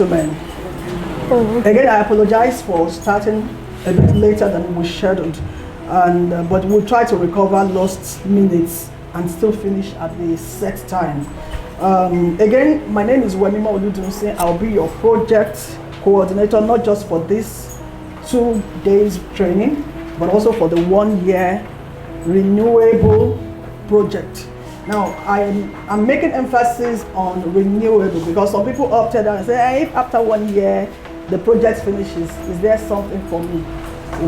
gentlemen. Again, I apologize for starting a bit later than we scheduled, but we'll try to recover lost minutes and still finish at the set time. Again, my name is Wemima Oludunsi. I'll be your project coordinator, not just for this 2 days training, but also for the 1 year renewable project. Now, I'm making emphasis on renewable because some people opted out and say, hey, if after 1 year the project finishes, is there something for me?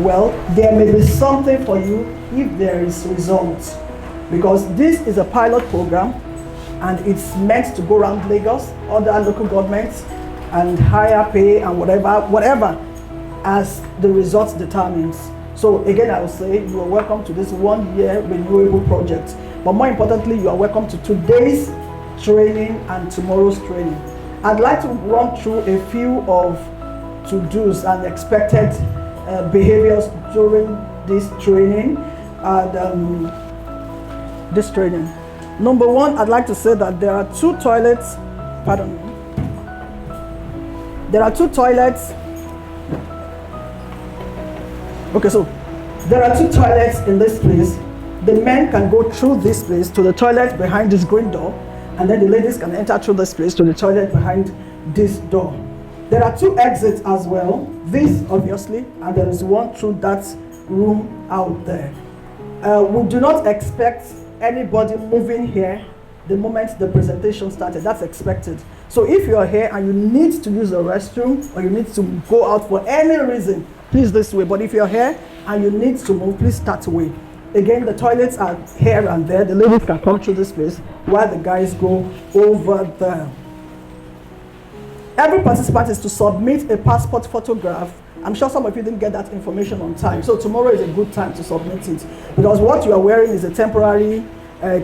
Well, there may be something for you if there is results, because this is a pilot program and it's meant to go around Lagos, other local governments, and higher pay and whatever as the results determines. So again, I will say you are welcome to this 1 year renewable project. But more importantly, you are welcome to today's training and tomorrow's training. I'd like to run through a few of to-dos and expected behaviors during this training. Number one, I'd like to say that there are 2 toilets. Pardon me. There are 2 toilets. Okay, so there are 2 toilets in this place. The men can go through this place to the toilet behind this green door, and then the ladies can enter through this place to the toilet behind this door. There are 2 exits as well, this obviously, and there is one through that room out there. We do not expect anybody moving here the moment the presentation started. That's expected. So if you're here and you need to use the restroom or you need to go out for any reason, please this way. But if you're here and you need to move, please start away. Again, the toilets are here and there. The ladies can come through this place while the guys go over there. Every participant is to submit a passport photograph. I'm sure some of you didn't get that information on time. So tomorrow is a good time to submit it, because what you are wearing is a temporary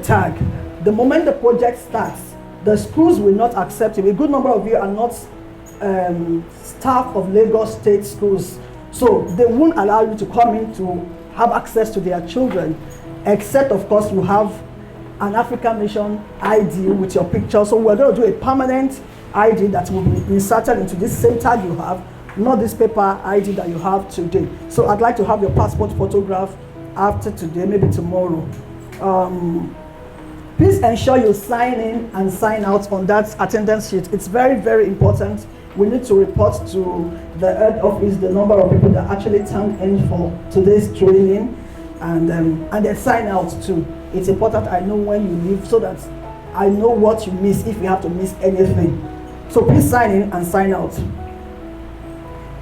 tag. The moment the project starts, the schools will not accept it. A good number of you are not staff of Lagos State schools. So they won't allow you to come in to have access to their children, except of course you have an African Mission ID with your picture. So we're going to do a permanent ID that will be inserted into this same tag you have, not this paper ID that you have today. So I'd like to have your passport photograph after today, maybe tomorrow. Please ensure you sign in and sign out on that attendance sheet. It's very, very important. We need to report to the head office the number of people that actually turned in for today's training, and then sign out too. It's important I know when you leave so that I know what you miss if you have to miss anything. So please sign in and sign out.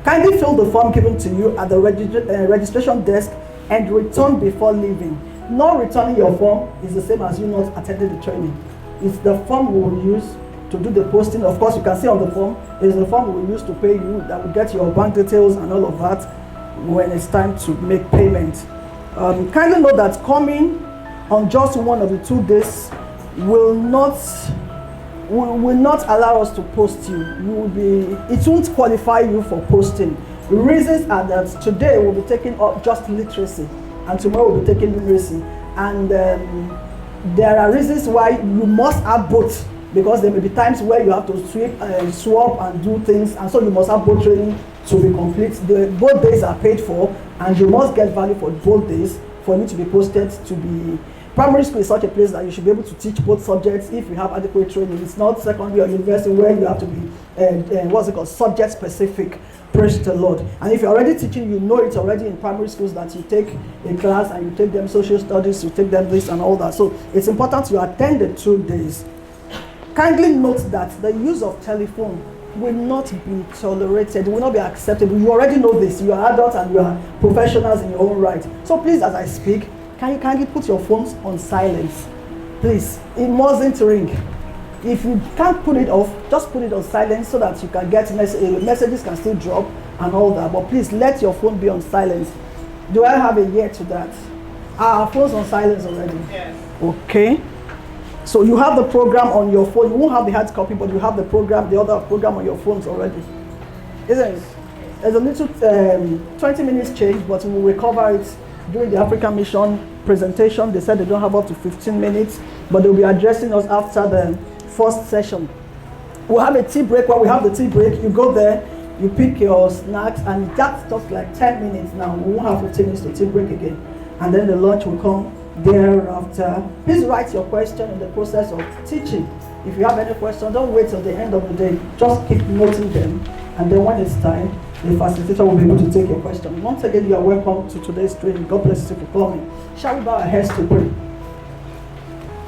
Kindly fill the form given to you at the registration desk and return before leaving. Not returning your form is the same as you not attending the training. It's the form we will use to do the posting. Of course, you can see on the form, is the form we will use to pay you, that will get your bank details and all of that when it's time to make payment. Kindly note that coming on just one of the 2 days will not allow us to post you. It won't qualify you for posting. The reasons are that today we'll be taking up just literacy, and tomorrow we'll be taking numeracy. And there are reasons why you must have both, because there may be times where you have to swap and do things, and so you must have both training to be complete. Both days are paid for, and you must get value for both days for it to be posted to be. Primary school is such a place that you should be able to teach both subjects if you have adequate training. It's not secondary or university where you have to be, subject specific. Praise the Lord. And if you're already teaching, you know it's already in primary schools that you take a class and you take them social studies, you take them this and all that. So it's important you attend the 2 days. Kindly note that the use of telephone will not be tolerated, will not be acceptable. You already know this. You are adults and you are professionals in your own right. So please, as I speak, can you kindly put your phones on silence? Please, it mustn't ring. If you can't put it off, just put it on silence so that you can get messages can still drop and all that. But please let your phone be on silence. Do I have a year to that? Are our phones on silence already? Yes. Okay. So you have the program on your phone. You won't have the hard copy, but you have the program, the other program on your phones already. Isn't it? There's a little 20 minutes change, but we will recover it during the African Mission presentation. They said they don't have up to 15 minutes, but they'll be addressing us after the first session. We'll have a tea break. While we have the tea break, you go there, you pick your snacks, and that's just like 10 minutes now. We won't have 15 minutes to tea break again. And then the lunch will come thereafter. Please write your question in the process of teaching. If you have any questions, don't wait till the end of the day. Just keep noting them. And then when it's time, the facilitator will be able to take your question. Once again, you are welcome to today's training. God bless you for coming. Shall we bow our heads to pray?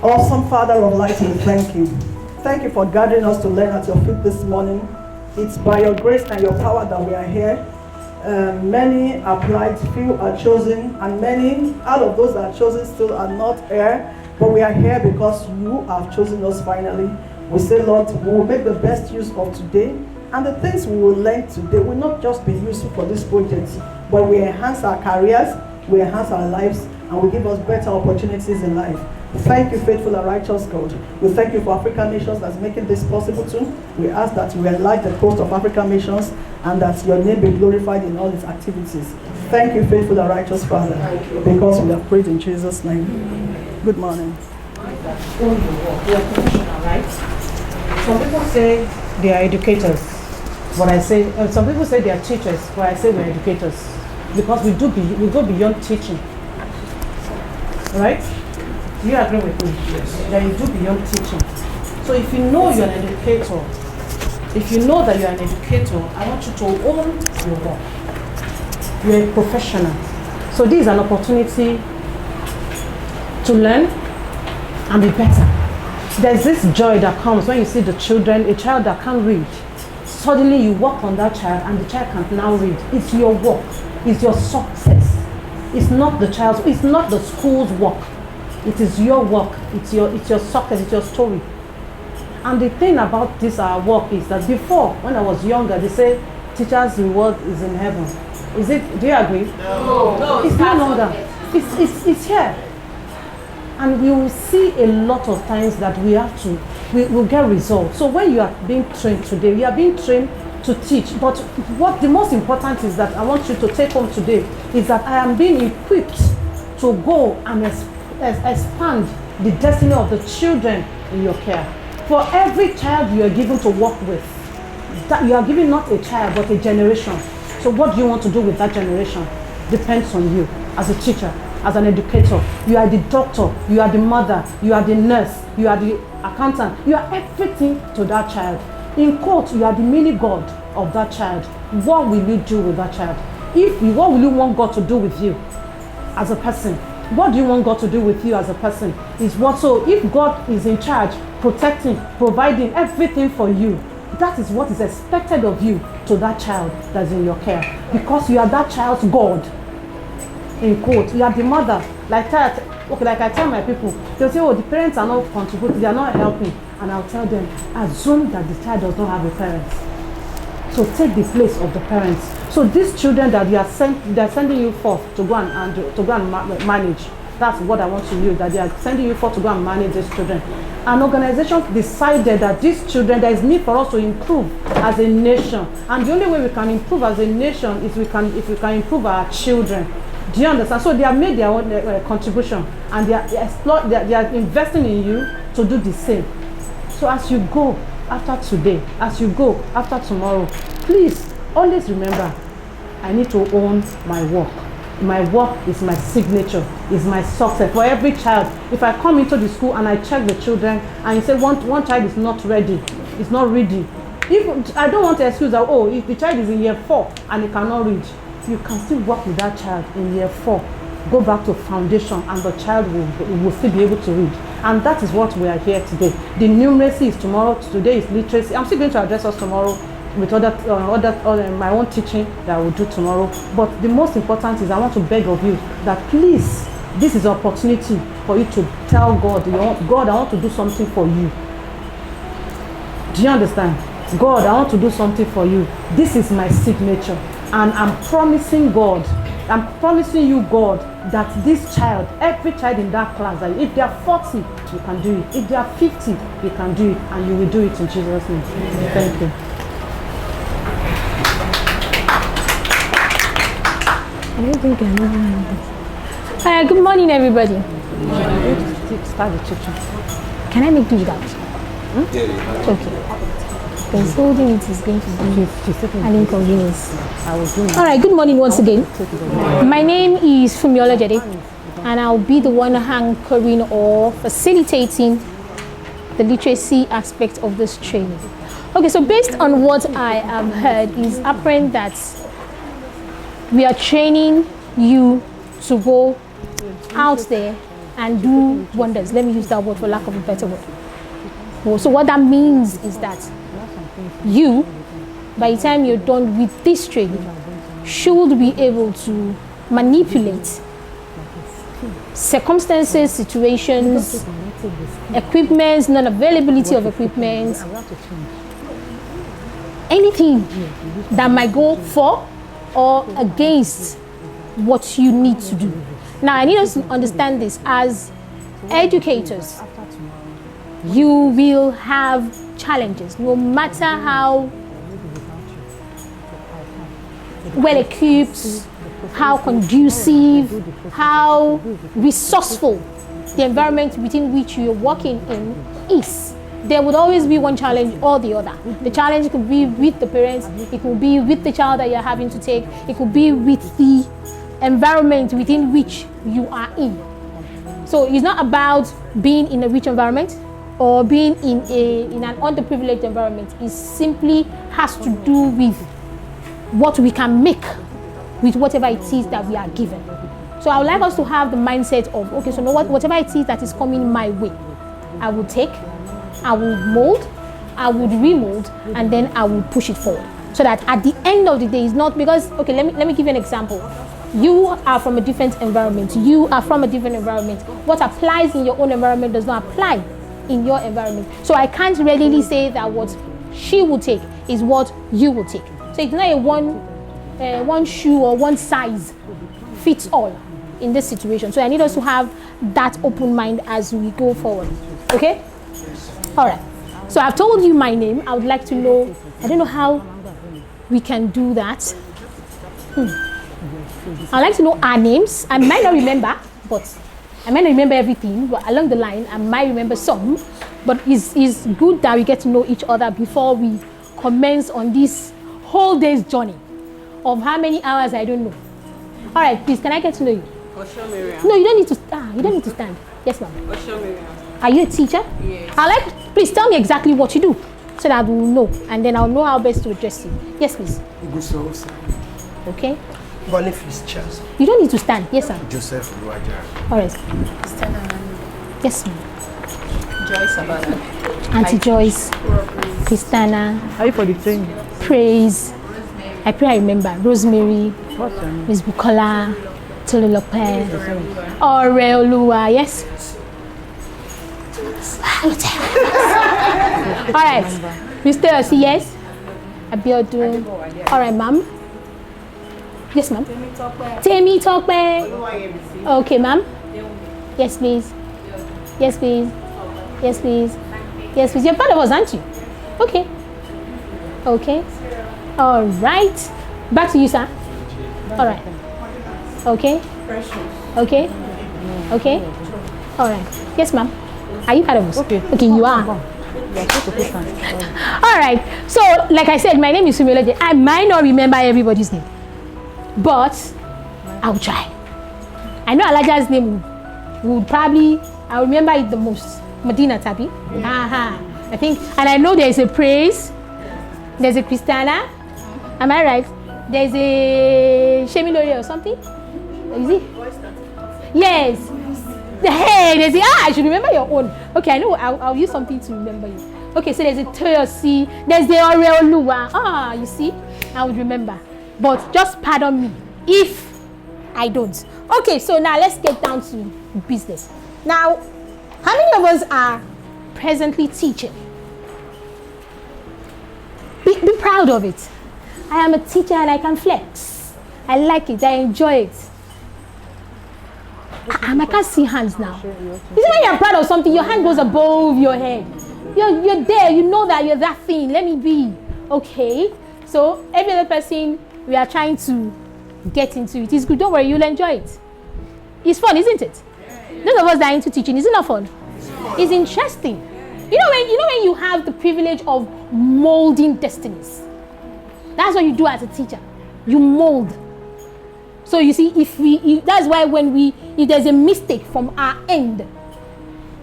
Awesome Father of light, we thank you. Thank you for gathering us to learn at your feet this morning. It's by your grace and your power that we are here. Many applied, few are chosen, and many out of those that are chosen still are not here. But we are here because you have chosen us finally. We say, Lord, we will make the best use of today. And the things we will learn today will not just be useful for this project, but we enhance our careers, we enhance our lives, and will give us better opportunities in life. Thank you, faithful and righteous God. We thank you for African nations that's making this possible too. We ask that you enlight the coast of African nations and that your name be glorified in all its activities. Thank you, faithful and righteous Father, because we have prayed in Jesus' name. Good morning. We are professional, right? Some people say they are educators, but I say, some people say they are teachers, but I say we're educators because we go beyond teaching, right? Do you agree with me? Yes. That you do beyond teaching. So if you know you're an educator, if you know that you're an educator, I want you to own your work. You're a professional. So this is an opportunity to learn and be better. There's this joy that comes when you see the children, a child that can't read. Suddenly you work on that child and the child can now read. It's your work. It's your success. It's not the child's, it's not the school's work. It is your work. It's your success. It's your story. And the thing about this our work is that before, when I was younger, they say teacher's reward is in heaven. Is it? Do you agree? No. It's no longer. It's here. And we will see a lot of times that we will get results. So when you are being trained today, you are being trained to teach. But what the most important is that I want you to take home today is that I am being equipped to go and expand the destiny of the children in your care. For every child you are given to work with, that you are giving not a child but a generation. So what do you want to do with that generation? Depends on you as a teacher, as an educator. You are the doctor, you are the mother, you are the nurse, you are the accountant, you are everything to that child. In quote, you are the mini God of that child. What will you do with that child? What will you want God to do with you as a person? What do you want God to do with you as a person? Is what. So if God is in charge, protecting, providing everything for you, that is what is expected of you to that child that's in your care. Because you are that child's God. In quote, you are the mother. Like that. Okay, like I tell my people, they'll say, oh, the parents are not contributing, they are not helping. And I'll tell them, assume that the child does not have a parent. So take the place of the parents. So these children that they're sending you forth to go and manage. That's what I want to use, that they are sending you forth to go and manage these children. An organization decided that these children, there is need for us to improve as a nation. And the only way we can improve as a nation is if we can improve our children. Do you understand? So they have made their own contribution, and they are investing in you to do the same. So as you go after today, as you go after tomorrow, please always remember, I need to own my work. My work is my signature, is my success. For every child, if I come into the school and I check the children and you say one child is not ready, is not ready. If I don't want to excuse that, oh, if the child is in year 4 and he cannot read, you can still work with that child in year 4. Go back to foundation and the child will still be able to read. And that is what we are here today. The numeracy is tomorrow, today is literacy. I'm still going to address us tomorrow with other my own teaching that I will do tomorrow. But the most important is I want to beg of you that please, this is an opportunity for you to tell God, God, I want to do something for you. Do you understand? God, I want to do something for you. This is my signature. And I'm promising God, I'm promising you, God, that this child, every child in that class, that if they are 40, you can do it. If they are 50, you can do it. And you will do it in Jesus' name. Thank you. I don't think I know. Hi, good morning, everybody. Start the teaching. Can I make do without? Okay. because holding it is going to be an inconvenience. All right, good morning once again. My name is Fumiola Jede, and I'll be the one anchoring or facilitating the literacy aspect of this training. Okay, so based on what I have heard, it's apparent that we are training you to go out there and do wonders. Let me use that word for lack of a better word. Well, so what that means is that you, by the time you're done with this training, should be able to manipulate circumstances, situations, equipment, non-availability of equipment, anything that might go for or against what you need to do. Now, I need us to understand this. As educators, you will have challenges, no matter how well equipped, how conducive, how resourceful the environment within which you're working in is. There would always be one challenge or the other. The challenge could be with the parents, it could be with the child that you're having to take, it could be with the environment within which you are in. So it's not about being in a rich environment or being in an underprivileged environment. It simply has to do with what we can make with whatever it is that we are given. So I would like us to have the mindset of, okay, so whatever it is that is coming my way, I will take, I will mold, I would remold, and then I will push it forward. So that at the end of the day, it's not because, okay, let me give you an example. You are from a different environment. You are from a different environment. What applies in your own environment does not apply in your environment. So I can't readily say that what she will take is what you will take. So it's not a one shoe or one size fits all in this situation. So I need us to have that open mind as we go forward. Okay? All right. So I've told you my name. I would like to know, I don't know how we can do that. I'd like to know our names. I might not remember, but I might not remember everything, but along the line, I might remember some. But it's good that we get to know each other before we commence on this whole day's journey of how many hours, I don't know. All right, please, can I get to know you? No, you don't need to. You don't need to stand. Yes, ma'am. Are you a teacher? Yes. Please tell me exactly what you do, so that we'll know, and then I'll know how best to address you. Yes, please. Okay. Boniface Charles. You don't need to stand. Yes, sir. Joseph Luaja. All right. Yes, ma'am. Joyce Abada. Auntie Joyce. Christina. Are you for the training? Praise. I pray I remember. Rosemary. What's your name? Miss Bukola. Tolulope. Aureolua. Yes. All right. Mr. Osi, yes. Abiodun. All right, ma'am. Yes, ma'am. Temi Tokpe. Okay, ma'am. Yes, please. Yes, please. Yes, please. Yes, please. You're part of us, aren't you? Okay. Okay. All right. Back to you, sir. All right. Okay. Okay. Okay. All right. Yes, ma'am. Are you part of us? Okay. Okay, you are. All right. So, like I said, my name is Fumiola. I might not remember everybody's name, but I'll try. I know Alaja's name would probably, I'll remember it the most. Medina Tabi. I think, and I know there's a Praise, there's a Christiana. Am I right? There's a Shemilori or something. Is it? Yes. Hey, there's a, I should remember your own. Okay, I know, I'll use something to remember you. Okay, so there's a Toyosi, there's the Aureolua. You see, I would remember. But just pardon me if I don't. Okay, so now let's get down to business. Now, how many of us are presently teaching? Be proud of it. I am a teacher and I can flex. I like it, I enjoy it. I can't see hands now. You see, when you're proud of something, your hand goes above your head. You're there, you know that you're that thing. Let me be. Okay? So, every other person, we are trying to get into it. It's good, don't worry, you'll enjoy it. It's fun, isn't it? Those of us that are into teaching, isn't it fun? It's interesting. when you have the privilege of molding destinies. That's what you do as a teacher. You mold. So you see, that's why if there's a mistake from our end,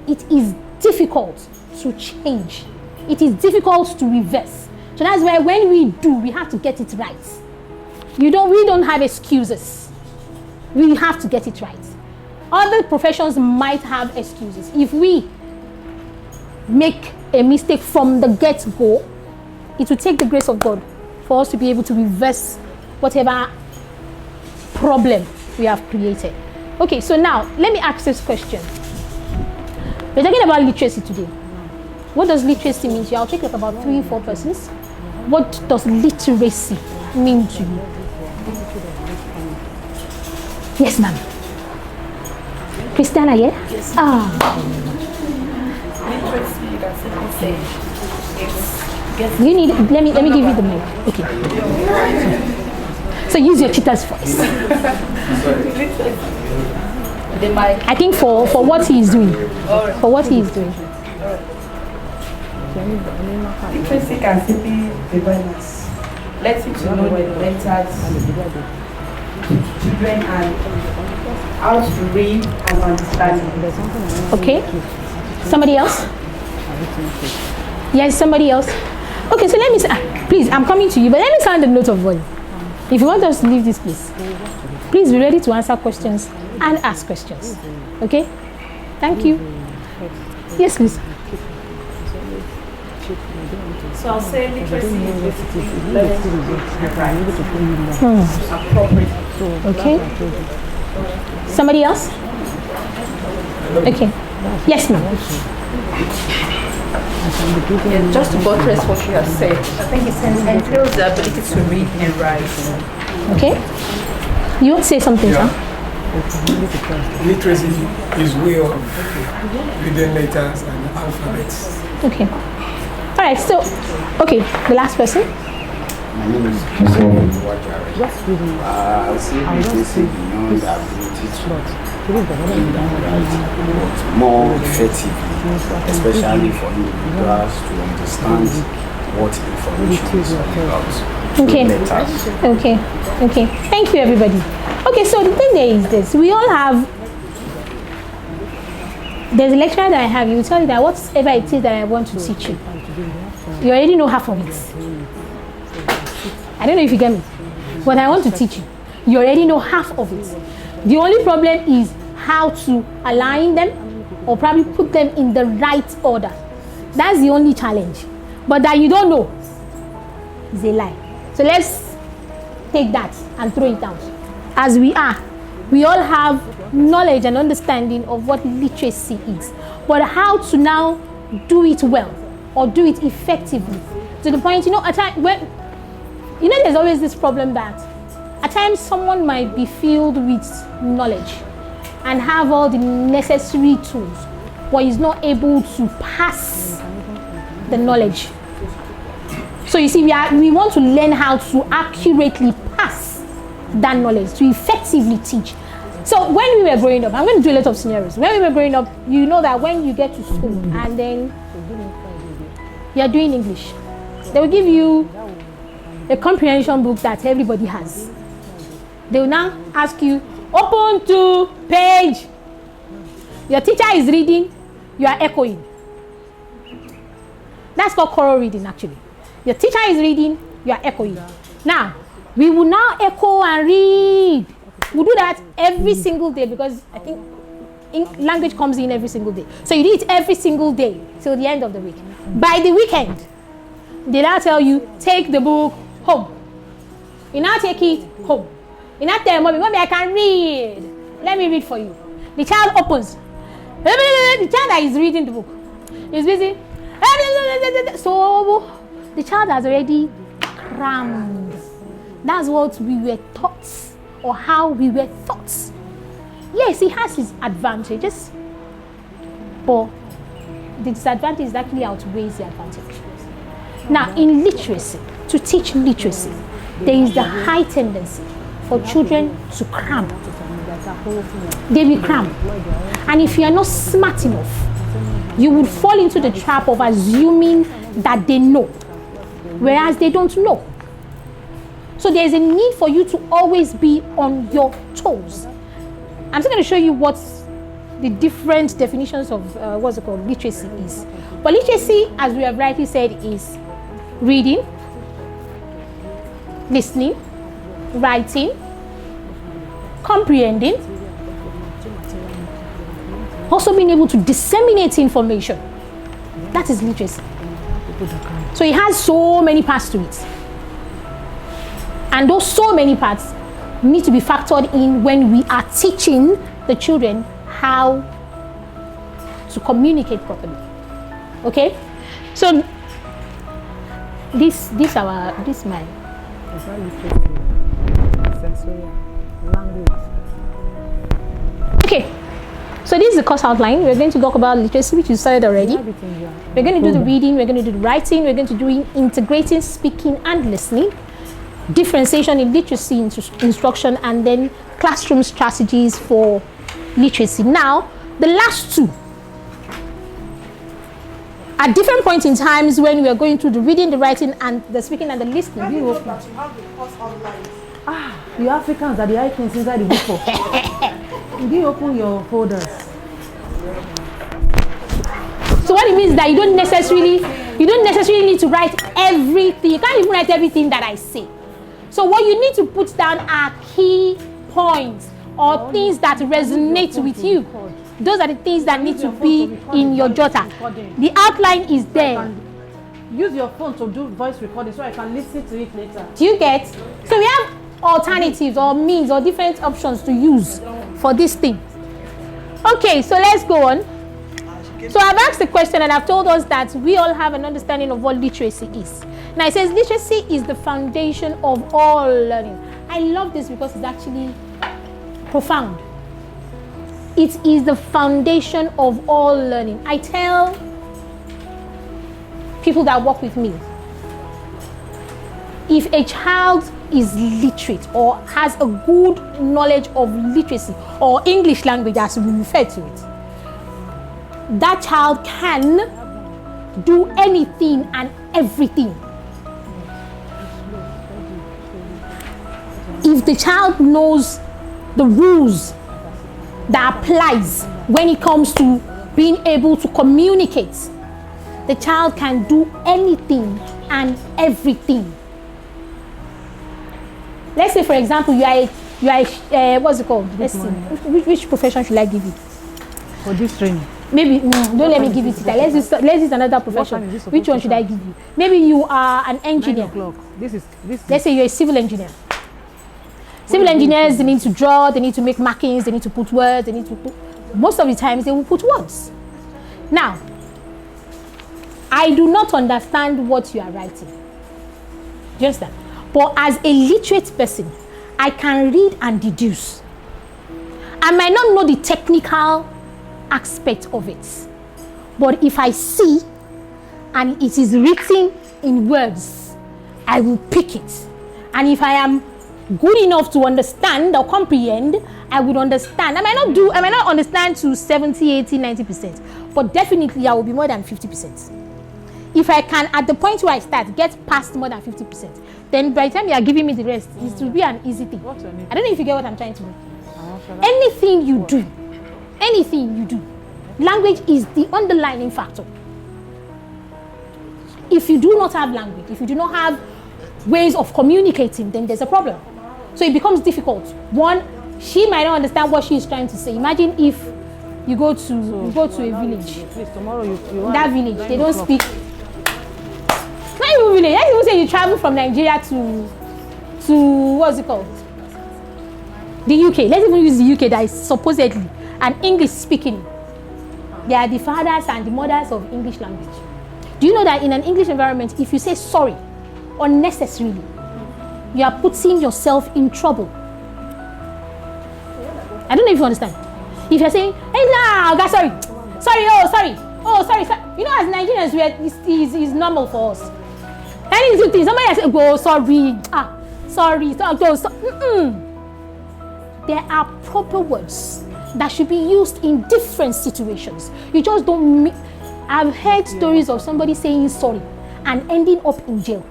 it is difficult to change. It is difficult to reverse. So that's why when we have to get it right. We don't have excuses. We have to get it right. Other professions might have excuses. If we make a mistake from the get-go, it will take the grace of God for us to be able to reverse whatever problem we have created. Okay, so now let me ask this question. We're talking about literacy today. What does literacy mean to you? I'll take like about 3-4 persons. What does literacy mean to you? Yes, ma'am. Christiana, yeah? Yes. Literacy, you can simply say, you need. Let me give you the mic. Okay. So use your cheaters voice. the mic. I think for what he is doing. For what he is doing. Literacy can simply awareness. Let you to know the letters children and how to read and understand. Okay. Somebody else? Yes, somebody else. Okay, so let me say, please, I'm coming to you, but let me sound a note of voice. If you want us to leave this place, please be ready to answer questions and ask questions. Okay? Thank you. Yes, please. So I'll say literacy is basically learning to read and write appropriately. Okay. Somebody else? Okay. Yes, ma'am. Yeah, just to buttress what you have said, I think it entails the ability to read and write. Okay. You want to say something, Yeah. sir? Literacy is way of reading letters and alphabets. Okay. All right. So, okay. The last person. My name is I'll say literacy beyond the ability to read and write, but more effectively, especially for individuals to understand what information is all about. Okay. Letters. Okay. Okay. Thank you, everybody. Okay. So the thing there is this: we all have. There's a lecturer that I have. He will tell you that whatever it is that I want to teach you, you already know half of it. I don't know if you get me. What I want to teach you, you already know half of it. The only problem is how to align them or probably put them in the right order. That's the only challenge. But that you don't know is a lie. So let's take that and throw it out. As we are, we all have knowledge and understanding of what literacy is. But how to now do it well or do it effectively. To the point, at times when there's always this problem that at times someone might be filled with knowledge and have all the necessary tools, but is not able to pass the knowledge. So you see, we want to learn how to accurately pass that knowledge, to effectively teach. So when we were growing up, I'm going to do a lot of scenarios. When we were growing up, you know that when you get to school and then you're doing English, they will give you a comprehension book that everybody has. They will now ask you, open to page. Your teacher is reading, you are echoing. That's called choral reading, actually. Your teacher is reading, you are echoing. Now, we will now echo and read. We do that every single day because I think language comes in every single day. So you do it every single day till the end of the week. By the weekend, they now tell you, take the book home. You now take it home. You now tell mommy, I can read. Let me read for you. The child opens. The child that is reading the book is busy. So the child has already crammed. That's what we were taught, or how we were taught. Yes, it has its advantages, but the disadvantage actually outweighs the advantage. Now, in literacy, to teach literacy, there is the high tendency for children to cram. They will cram. And if you are not smart enough you would fall into the trap of assuming that they know, whereas they don't know. So there's a need for you to always be on your toes. I'm just going to show you what the different definitions of what's it called, literacy is. But literacy, as we have rightly said, is reading, listening, writing, comprehending, also being able to disseminate information. That is literacy. So it has so many parts to it. And those so many parts need to be factored in when we are teaching the children how to communicate properly. Okay? So this man. Okay. So this is the course outline. We're going to talk about literacy, which you started already. We're going to do the reading, we're going to do the writing, we're going to do integrating speaking and listening, differentiation in literacy instruction, and then classroom strategies for literacy. Now, the last two, at different points in times when we are going through the reading, the writing, and the speaking and the listening, you Africans are the icons inside the book. Did you open your folders? So what it means is that you don't necessarily need to write everything. You can't even write everything that I say. So what you need to put down are key points or things that resonate with you. Those are the things that need to be in your jotter. The outline is there. Use your phone to do voice recording so I can listen to it later. Do you get? So we have alternatives or means or different options to use for this thing. Okay, so let's go on. So I've asked the question and I've told us that we all have an understanding of what literacy is. Now it says literacy is the foundation of all learning. I love this because it's actually profound. It is the foundation of all learning. I tell people that work with me, if a child is literate or has a good knowledge of literacy or English language as we refer to it, that child can do anything and everything. If the child knows the rules that applies when it comes to being able to communicate, the child can do anything and everything. Let's say, for example, you are a what's it called? Let's see. Which profession should I give you? For this training. Maybe don't let me give it to you. Let's use another profession. Which one should I give you? Maybe you are an engineer. Let's say you're a civil engineer. Civil engineers, they need to draw, they need to make markings, they need to put words, most of the times they will put words. Now, I do not understand what you are writing. Do you understand? But as a literate person, I can read and deduce. I might not know the technical aspect of it, but if I see and it is written in words, I will pick it. And if I am good enough to understand or comprehend, I would understand. I might not understand to 70, 80, 90%, but definitely I will be more than 50%. If I can, at the point where I start, get past more than 50%, then by the time you are giving me the rest, it will be an easy thing. I don't know if you get what I'm trying to do. Anything you do, language is the underlying factor. If you do not have language, if you do not have ways of communicating, then there's a problem. So it becomes difficult. One, she might not understand what she is trying to say. Imagine if you go to a village. That village, they don't speak. Not even village. Let's even say you travel from Nigeria to what's it called? The UK. Let's even use the UK that is supposedly an English speaking. They are the fathers and the mothers of English language. Do you know that in an English environment, if you say sorry unnecessarily, you are putting yourself in trouble? I don't know if you understand. If you're saying, hey, nah, God, sorry. You know, as Nigerians, it's normal for us. Any little thing, somebody has said, go, sorry. There are proper words that should be used in different situations. You just don't I've heard stories of somebody saying sorry and ending up in jail.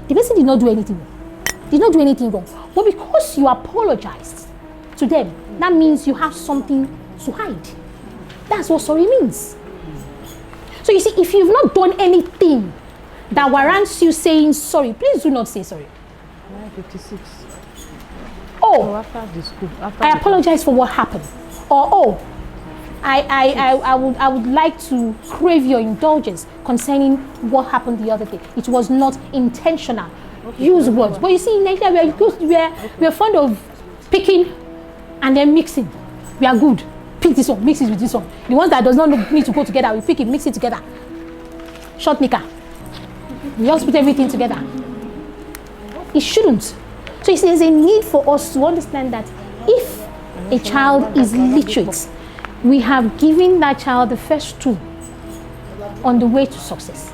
The person did not do anything wrong. Did not do anything wrong. But because you apologized to them, that means you have something to hide. That's what sorry means. So you see, if you've not done anything that warrants you saying sorry, please do not say sorry. 56. Oh, After the school, I apologize for what happened. Or oh, I would like to crave your indulgence concerning what happened the other day. It was not intentional. Use words. But you see, in Nigeria, we are fond of picking and then mixing. We are good. Pick this one, mix it with this one. The ones that does not need to go together, we pick it, mix it together. Short maker. We just put everything together. It shouldn't. So you see, there's a need for us to understand that if a child is literate, we have given that child the first tool on the way to success.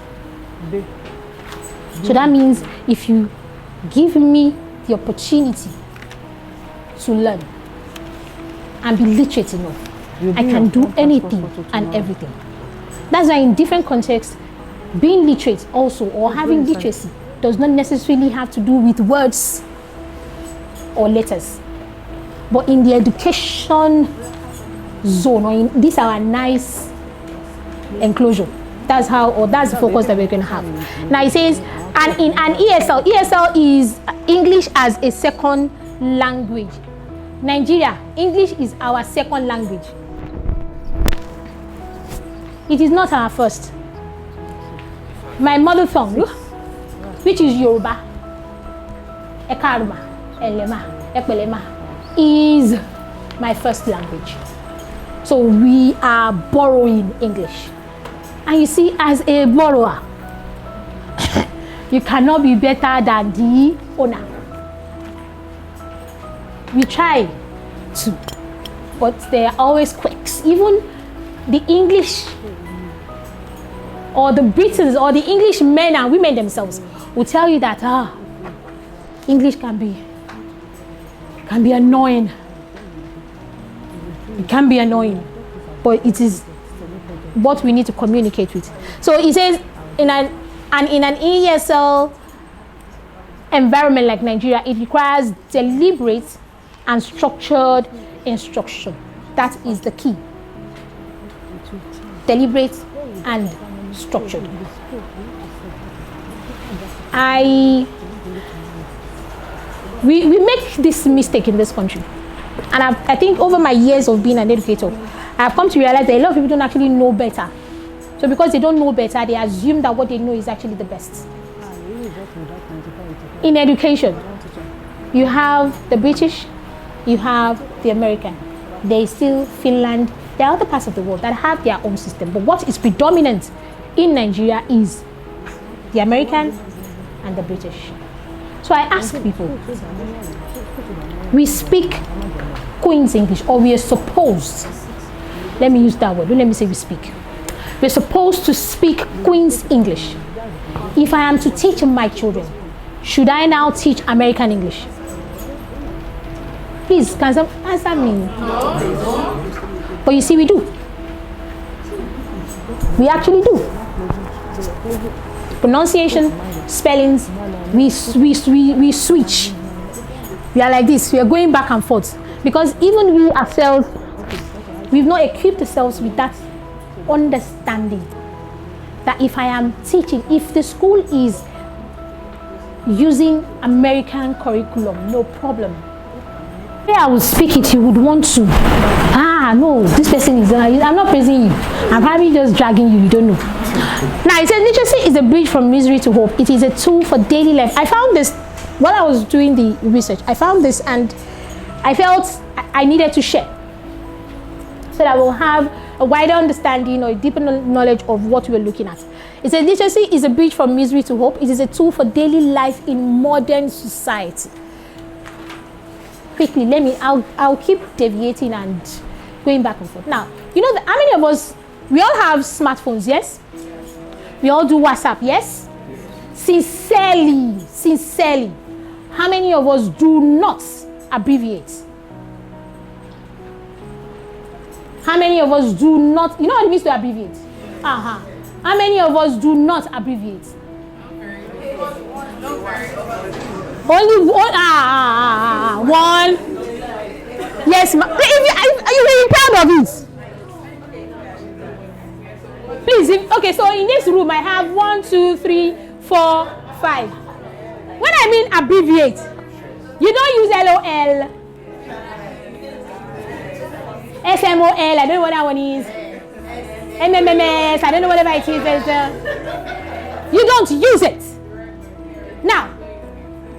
So that means if you give me the opportunity to learn and be literate enough, I can do anything and everything. That's why in different contexts, being literate also or having literacy does not necessarily have to do with words or letters. But in the education zone, or in this our nice enclosure, that's the focus that we're going to have. Now it says, and in an ESL is English as a second language. Nigeria, English is our second language. It is not our first. My mother tongue, which is Yoruba, Ekaruma, Elema, Ekpelema, is my first language. So we are borrowing English. And you see, as a borrower, you cannot be better than the owner. We try to, but there are always quirks. Even the English or the Britons or the English men and women themselves will tell you that English can be annoying. It can be annoying, but it is what we need to communicate with. So it says in an ESL environment like Nigeria, it requires deliberate and structured instruction. That is the key. Deliberate and structured. We make this mistake in this country. And I think over my years of being an educator, I've come to realize that a lot of people don't actually know better. So because they don't know better, they assume that what they know is actually the best. In education, you have the British, you have the American. There is still Finland. There are other parts of the world that have their own system. But what is predominant in Nigeria is the American and the British. So I ask people, we speak Queen's English, or we are supposed, let me use that word, don't let me say we speak. We're supposed to speak Queen's English. If I am to teach my children, should I now teach American English? Please, can someone answer me? No. But you see, we do. We actually do. Pronunciation, spellings, we switch. We are like this. We are going back and forth. Because even we ourselves, we've not equipped ourselves with that understanding. That if I am teaching, if the school is using American curriculum, no problem. If I would speak it, you would want to. No, this person is, I'm not praising you. I'm probably just dragging you, you don't know. Now, it says literacy is a bridge from misery to hope. It is a tool for daily life. I found this, while I was doing the research, I found this and I felt I needed to share. So that we'll have a wider understanding or a deeper knowledge of what we're looking at. It says literacy is a bridge from misery to hope. It is a tool for daily life in modern society. Quickly, I'll keep deviating and going back and forth. Now, you know, how many of us, we all have smartphones, yes? We all do WhatsApp, yes? Sincerely, how many of us do not abbreviate? How many of us do not, you know what it means to abbreviate? How many of us do not abbreviate? Only one. One. Yes, are you very proud of it? Please, okay, so in this room I have 1, 2, 3, 4, 5. When I mean abbreviate, you don't use LOL, SMOL, I don't know what that one is. MMMS, I don't know whatever it is. You don't use it. Now,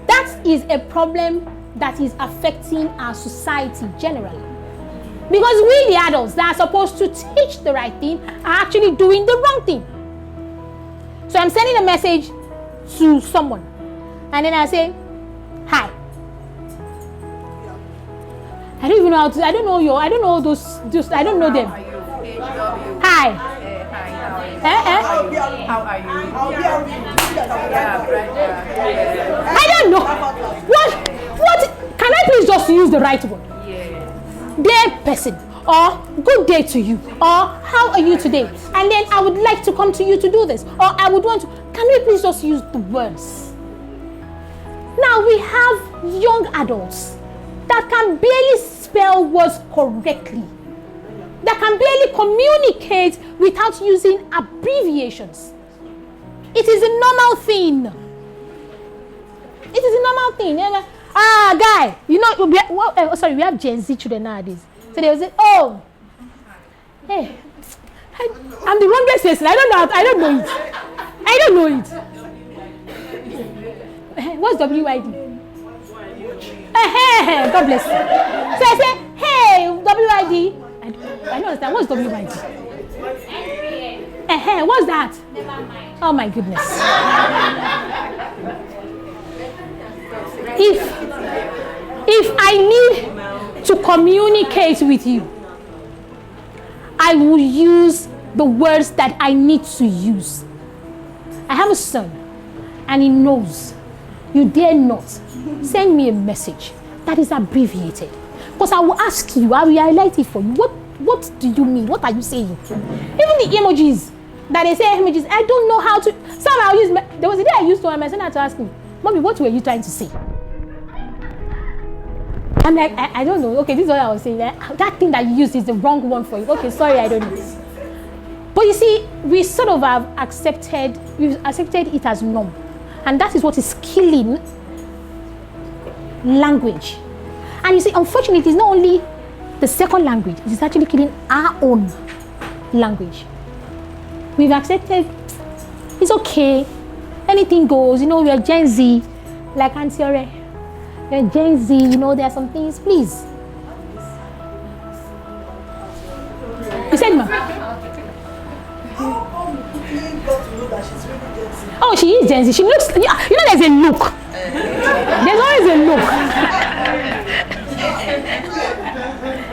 that is a problem that is affecting our society generally. Because we, the adults that are supposed to teach the right thing, are actually doing the wrong thing. So I'm sending a message to someone, and then I say, hi. I don't even know how to, I don't know those, I don't know them. Hi. How are you? I don't know. What? Can I please just use the right word? Dear person, or good day to you, or how are you today? And then I would like to come to you to do this, or I would want to. Can we please just use the words? Now we have young adults that can barely spell words correctly, that can barely communicate without using abbreviations. It is a normal thing. It is a normal thing. Guy, you know, we have Gen Z children nowadays. So they will say, oh, hey, I'm the wrongest person. I don't know it. What's WID? God bless you. So I say, hey, WID. I don't understand. What's WID? What's that? Oh my goodness. If I need to communicate with you, I will use the words that I need to use. I have a son, and he knows. You dare not send me a message that is abbreviated, because I will ask you, I will highlight it for you. What do you mean? What are you saying? Even the emojis that they say emojis, I don't know how to. Some I'll use. There was a day I used to, and my son had to ask me, Mommy, what were you trying to say? I'm like, I don't know. Okay, this is what I was saying. That thing that you used is the wrong one for you. Okay, sorry, I don't know. But you see, we sort of have accepted it as norm. And that is what is killing language. And you see, unfortunately, it's not only the second language, it is actually killing our own language. We've accepted, it's okay, anything goes, we are Gen Z, like Auntie Ore. We're Gen Z, there are some things, please. You said, ma? Oh, she is Gen Z. She looks, there's a look. There's always a look.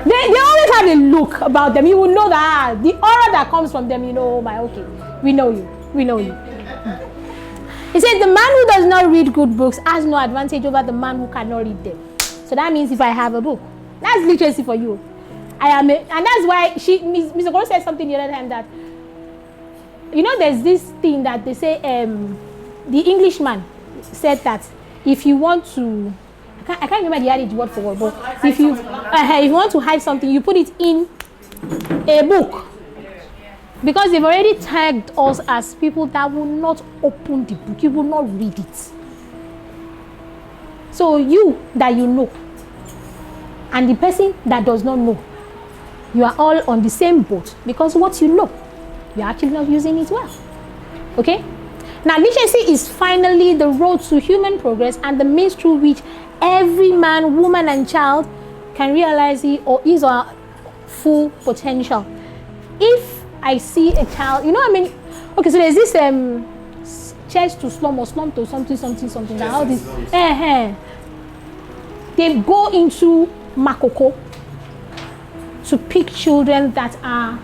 They always have a look about them. You will know that the aura that comes from them, okay, we know you. He said, the man who does not read good books has no advantage over the man who cannot read them. So that means if I have a book, that's literacy for you. And that's why Mr. Goro said something the other time that, there's this thing that they say, the Englishman said that if you want to, I can't remember the adage word for word, but if you want to hide something, you put it in a book. Because they've already tagged us as people that will not open the book, you will not read it. So you that you know, and the person that does not know, you are all on the same boat, because what you know, you're actually not using it well. Okay? Now, literacy is finally the road to human progress and the means through which every man, woman, and child can realize his or her full potential. If I see a child, okay, so there's this church to slum or slum to something, that all this, they go into Makoko to pick children that are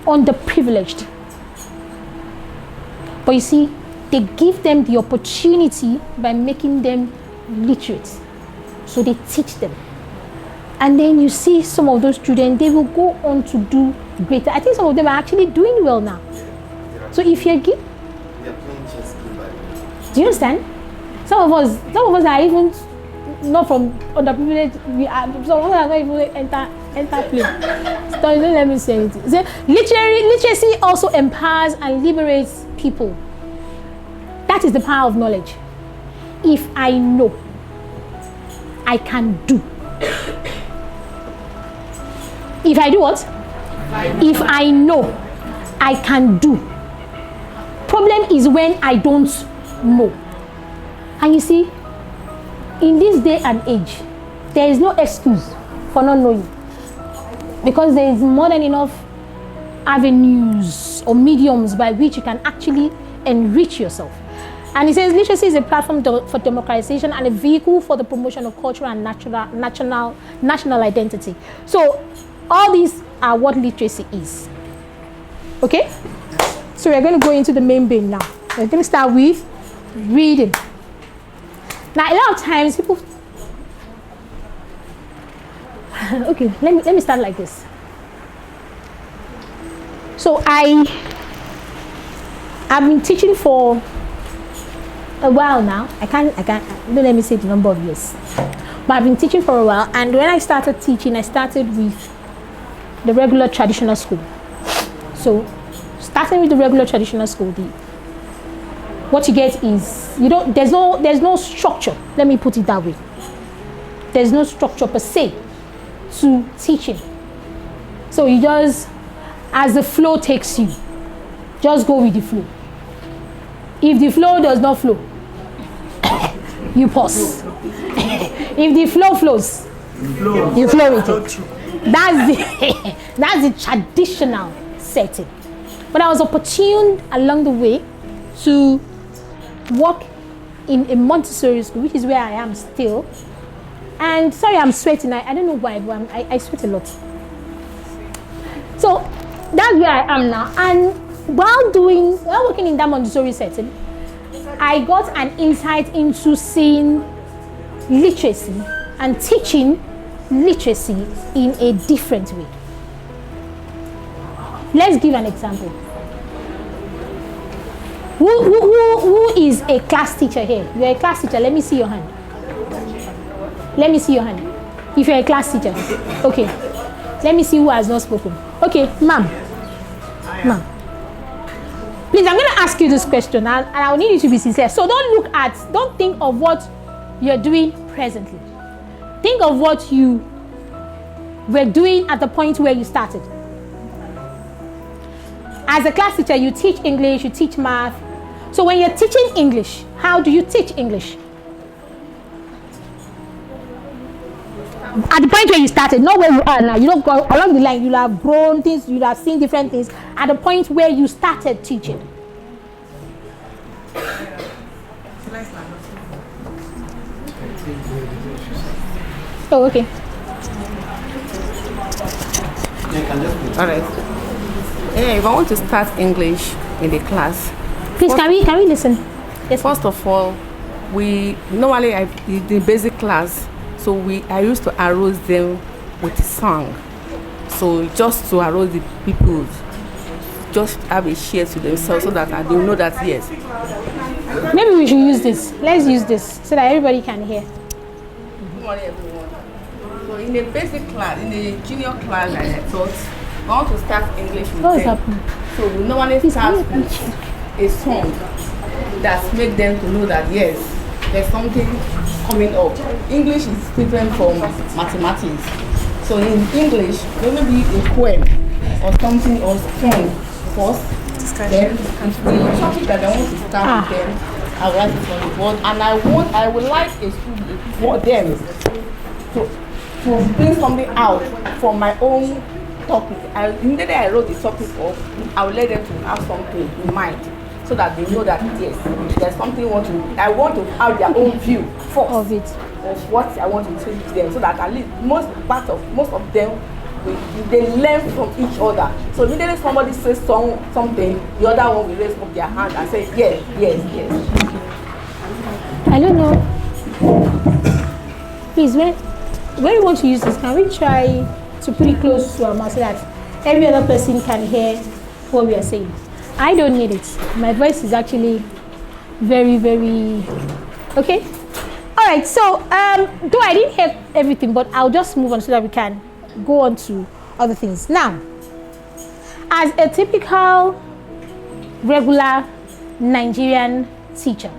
underprivileged. But you see, they give them the opportunity by making them literate. So they teach them. And then you see some of those children, they will go on to do greater. I think some of them are actually doing well now. So if you're do you understand? Some of us are even not from underprivileged. Some of us are not even enter play. So don't let me say anything. So literacy also empowers and liberates people. That is the power of knowledge. If I know, I can do. If I do what? If I know, I can do. Problem is when I don't know. And you see, in this day and age, there is no excuse for not knowing. Because there is more than enough avenues or mediums by which you can actually enrich yourself. And he says literacy is a platform for democratization and a vehicle for the promotion of cultural and national identity. So all these are what literacy is. Okay? So we're going to go into the main bin now. We're going to start with reading. Now a lot of times people okay, let me start like this. So I've been teaching for a while now. I can't don't let me say the number of years. But I've been teaching for a while, and when I started teaching, I started with the regular traditional school. So starting with the regular traditional school, what you get is there's no structure. Let me put it that way. There's no structure per se to teaching. So you just, as the flow takes you, just go with the flow. If the flow does not flow, you pause. If the flow flows, you flow with it. That's the traditional setting. But I was opportuned along the way to work in a Montessori school, which is where I am still. And sorry, I'm sweating. I don't know why, but I sweat a lot. So that's where I am now. And while working in that Montessori setting, I got an insight into seeing literacy and teaching literacy in a different way. Let's give an example. Who is a class teacher here? You're a class teacher. Let me see your hand. Let me see your hand. If you're a class teacher. Okay. Let me see who has not spoken. Okay, ma'am. Ma'am. Please, I'm going to ask you this question, and I will need you to be sincere. So don't think of what you're doing presently. Think of what you were doing at the point where you started. As a class teacher, you teach English, you teach math. So when you're teaching English, how do you teach English? At the point where you started, not where you are now. You don't go along the line. You'll have grown things, you'll have seen different things. At the point where you started teaching. Oh, okay. All right. Yeah, if I want to start English in the class, please can we listen? Yes. First of all, we normally the basic class. So I used to arouse them with a song. So just to arouse the people, just have a share to themselves so that they know that yes. Maybe we should use this. Let's use this so that everybody can hear. Good morning, everyone. So in the basic class, in the junior class, I thought I want to start English with What's them. happening? So we normally start with a song that makes them to know that yes, there's something coming up. English is different from mathematics. So in English, there may be a poem or something or song first. Then if the topic that I want to start with them, I will write it on the board, and I would like a student for them to bring something out from my own topic. Immediately I wrote the topic up, I will let them to have something in mind. So that they know that yes, there's something I want to have their own view first of it, of what I want to teach them, so that at least most of them they learn from each other. So immediately somebody says something, the other one will raise up their hand and say yes. I don't know. Please, when we want to use this, can we try to put it close to our mouth so that every other person can hear what we are saying? I don't need it. My voice is actually very, very okay. All right. So, though I didn't hear everything, but I'll just move on so that we can go on to other things. Now, as a typical regular Nigerian teacher,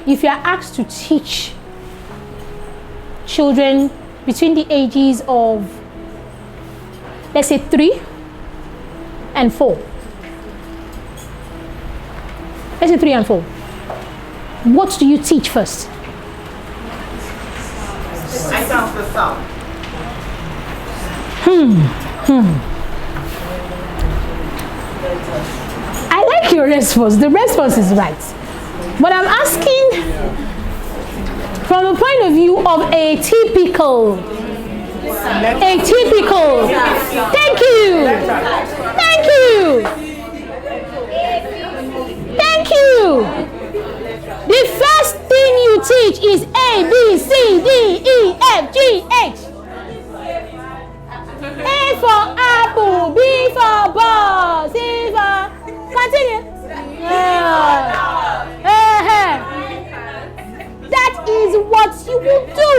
if you are asked to teach children between the ages of, let's say, 3 and 4. Let's say 3 and 4. What do you teach first? I sound the sound. I like your response. The response is right. But I'm asking from the point of view of a typical. Thank you. Thank you. Thank you. The first thing you teach is A, B, C, D, E, F, G, H. A for apple, B for ball, C for... Continue. That is what you will do.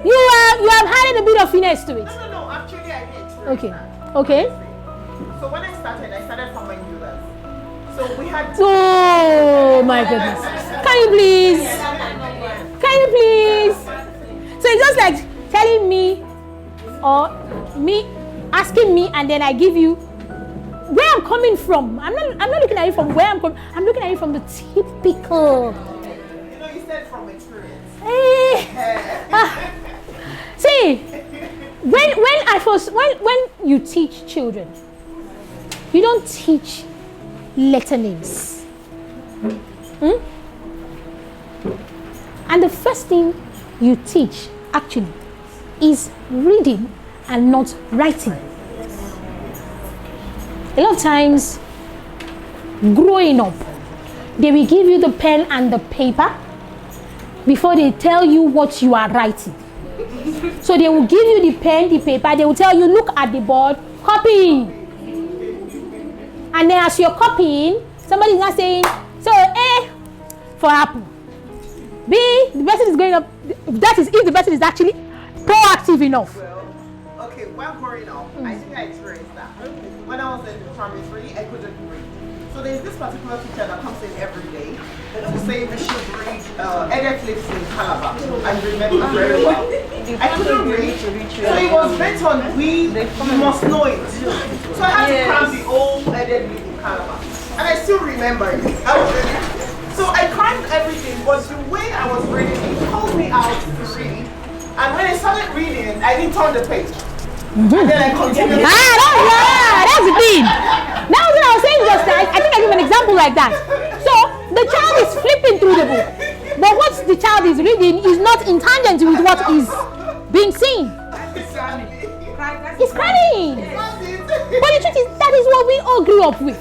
You have added a bit of finesse to it. No, actually I did. Okay. So when I started from my viewers. So we had... Oh my goodness. Can you please? So it's just like telling me or me asking me and then I give you where I'm coming from. I'm not looking at it from where I'm coming. I'm looking at it from the typical. You know, you said from experience. See, when you teach children, you don't teach letter names. And the first thing you teach actually is reading and not writing. A lot of times, growing up, they will give you the pen and the paper before they tell you what you are writing. So they will give you the pen, the paper, they will tell you, look at the board, copy. And then as you're copying, somebody is not saying, so A for apple. B, the person is going up, that is if the person is actually proactive enough. Well, okay, while growing up, I think I experienced that. When I was in primary 3, I couldn't read. So there's this particular teacher that comes in every day to say we should read Edith lives in Calabar. I remember very well. I couldn't read, so it was based on you must know it. So I had to cram the old Edith lives in Calabar. And I still remember it. So I crammed everything, but the way I was reading, it called me out to read. And when I started reading, I didn't turn the page. And then I continued. That's the thing. That was what I was saying just like, I think I give an example like that. So the child is flipping through the book, but what the child is reading is not in tangent with what is being seen. It's crying. But the truth is, that is what we all grew up with.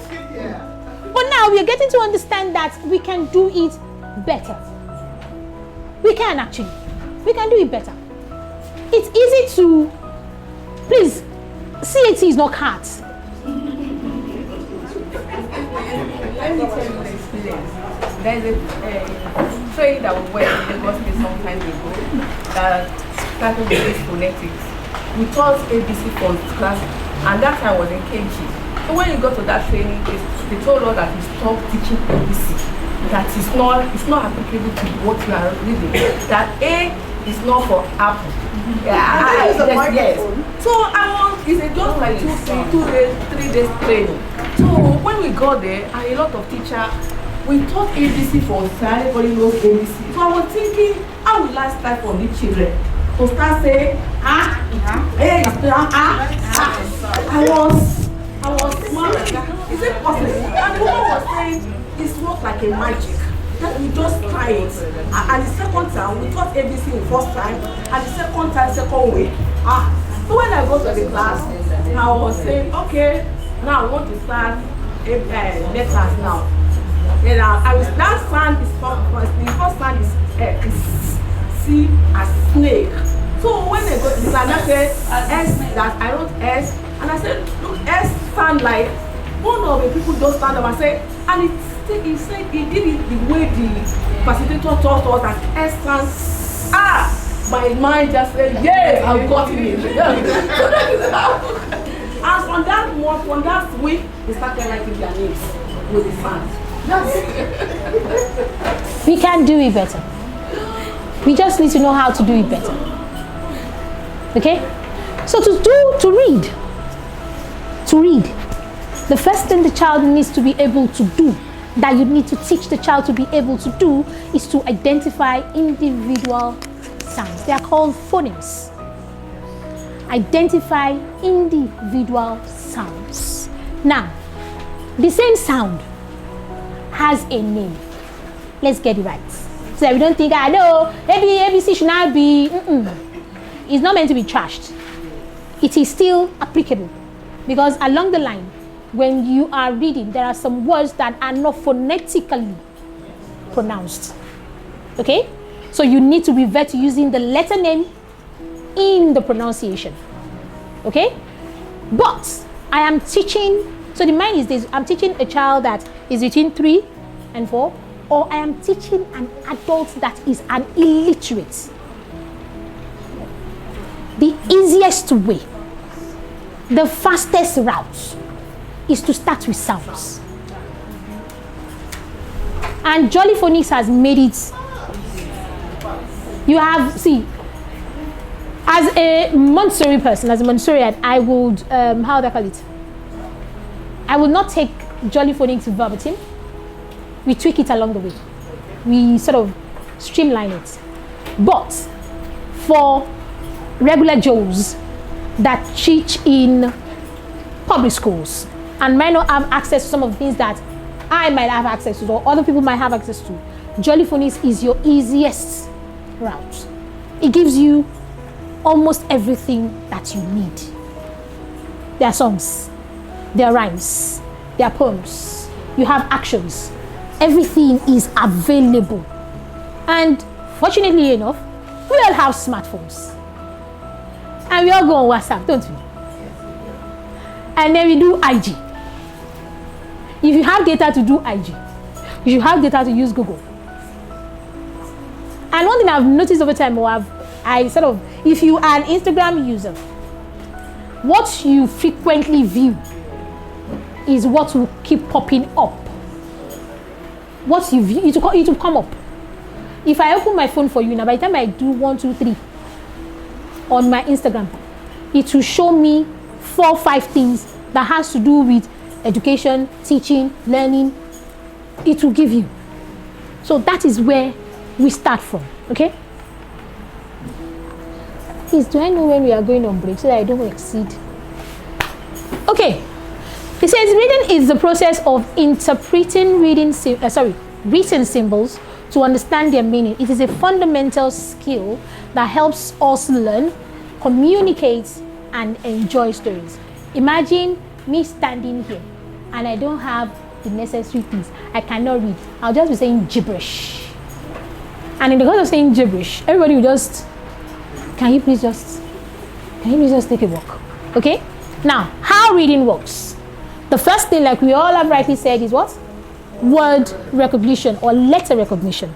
But now we are getting to understand that we can do it better. We can actually. We can do it better. It's easy to... Please, CAT is not cards. Let me tell you the experience. There's a training that we went in Lagos State some time ago that started with phonetics. We taught ABC for class, and that time was in KG. So when you got to that training, they told us that we stop teaching ABC. That it's not applicable to what you are reading. That A is not for apple. Yes. So it's just like 2 days, 3 days training. So when we got there, and a lot of teachers, we taught ABC for everybody knows ABC. So I was thinking, how will I start for these children? To start saying, I was smart. Is it possible? And the woman was saying, it's not like a magic. That we just try it. And the second time, we taught ABC the first time, and the second time, second week. So when I go to the class, I was saying, okay, now I want to start letters now. And I will start sound is first. The first sound is C as snake. So when they go, the I said S, that I wrote S, and I said, look, S sound like one of the people just stand up and say, and he said he did it the way the facilitator taught us that S stands. My mind just said, yes, I've gotten it. So that is how. And from that month, from that week, they started writing their names with the fans. We can do it better. We just need to know how to do it better. Okay? So to read, the first thing the child needs to be able to do, that you need to teach the child to be able to do, is to identify individual sounds. They are called phonemes. Identify individual sounds. Now, the same sound has a name. Let's get it right. So that we don't think, no, ABC should not be, It's not meant to be trashed. It is still applicable. Because along the line, when you are reading, there are some words that are not phonetically pronounced. Okay? So you need to revert to using the letter name in the pronunciation. Okay? But I am teaching, so the mind is this, I'm teaching a child that is between 3 and 4, or I am teaching an adult that is an illiterate. The easiest way, the fastest route, is to start with sounds. And Jolly Phonics has made it. You have, see, as a Montessori person, as a Montessorian, I would, how do I call it? I will not take Jolly Phonics verbatim. We tweak it along the way. We sort of streamline it. But for regular Joes that teach in public schools and might not have access to some of the things that I might have access to, or other people might have access to, Jolly Phonics is your easiest route. It gives you almost everything that you need. There are songs, there are rhymes, there are poems, you have actions. Everything is available. And fortunately enough, we all have smartphones. And we all go on WhatsApp, don't we? And then we do IG. If you have data to do IG, you should have data to use Google. And one thing I've noticed over time, if you are an Instagram user, what you frequently view is what will keep popping up. What you view, it will come up. If I open my phone for you now, by the time I do 1, 2, 3 on my Instagram, it will show me 4 or 5 things that has to do with education, teaching, learning. It will give you. So that is where we start from, okay? Please, do I know when we are going on break so that I don't exceed? Okay. It says reading is the process of interpreting written symbols to understand their meaning. It is a fundamental skill that helps us learn, communicate, and enjoy stories. Imagine me standing here and I don't have the necessary things. I cannot read. I'll just be saying gibberish. And in the course of saying gibberish, everybody will just, can you please just take a walk? Okay? Now, how reading works. The first thing, like we all have rightly said, is what? Word recognition or letter recognition.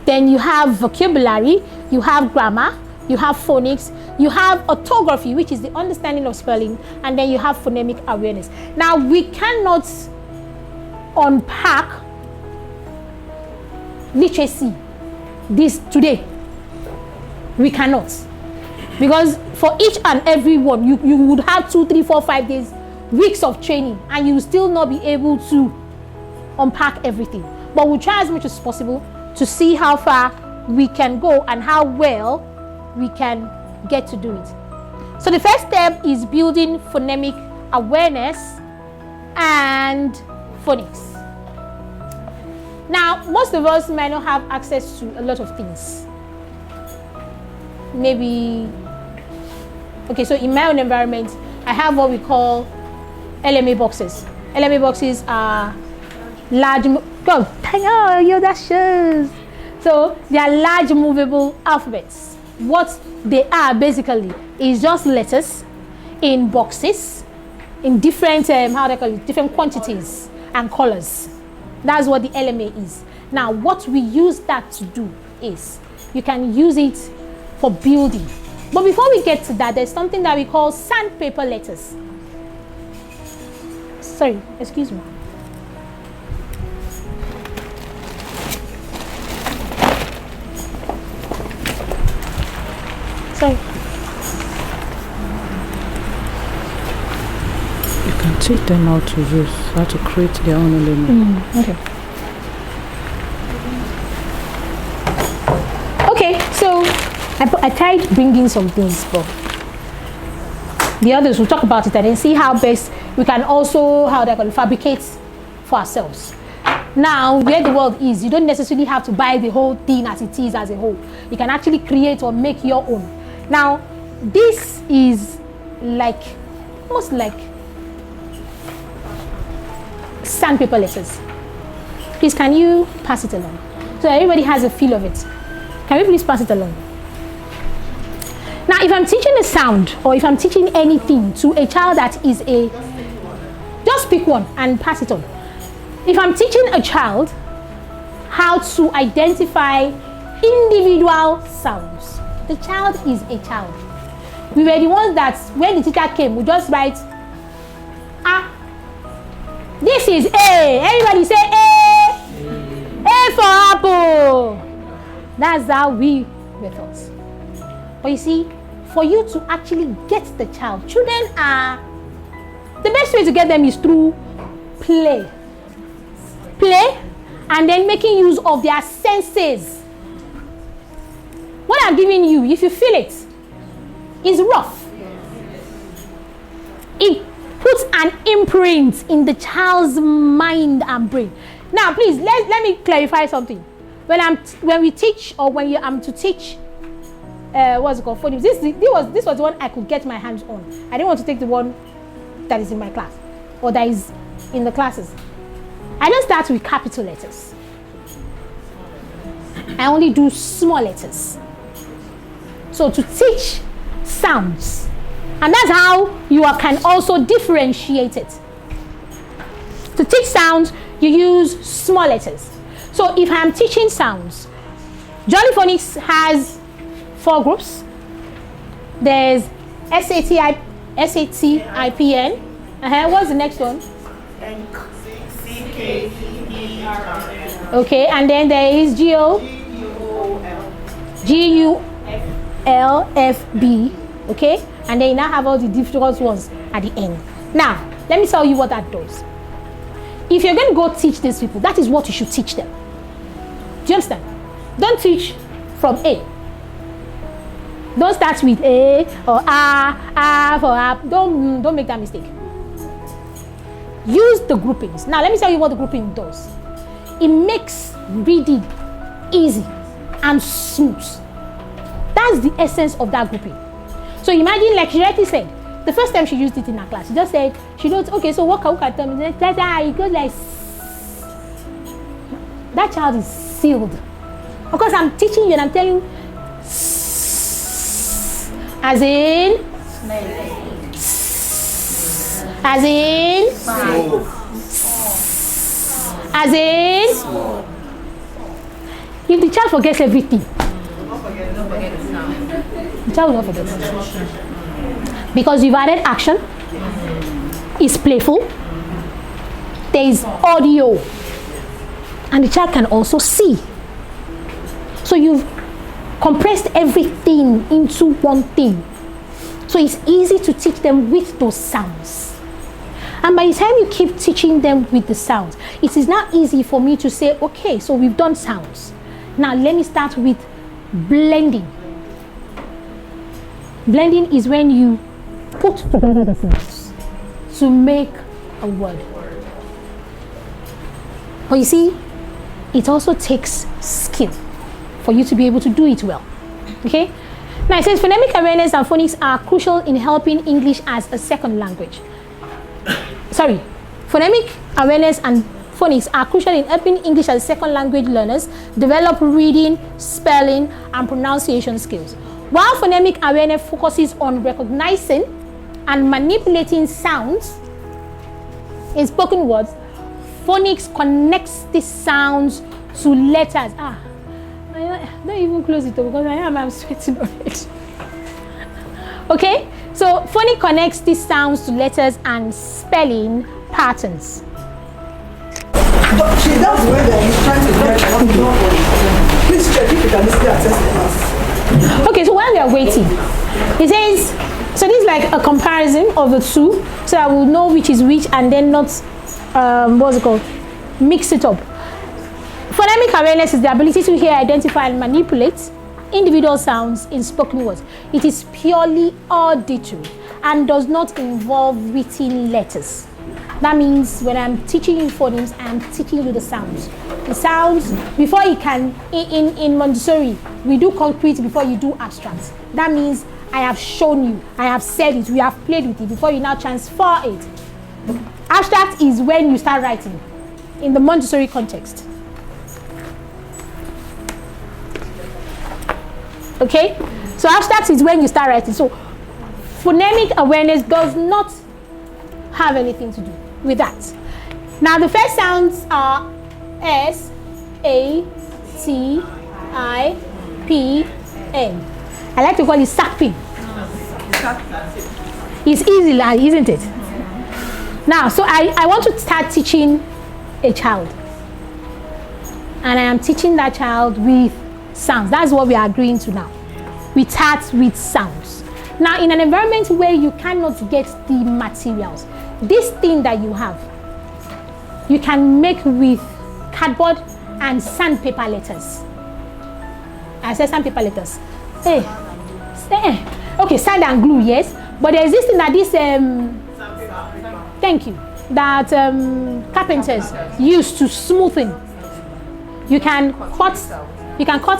Then you have vocabulary, you have grammar, you have phonics, you have orthography, which is the understanding of spelling, and then you have phonemic awareness. Now, we cannot unpack literacy this today. We cannot. Because for each and every one, you would have 2, 3, 4, 5 days, weeks of training, and you will still not be able to unpack everything. But we'll try as much as possible to see how far we can go and how well we can get to do it. So the first step is building phonemic awareness and phonics. Now, most of us might not have access to a lot of things. Maybe, okay, so in my own environment, I have what we call LMA boxes. LMA boxes are large, that shows. So they are large movable alphabets. What they are basically is just letters in boxes, in different how they call it, different quantities and colors. That's what the LMA is. Now, what we use that to do is you can use it for building. But before we get to that, there's something that we call sandpaper letters. Sorry, excuse me. Sorry. You can teach them how to use, how to create their own element. Okay. Okay, so I tried bringing some things, but the others will talk about it and then see how best we can also, how they can fabricate for ourselves. Now, where the world is, you don't necessarily have to buy the whole thing as it is as a whole. You can actually create or make your own. Now, this is like, almost like sandpaper letters. Please, can you pass it along? So everybody has a feel of it. Can we please pass it along? Now, if I'm teaching a sound or if I'm teaching anything to a child that is a, just pick one and pass it on. If I'm teaching a child how to identify individual sounds, the child is a child. We were the ones that when the teacher came, we just write, this is A. Everybody say A. A for apple. That's how we were taught. But you see, for you to actually get the child, children are, the best way to get them is through play. Play and then making use of their senses. What I'm giving you, if you feel it, is rough. It puts an imprint in the child's mind and brain. Now, please, let me clarify something. When we teach, or when I'm to teach, what's it called? Phonemes. This was the one I could get my hands on. I didn't want to take the one that is in my class or that is in the classes. I don't start with capital letters. I only do small letters. So to teach sounds, and that's how you can also differentiate it. To teach sounds, you use small letters. So if I'm teaching sounds, Jolly Phonics has 4 groups. There's SAT, IPN. What's the next one? Okay, and then there is GULFB. Okay, and then you now have all the difficult ones at the end. Now, let me tell you what that does. If you're going to go teach these people, that is what you should teach them. Do you understand? Don't teach from A. Don't start with A or A for A. Don't make that mistake. Use the groupings. Now, let me tell you what the grouping does. It makes reading easy and smooth. That's the essence of that grouping. So imagine, like she rightly said, the first time she used it in her class, she just said, she knows, okay, so what can tell me? It goes like, that child is sealed. Because I'm teaching you and I'm telling you, as in, as in, as in, if the child forgets everything, the child will not forget. Because you've added action, it's playful, there is audio, and the child can also see. So you've compressed everything into one thing. So it's easy to teach them with those sounds. And by the time you keep teaching them with the sounds, it is now easy for me to say, okay, so we've done sounds. Now let me start with blending. Blending is when you put together the sounds to make a word. But you see, it also takes skill for you to be able to do it well. Okay? Now it says phonemic awareness and phonics are crucial in helping English as a second language. Sorry, phonemic awareness and phonics are crucial in helping English as a second language learners develop reading, spelling, and pronunciation skills. While phonemic awareness focuses on recognizing and manipulating sounds in spoken words, phonics connects these sounds to letters. Don't even close it because I'm sweating already. Okay, so phonics connects these sounds to letters and spelling patterns. See, that's where he's trying to get. Please check if you can still access the class. Okay, so while we are waiting, it says, so this is like a comparison of the two, so I will know which is which and then not, what's it called, mix it up. Phonemic awareness is the ability to hear, identify, and manipulate individual sounds in spoken words. It is purely auditory and does not involve written letters. That means when I'm teaching you phonemes, I'm teaching you the sounds. The sounds, before you can, in Montessori, we do concrete before you do abstract. That means I have shown you, I have said it, we have played with it before you now transfer it. Abstract is when you start writing in the Montessori context. Okay? So abstract is when you start writing. So phonemic awareness does not have anything to do with that. Now the first sounds are S, A, T, I, P, N. I like to call it sapping. It's easy, isn't it? Now, so I want to start teaching a child. And I am teaching that child with sounds. That's what we are agreeing to now. We start with sounds. Now, in an environment where you cannot get the materials, this thing that you have, you can make with cardboard and sandpaper letters. I said sandpaper letters. Okay, sand and glue, yes. But there's this thing that thank you, that carpenters use to smoothen. You can cut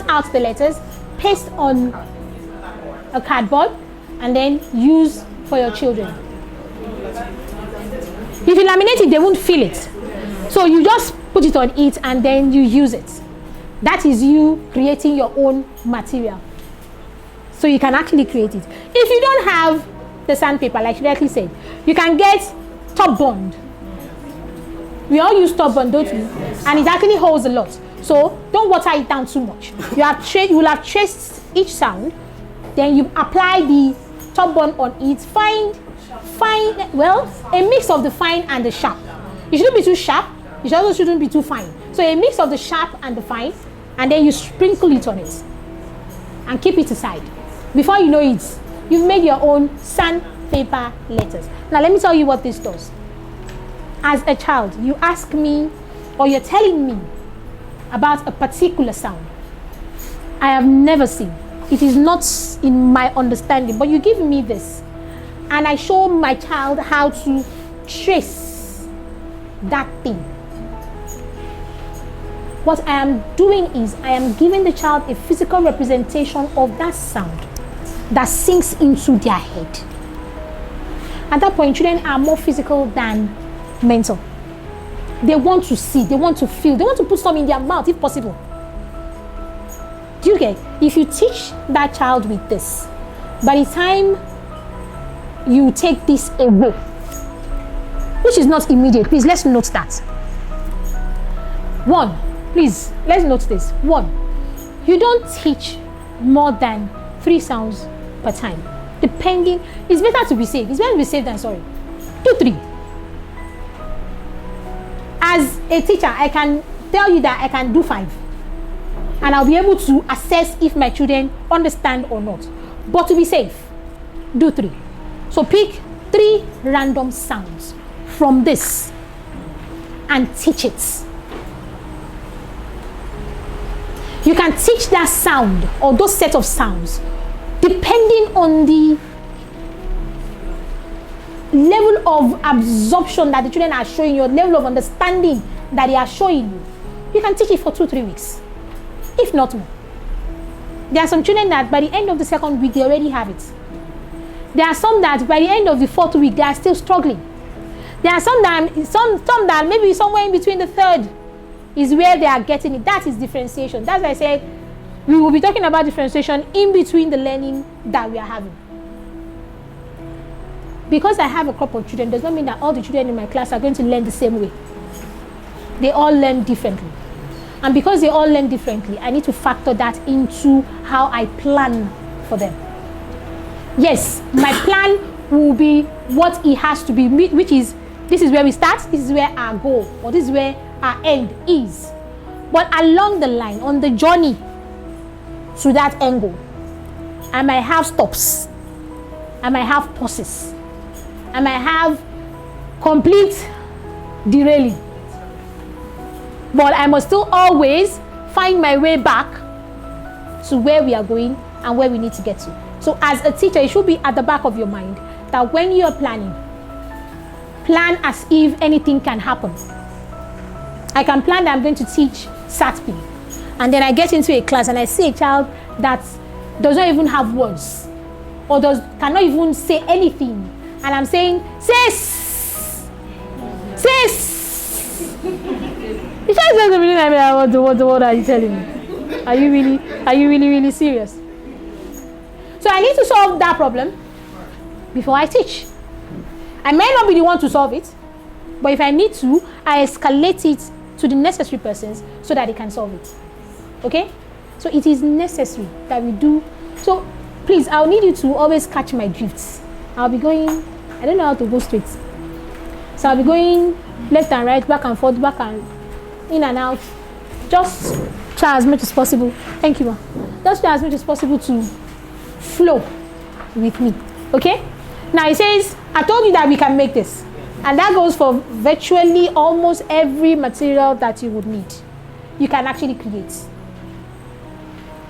out the letters, paste on a cardboard, and then use for your children. If you laminate it, they won't feel it. So you just put it on it and then you use it. That is you creating your own material. So you can actually create it. If you don't have the sandpaper, like Shirley said, you can get top bond. We all use top bond, don't we? And it actually holds a lot. So don't water it down too much. You will have traced each sound, then you apply the top bond on it. Find, well, a mix of the fine and the sharp. It shouldn't be too sharp. It also shouldn't be too fine. So a mix of the sharp and the fine, and then you sprinkle it on it and keep it aside. Before you know it, you've made your own sandpaper letters. Now let me tell you what this does. As a child, you ask me, or you're telling me about a particular sound I have never seen. It is not in my understanding, but you give me this, and I show my child how to trace that thing. What I am doing is I am giving the child a physical representation of that sound that sinks into their head. At that point, children are more physical than mental. They want to see, they want to feel, they want to put something in their mouth if possible. Do you get? If you teach that child with this, by the time you take this away, which is not immediate, please let's note that. One, please let's note this. One, you don't teach more than 3 sounds per time. Depending, it's better to be safe. It's better to be safe than sorry. 2, 3. As a teacher, I can tell you that I can do 5. And I'll be able to assess if my children understand or not. But to be safe, do 3. So pick 3 random sounds from this and teach it. You can teach that sound or those set of sounds depending on the level of absorption that the children are showing you, level of understanding that they are showing you. You can teach it for 2-3 weeks, if not more. There are some children that by the end of the 2nd week, they already have it. There are some that by the end of the 4th week, they are still struggling. There are some that maybe somewhere in between the third is where they are getting it. That is differentiation. That's why I said we will be talking about differentiation in between the learning that we are having. Because I have a crop of children does not mean that all the children in my class are going to learn the same way. They all learn differently. And because they all learn differently, I need to factor that into how I plan for them. Yes, my plan will be what it has to be, which is, this is where we start, this is where our goal, or this is where our end is. But along the line, on the journey to that end goal, I might have stops, I might have pauses, I might have complete derailing. But I must still always find my way back to where we are going and where we need to get to. So as a teacher, it should be at the back of your mind that when you are planning, plan as if anything can happen. I can plan that I'm going to teach SATP, and then I get into a class and I see a child that does not even have words or cannot even say anything, and I'm saying, sis, the child doesn't really know what are you telling me? Are you really serious? So I need to solve that problem before I teach. I may not be the one to solve it, but if I need to, I escalate it to the necessary persons so that they can solve it. Okay? So it is necessary that we do. So please, I'll need you to always catch my drifts. I'll be going, I don't know how to go straight. So I'll be going left and right, back and forth, back and in and out. Just try as much as possible. Thank you, ma. Just try as much as possible to flow with me. Okay? Now it says, I told you that we can make this. And that goes for virtually almost every material that you would need. You can actually create.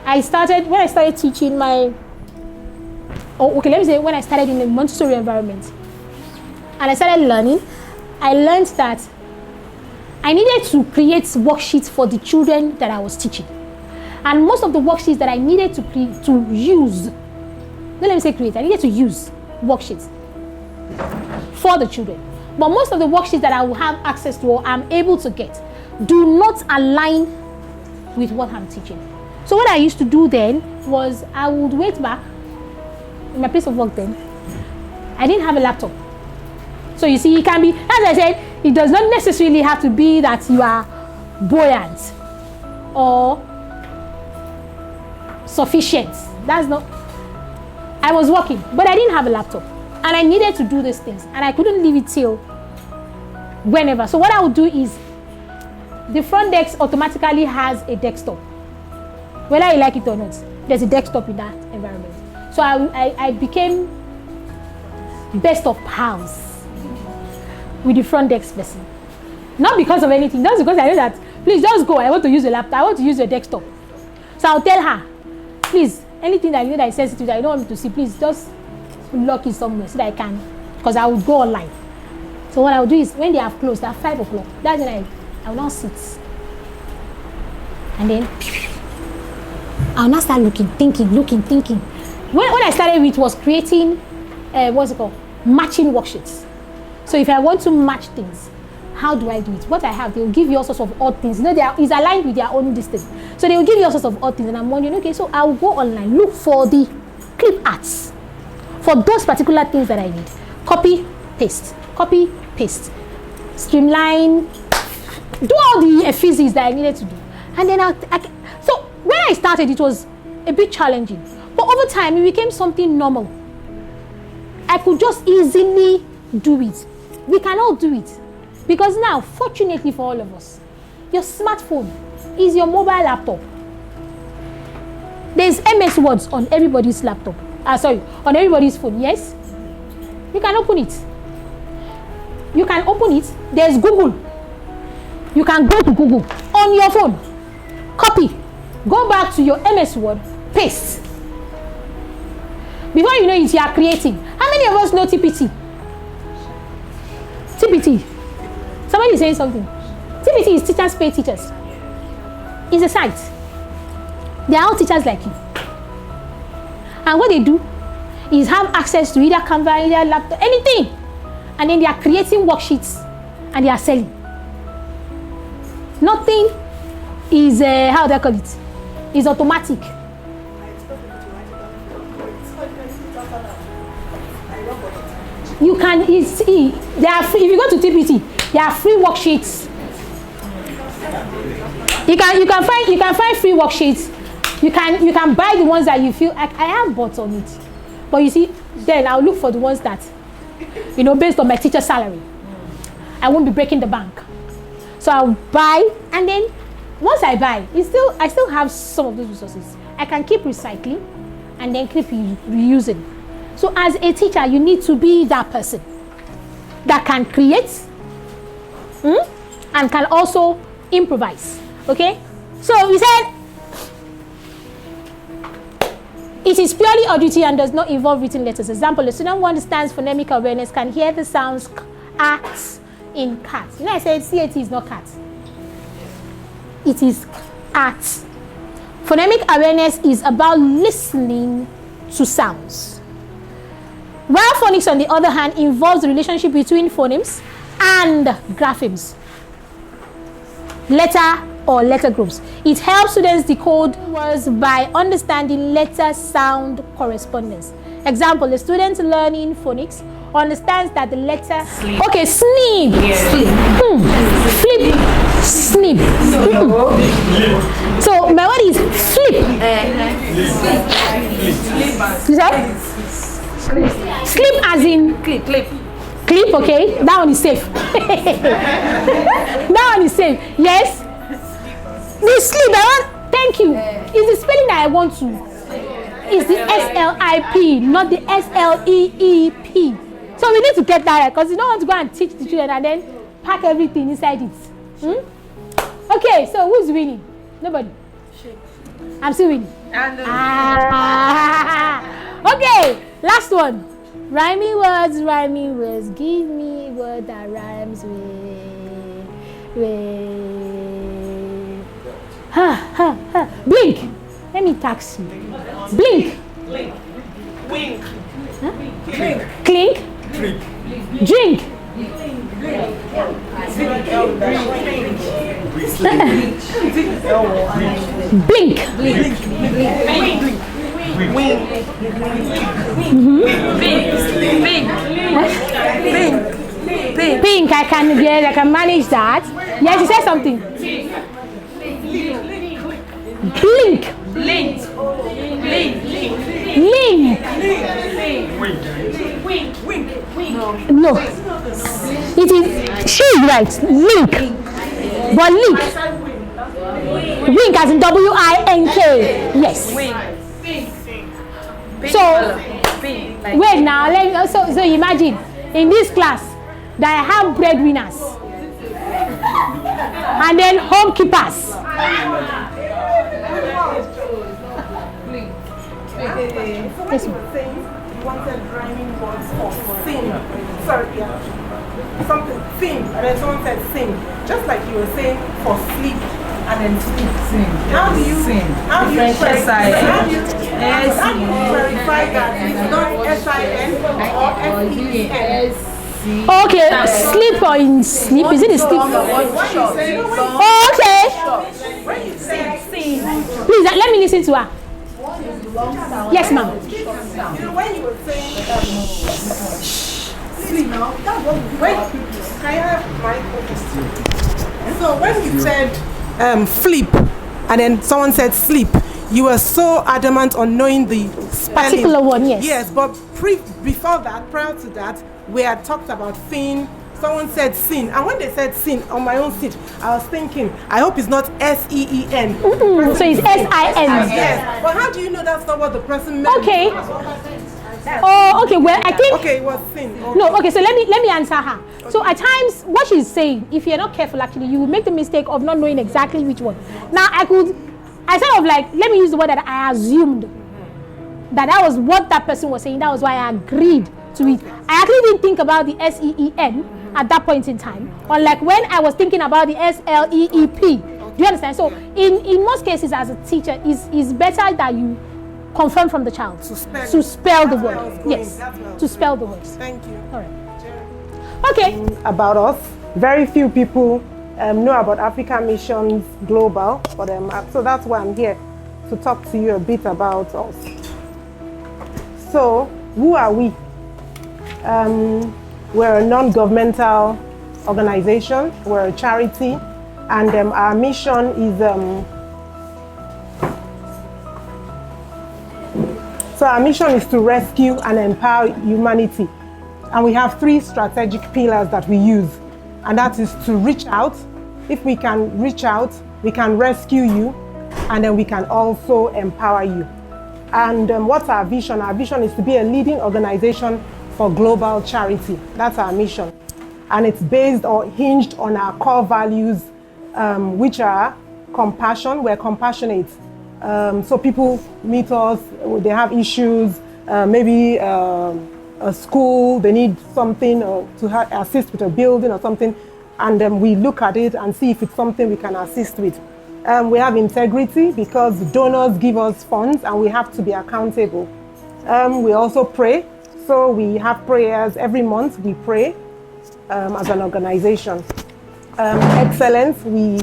When I started teaching when I started in a Montessori environment and I started learning, I learned that I needed to create worksheets for the children that I was teaching. And most of the worksheets that I needed to use, I needed to use worksheets for the children. But most of the worksheets that I will have access to or I'm able to get do not align with what I'm teaching. So what I used to do then was I would wait back in my place of work then. I didn't have a laptop. So you see, it can be, as I said, it does not necessarily have to be that you are buoyant or sufficient. That's not. I was working, but I didn't have a laptop. And I needed to do these things. And I couldn't leave it till whenever. So what I would do is, the front desk automatically has a desktop. Whether you like it or not, there's a desktop in that environment. So I became best of pals with the front desk person. Not because of anything, just because I know that, please just go, I want to use a laptop, I want to use a desktop. So I'll tell her, please, anything that you know that is sensitive that you don't want me to see, please just lock it somewhere so that I can, because I would go online. So what I would do is, when they have closed at 5 o'clock, that's when I will now sit. And then, I'll now start thinking. When I started with was creating, matching worksheets. So if I want to match things, how do I do it? What I have, they'll give you all sorts of odd things. You know, it's aligned with their own distance. So they will give you all sorts of odd things. And I'm wondering, okay, so I'll go online, look for the clip arts for those particular things that I need. Copy, paste, streamline, do all the physics that I needed to do. And then so when I started, it was a bit challenging. But over time, it became something normal. I could just easily do it. We can all do it. Because now, fortunately for all of us, your smartphone is your mobile laptop. There's MS Words on everybody's laptop. On everybody's phone, yes? You can open it. There's Google. You can go to Google on your phone. Copy. Go back to your MS Word. Paste. Before you know it, you are creating. How many of us know TPT? TPT. Somebody is saying something. TPT is Teachers Pay Teachers. It's a site. They are all teachers like you. And what they do is have access to either Canva, either laptop, anything. and then they are creating worksheets and they are selling. Nothing is, how do I call it? Is automatic. You can see, they are free. If you go to TPT, there are free worksheets. You can find free worksheets. You can buy the ones that you feel like I have bought on it. But you see, then I'll look for the ones that, based on my teacher's salary. I won't be breaking the bank. So I'll buy, and then once I buy, I still have some of those resources. I can keep recycling and then keep reusing. So as a teacher, you need to be that person that can create and can also improvise. Okay? So we said it is purely auditory and does not involve written letters. Example, a student who understands phonemic awareness can hear the sounds acts in cat. I said CAT is not cat. It is art. Phonemic awareness is about listening to sounds. While phonics, on the other hand, involves the relationship between phonemes and graphemes, letter or letter groups. It helps students decode words by understanding letter-sound correspondence. Example, a student learning phonics understands that the letter... Sleep. Okay, snip. Yeah. Flip. Snip. So, my word is flip. You said? Sleep as in clip, okay? That one is safe. That one is safe. Yes. The sleep, thank you. Is the spelling that I want to. It's the SLIP, not the SLEEP. So we need to get that right, because you don't want to go and teach the children and then pack everything inside it. Okay, so who's winning? Nobody. I'm still winning. Okay. Last one. Rhyming words. Give me a word that rhymes with. Blink. Let me tax you. Blink. Wink. Huh? Clink. Drink. Blink. Pink. I can manage that. Yes, you said something. Blink. Link. No. It is. She's right. Link. But link. Wink as in WINK. Yes. So wait now. So imagine in this class that I have breadwinners and then homekeepers. Yes, saying you wanted rhyming words for sing. Sorry, yeah. Something sing, and then someone said sing. Just like you were saying for sleep and then sleep. Sing. How do you verify that it's not SIN or SEN? Okay, sleep or in sleep? Is it a sleep? Okay. When you say sing, please let me listen to her. Yes, ma'am. When you were saying sleep now, can I have my question? So when you said flip and then someone said sleep, you were so adamant on knowing the spelling. Particular one, yes. Yes, but before that, prior to that, we had talked about fin. Someone said sin, and when they said sin on my own seat, I was thinking, I hope it's not SEEN. So it's SIN. Yes, but how do you know that's not what the person meant? Okay. Oh, okay. Well, I think. Okay, it was sin. Okay. No, okay. So let me answer her. Okay. So at times, what she's saying, if you're not careful, actually, you will make the mistake of not knowing exactly which one. Now, I sort of like, let me use the word that I assumed that was what that person was saying. That was why I agreed to it. I actually didn't think about the SEEN at that point in time, unlike when I was thinking about the SLEEP. Do you understand? So in most cases, as a teacher, it's better that you confirm from the child to spell the word. Yes, to spell the words. Thank you. All right. Okay. About us. Very few people know about Africa Missions Global, but so that's why I'm here to talk to you a bit about us. So, who are we? We're a non-governmental organization, we're a charity, and our mission is to rescue and empower humanity. And we have 3 strategic pillars that we use, and that is to reach out. If we can reach out, we can rescue you, and then we can also empower you. And what's our vision? Our vision is to be a leading organization for global charity. That's our mission. And it's based or hinged on our core values, which are compassion. We're compassionate. So people meet us, they have issues, maybe a school, they need something or to assist with a building or something, and then we look at it and see if it's something we can assist with. We have integrity because donors give us funds and we have to be accountable. We also pray. So we have prayers every month. We pray as an organization. Excellence. We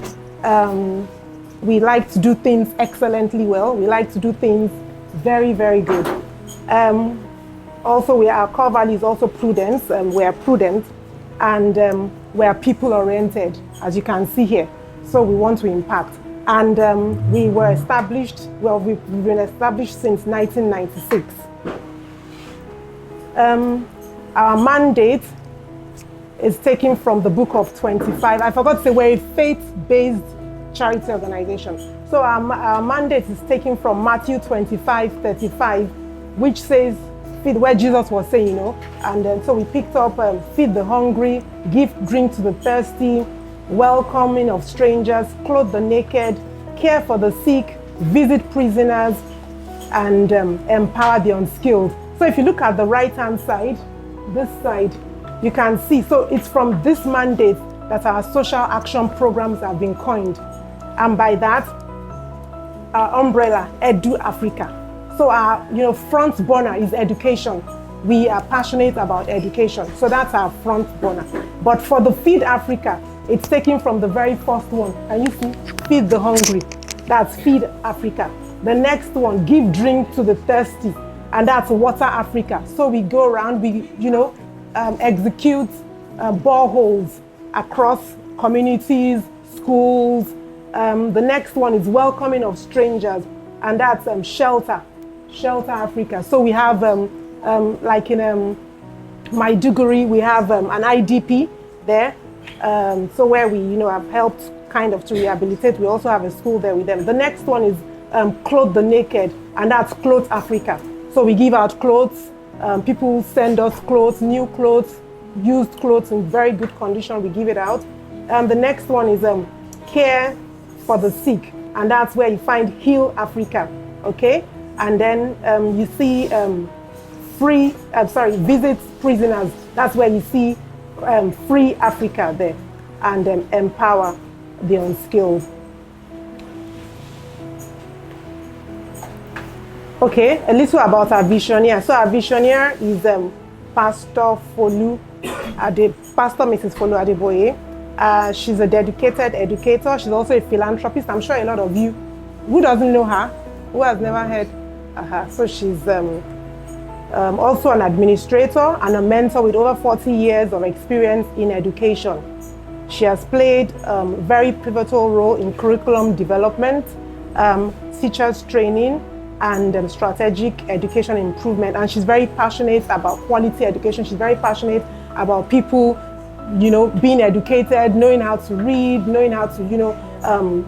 like to do things excellently well. We like to do things very, very good. Also, our core value is also prudence. We are prudent, and we are people-oriented, as you can see here. So we want to impact. And we were established. Well, we've been established since 1996. Our mandate is taken from the book of 25. I forgot to say we're a faith-based charity organization. So our mandate is taken from Matthew 25:35, which says, feed, where Jesus was saying, and then so we picked up, feed the hungry, give drink to the thirsty, welcoming of strangers, clothe the naked, care for the sick, visit prisoners, and empower the unskilled. So if you look at the right-hand side, this side, you can see, so it's from this mandate that our social action programs have been coined. And by that, our umbrella, Edu Africa. So our front burner is education. We are passionate about education. So that's our front burner. But for the Feed Africa, it's taken from the very first one. Can you see? Feed the hungry. That's Feed Africa. The next one, give drink to the thirsty. And that's Water Africa. So we go around, we execute boreholes across communities, schools. The next one is welcoming of strangers, and that's Shelter Africa. So we have, like in Maiduguri, we have an IDP there. So where we, have helped kind of to rehabilitate. We also have a school there with them. The next one is Clothe the Naked, and that's Clothe Africa. So we give out clothes. People send us clothes, new clothes, used clothes in very good condition. We give it out. The next one is Care for the Sick, and that's where you find Heal Africa. Okay, and then you see Visit Prisoners. That's where you see Free Africa there, and Empower the Unskilled. Okay, a little about our visionaire. So our visionaire is Pastor Mrs. Folu Adeboye. She's a dedicated educator. She's also a philanthropist. I'm sure a lot of you, who doesn't know her, who has never heard her. So she's also an administrator and a mentor with over 40 years of experience in education. She has played a very pivotal role in curriculum development, teachers training, and strategic education improvement. And she's very passionate about quality education. She's very passionate about people, being educated, knowing how to read, knowing how to,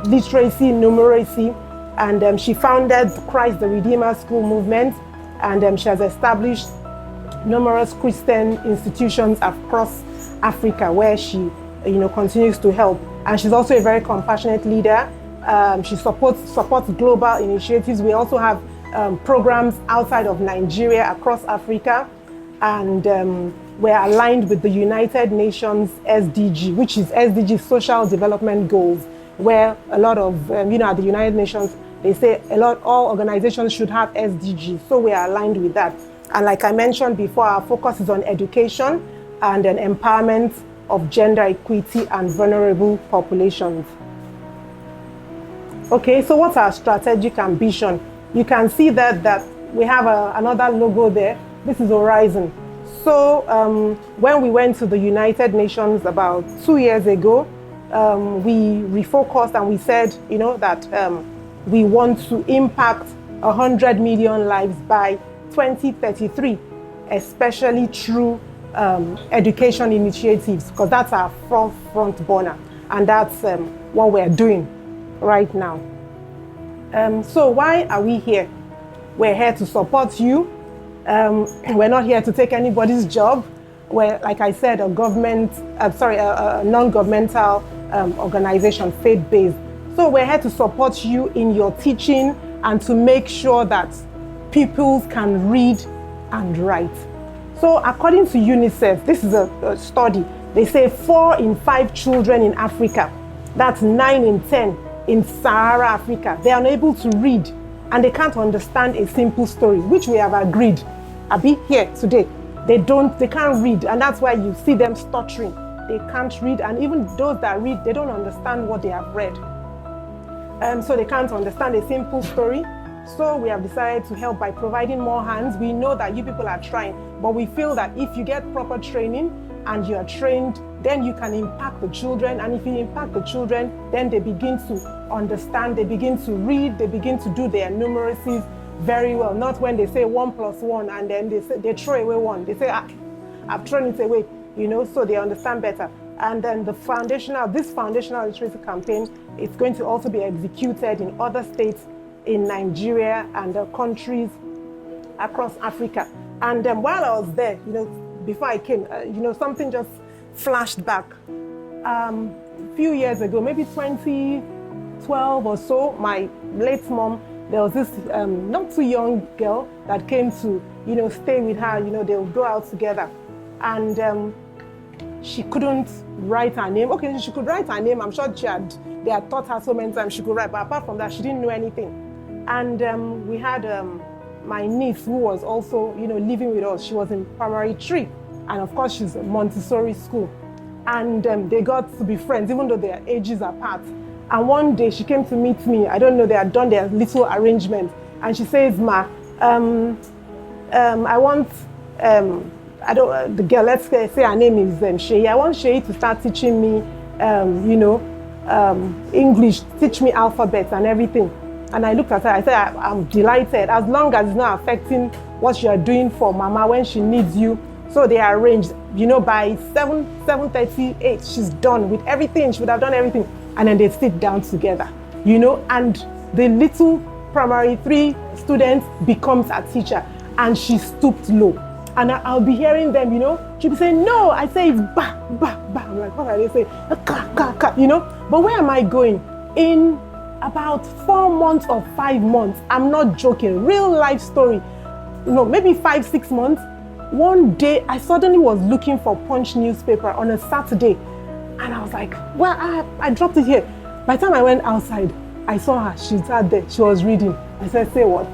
literacy, numeracy. And she founded Christ the Redeemer School movement. And she has established numerous Christian institutions across Africa where she, continues to help. And she's also a very compassionate leader. She supports global initiatives. We also have programs outside of Nigeria, across Africa, and we're aligned with the United Nations SDG, which is SDG Social Development Goals, where a lot of, at the United Nations, they say all organizations should have SDGs. So we are aligned with that. And like I mentioned before, our focus is on education. and an empowerment of gender equity and vulnerable populations. Okay, so what's our strategic ambition? You can see that we have another logo there. This is Horizon. So when we went to the United Nations about 2 years ago, we refocused and we said, you know, that we want to impact 100 million lives by 2033, especially through education initiatives, because that's our front burner, and that's what we're doing right now. So why are we here? We're here to support you. We're not here to take anybody's job. We're, like I said, a non-governmental organization, faith-based. So we're here to support you in your teaching and to make sure that pupils can read and write. So according to UNICEF, this is a study, they say 4 in 5 children in Africa, that's 9 in 10 in Sahara Africa, they are unable to read and they can't understand a simple story, which we have agreed. Abi, here today, they can't read, and that's why you see them stuttering. They can't read, and even those that read, they don't understand what they have read. So they can't understand a simple story. So we have decided to help by providing more hands. We know that you people are trying, but we feel that if you get proper training and you are trained, then you can impact the children. And if you impact the children, then they begin to understand, they begin to read, they begin to do their numeracies very well. Not when they say 1 + 1 and then they throw away 1. They say, I've thrown it away, you know, so they understand better. And then this foundational literacy campaign is going to also be executed in other states in Nigeria and countries across Africa. And while I was there, you know, before I came, you know, something just flashed back. A few years ago, maybe 2012 or so, my late mom, there was this not too young girl that came to, you know, stay with her. You know, they would go out together, and she couldn't write her name. Okay, she could write her name. I'm sure they had taught her so many times she could write, but apart from that, she didn't know anything. And we had my niece who was also, you know, living with us. She was in primary 3, and of course she's a Montessori school. And they got to be friends, even though their ages apart. And one day she came to meet me. I don't know, they had done their little arrangement, and she says, "Ma, I want the girl. Let's say her name is Sheyi. I want Sheyi to start teaching me, you know, English. Teach me alphabets and everything." And I looked at her, I said, I'm delighted, as long as it's not affecting what you're doing for Mama when she needs you. So they arranged, you know, by 7:38, she's done with everything. She would have done everything. And then they sit down together, you know, and the little primary 3 student becomes a teacher, and she stooped low. And I'll be hearing them, you know, she'll be saying, "No, I say it's ba, ba, ba." I'm like, what are they saying? Ka, ka, ka, you know? But where am I going? In about 4 months or 5 months, I'm not joking, real life story, you know, maybe 5-6 months, one day I suddenly was looking for Punch newspaper on a Saturday, and I was like, well, I dropped it here. By the time I went outside, I saw her, she sat there, she was reading. I said, "Say what?"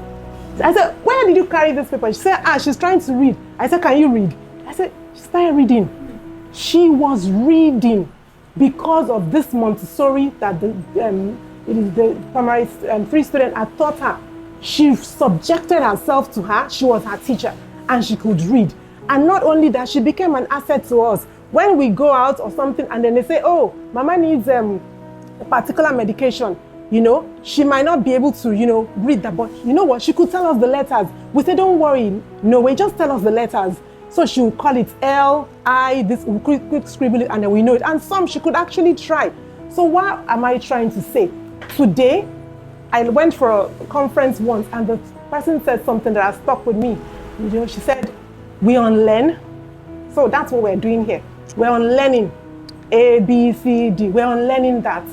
I said, "Where did you carry this paper?" She said, "She's trying to read." I said, "Can you read?" I said, "She started reading." She was reading because of this Montessori that the primary 3 student had taught her. She subjected herself to her. She was her teacher, and she could read. And not only that, she became an asset to us. When we go out or something, and then they say, "Oh, Mama needs a particular medication," you know, she might not be able to, you know, read that, but you know what? She could tell us the letters. We say, "Don't worry, no way, just tell us the letters." So she would call it L, I, this, we quick scribble it, and then we know it. And some she could actually try. So what am I trying to say? Today, I went for a conference once, and the person said something that has stuck with me. You know, she said, "We unlearn." So that's what we're doing here. We're unlearning A, B, C, D. We're unlearning that.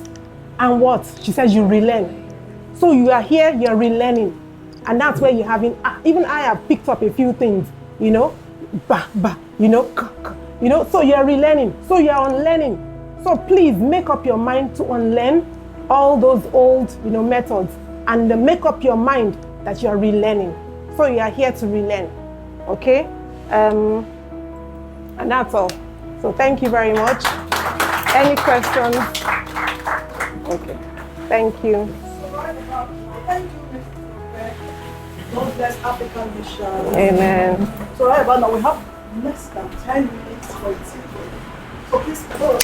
And what? She says you relearn. So you are here, you're relearning. And that's where you're having, even I have picked up a few things, you know, ba, ba, you know, ka, ka, you know, so you're relearning. So you're unlearning. So please make up your mind to unlearn all those old, you know, methods, and make up your mind that you're relearning. So you are here to relearn, okay? And that's all. So thank you very much. Any questions? Okay. Thank you. God bless African mission. Amen. So right about now we have less than 10 minutes for it. So please go.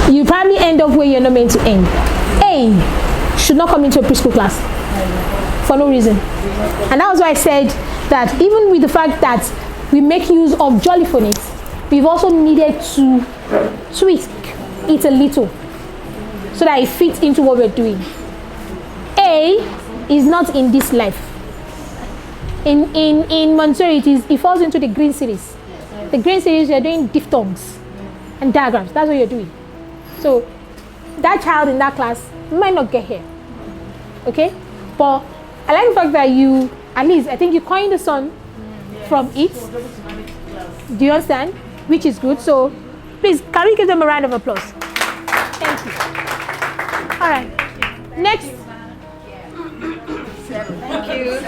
You probably end up where you're not meant to end. A should not come into a preschool class for no reason. And that was why I said that even with the fact that we make use of Jolly phonics, we've also needed to tweak it a little so that it fits into what we're doing. A is not in this life. In Montessori, it falls into the green series. The green series, you're doing diphthongs and diagrams. That's what you're doing. So that child in that class might not get here. Okay? But I like the fact that you, at least, I think you coined the sun from it. Do you understand? Which is good. So please, can we give them a round of applause? Thank you. All right. Next. Thank you.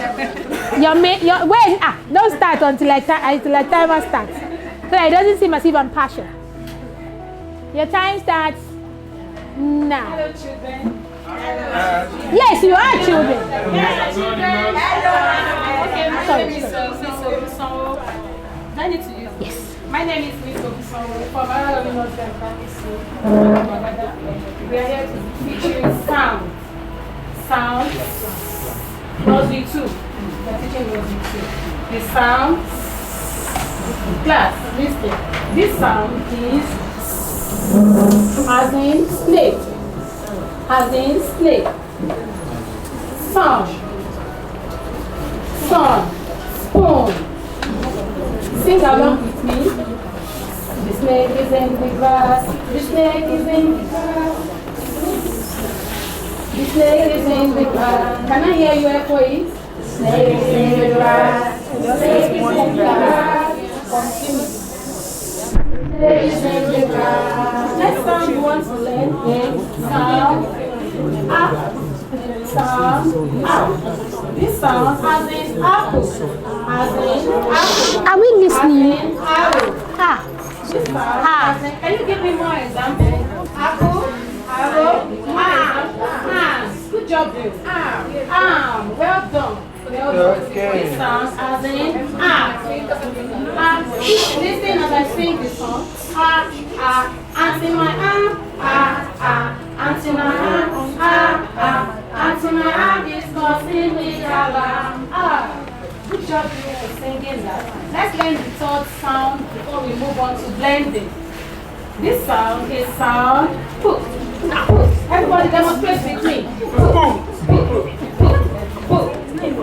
Don't start until I timer starts. So that it doesn't seem as if I'm partial. Your time starts now. Hello, children. Yes, you are children. Okay, my name is Miss Obisanwo. Do I need to use this? Yes. My name is Miss Obisanwo from Arabino's Primary School. We are here to teach you sound. Sound. Nursery 2. We are teaching Nursery 2. The sound. Class, listen. This sound is as in snake. As in snake. Sun. Sun. Spoon. Sing along with me. The snake is in the grass. The snake is in the grass. The snake is in the grass. Can I hear you echo it? The snake is in the grass. The snake is in the grass. Continue. Next sound you want to learn is sound up, sound out. This sound as in apple, as in apple. Are we listening? As in arrow. This sound as in, can you give me more examples? Apple, arrow, arm. Good job, dude. Arm. Well done. Okay. This sound as in arm. Listen as I sing this song. Ants in my arm. Ants in my arm. Ants in my arm is causing me alarm. Good job for singing that. Let's learn the third sound before we move on to blending. This sound is sound put. Everybody demonstrate with me. Put.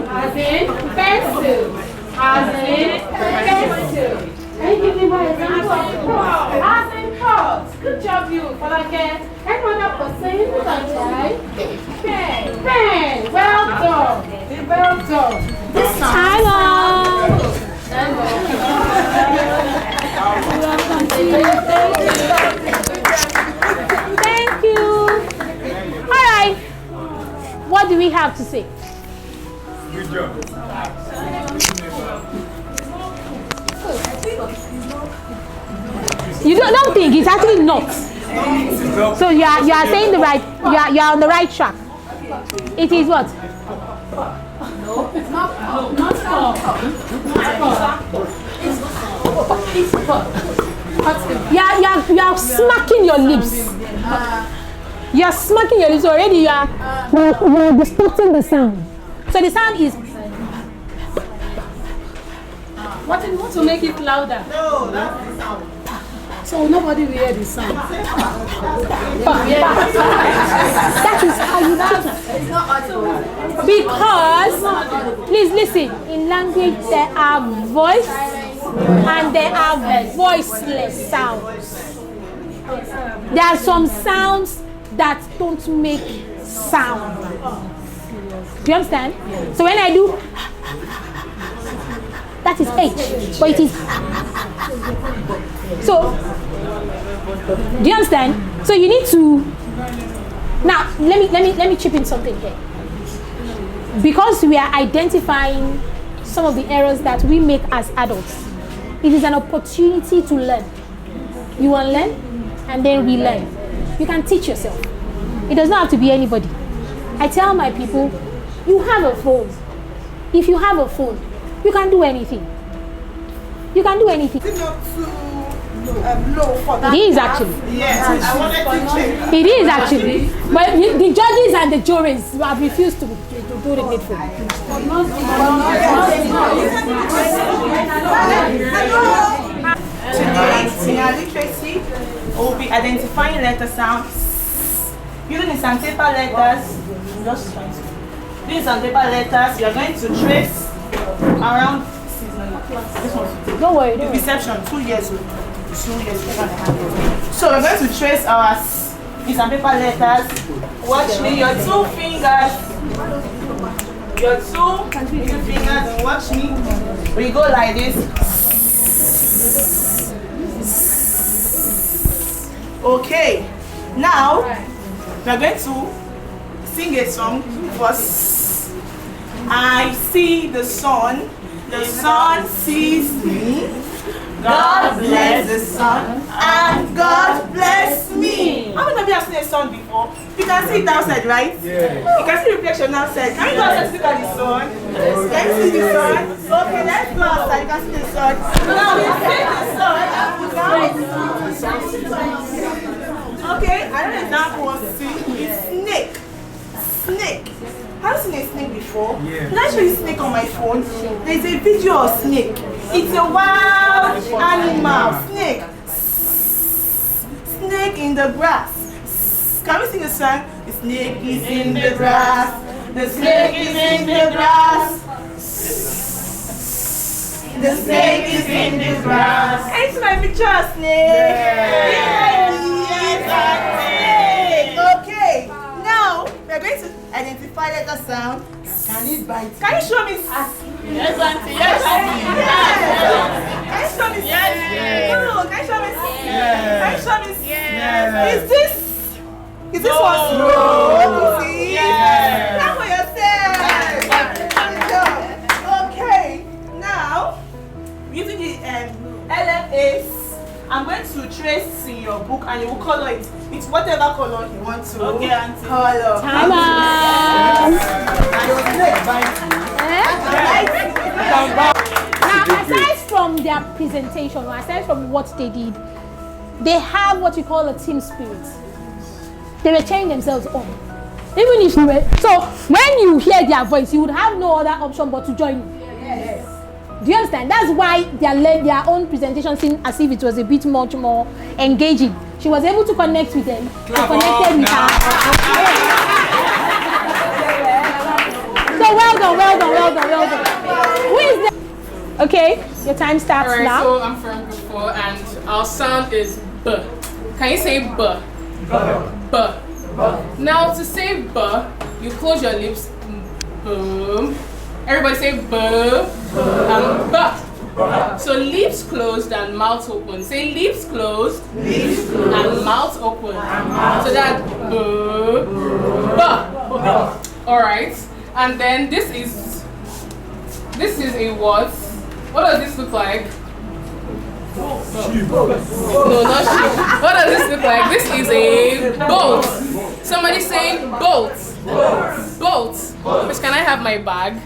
As in pencil. As in pencil. Can you give me more examples? As in cards. Good job, you. For like anyone up for saying what I try? Pen. Well done. Well done. This sound. Time on. Thank you. All right. What do we have to say? Good job. You don't think it's actually not. So you are saying the right. You are on the right track. It is what? You are smacking your lips. You are smacking your lips already. You are distorting the sound. So the sound is. What to make it louder? No, that's the sound. So nobody will hear the sound. That is how you do it. Because, please listen, in language there are voice and there are voiceless sounds. There are some sounds that don't make sound. Do you understand? So when I do, that is H, but it is. So, do you understand? So you need to. Now, let me chip in something here. Because we are identifying some of the errors that we make as adults, it is an opportunity to learn. You will learn, and then relearn. You can teach yourself. It does not have to be anybody. I tell my people, you have a phone. If you have a phone, you can do anything. You can do anything. Is it not too low for that? It is actually. Yes, I wanted to check. It is actually. But the judges and the juries have refused to do the needful. Today, in our literacy, we'll be identifying letter sounds. Using the sandpaper letters, just trying to. Using sandpaper letters, you are going to trace around. Don't worry. The reception, 2 years old. 2 years old. So we're going to trace our sandpaper letters. Watch me, your 2 fingers. Your 2 little fingers, and watch me. We go like this. Okay. Now we're going to sing a song first. I see the sun. The sun sees me. God bless the sun, and God bless me. How many of you have seen a sun before? You can see it outside, right? Yeah. You can see reflection outside. Can you go outside to look at the sun? Can you see the sun? Okay, let's go outside. You can see the sun. Now we see the sun. Okay, another example was snake. Snake. Have you seen a snake before? Yeah. Can I show you snake on my phone? There's a video of snake. It's a wild animal. Snake. Snake in the grass. Can we sing a song? The snake is in the grass. The snake is in the grass. The snake is in the grass. Can you see my picture of snake? Yes, okay. Now we're going to identify letter sound. Can it bite? Can you show me? Yes, auntie. Yes, auntie. Can you show me? Yes. No, can you show me? Yes. Can you show me? Yes. Is this one slow? See? Yes. Clap for yourself. Okay. Now, using the LFAs, I'm going to trace in your book and you will color it. It's whatever color you want to. Okay, auntie. Color. Time out. Now, aside from their presentation, or aside from what they did, they have what we call a team spirit. They were cheering themselves on. Even if you were. So, when you hear their voice, you would have no other option but to join in. Yes. Do you understand? That's why their own presentation seemed as if it was a bit much more engaging. She was able to connect with them. They connected with her. So well done. Who is there? Okay, your time starts now. So I'm from group 4 and our sound is B. Can you say B? B. Now to say B, you close your lips. Boom. Everybody say B. B. So lips closed and mouth open. Say lips closed, and mouth open. So that all right. And then this is a what? What does this look like? No, not sheep. What does this look like? This is a boat. Somebody say boat. Boat. Which, can I have my bag?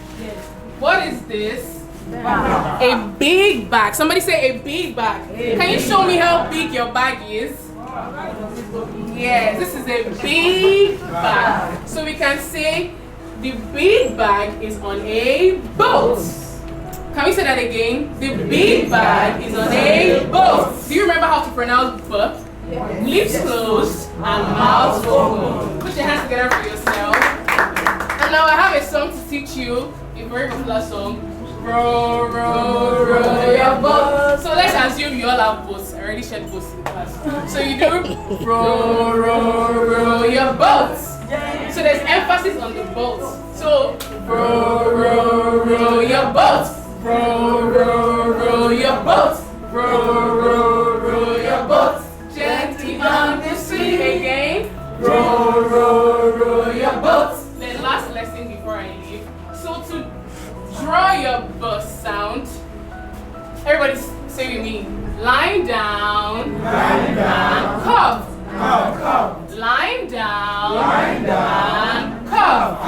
What is this? A big bag. Somebody say a big bag. Can you show me how big your bag is? Yes, this is a big bag. So we can say the big bag is on a boat. Can we say that again? The big bag is on a boat. Do you remember how to pronounce B? Lips closed and mouth open. Put your hands together for yourself. And now I have a song to teach you, a very popular song. Row, row, row your boat. So let's assume you all have boats. I already shared boats in class. So you do row, row, row your boat. So there's emphasis on the boat. So row, row, row your boat. Row, row, row your boat. Row, row, row your boat. Gently on the stream again. Row, row, row your boat. Then last lesson before I leave. So to draw your bus sound, everybody say with me. Lying down, and curve. Lying down, and curve.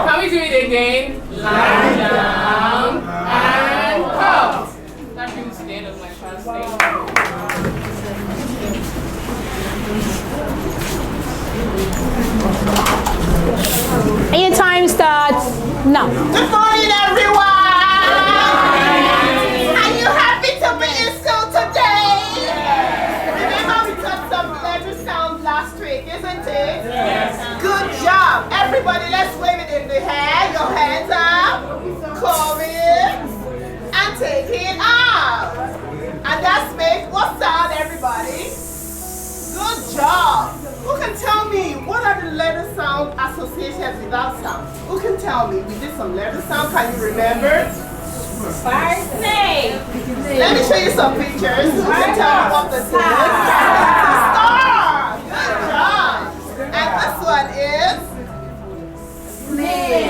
Can we do it again? Lying down and curve. That brings to the end of my class. Thank you. And your time starts now. Good morning, everyone! Are you happy to be in school today? Remember we taught some letter sound last week, isn't it? Yes. Good job. Everybody, let's wave it in the air. Your hands up. Come in. And take it out. And that's make what sound, everybody? Good job. Who can tell me what are the letter sound associated with that sound? Who can tell me? We did some letter sound. Can you remember? Snake. Let me show you some pictures. Who can tell me what this is? Star. Good job. And this one is snake.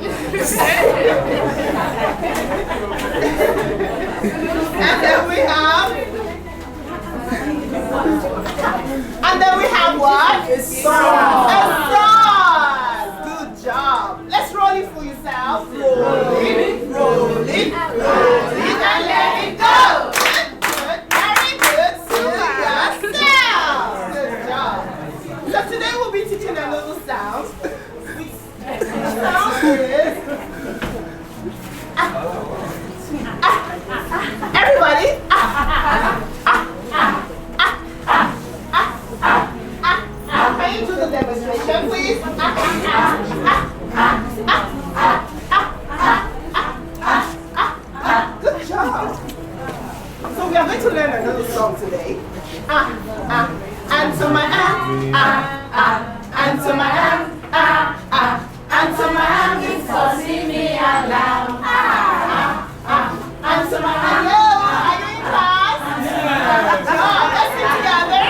A snake. And then we have what? A song. Good job. Let's roll it for yourself. Roll it, roll it, roll it, and let it go. Good, very good. Super yourself. Good job. So today we'll be teaching a little sound. Which sound is everybody. Can you do the demonstration, please? Good job. So we are going to learn another song today. Answer my answer my answer my is causing me alarm. Answer my hello. Are you in class? Good job. Let's sing together.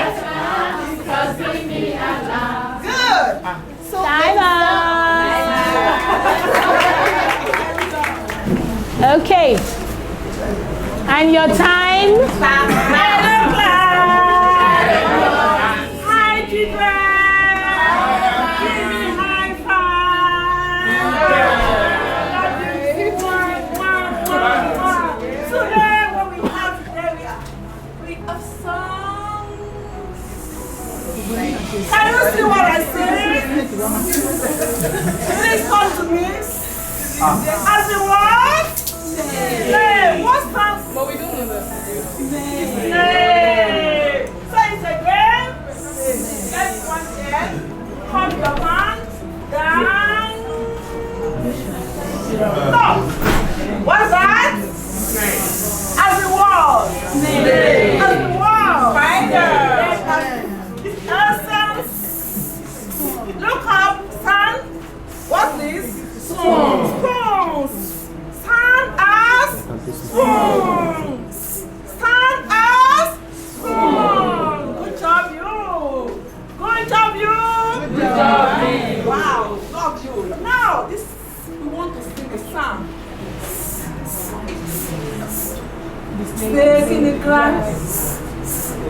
Causing me alarm. Good. So Okay. And your time? Hi, children. Give me high five. Today, what we have today, we have songs. Can you see what I say? Please come to me. As the what? Name. What sounds? But we don't know that. Name. Say it again. Let's once again. Hold your hands down. Stop. What's that? As the wall. As the wall. Spider. Essence. Look up, son. What's this? Spoons.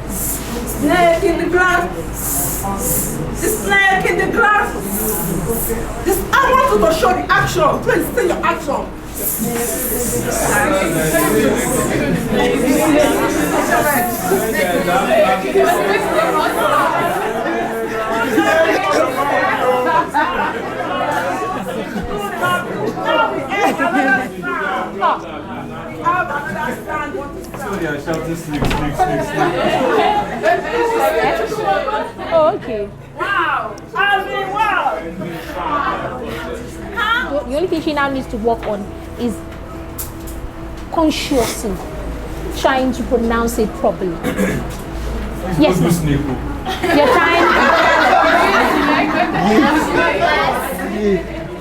Snake in the grass. The snake in the grass. This, I want you to show the action. Please say your action. Oh, okay. Wow! I mean, wow! The only thing she now needs to work on is consciously trying to pronounce it properly. Yes, ma'am. You're trying.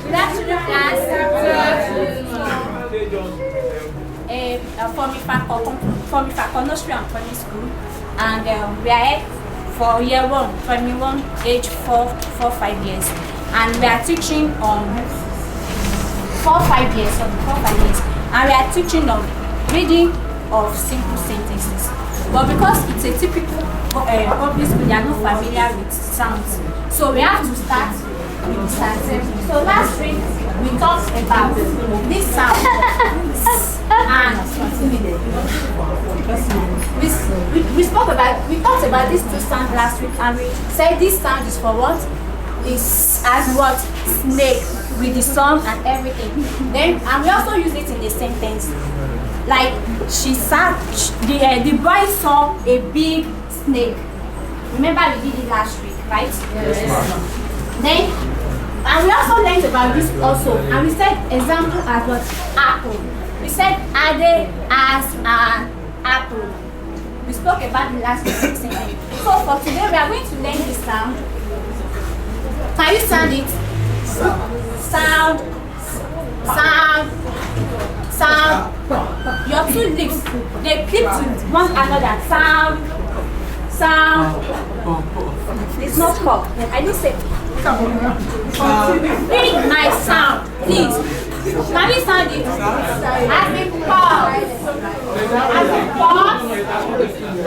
Good afternoon, class. From Ifako Nursery and Primary School, and we are here for year 1, primary 1, age 4-5 years, and we are teaching on 4-5 years, and we are teaching on reading of simple sentences. But because it's a typical public school, they are not familiar with sounds, so we have to start with the sounds. So last week we talked about this sound and we talked about these two sounds last week, and we said this sound is for what? Is as what? Snake, with the song and everything. Then and we also use it in a sentence. Like she saw the boy saw a big snake. Remember we did it last week, right? Yes. Then and we also learned about this also, and we said example as what? Apple. We said Ade as an apple. We spoke about the last week. So for today we are going to learn this sound. Can you sound it? Sound. Your two lips, they clip to one another. Sound. It's not cough. I didn't say. Read my sound, please. Can we sound it? As in pause. As in pause.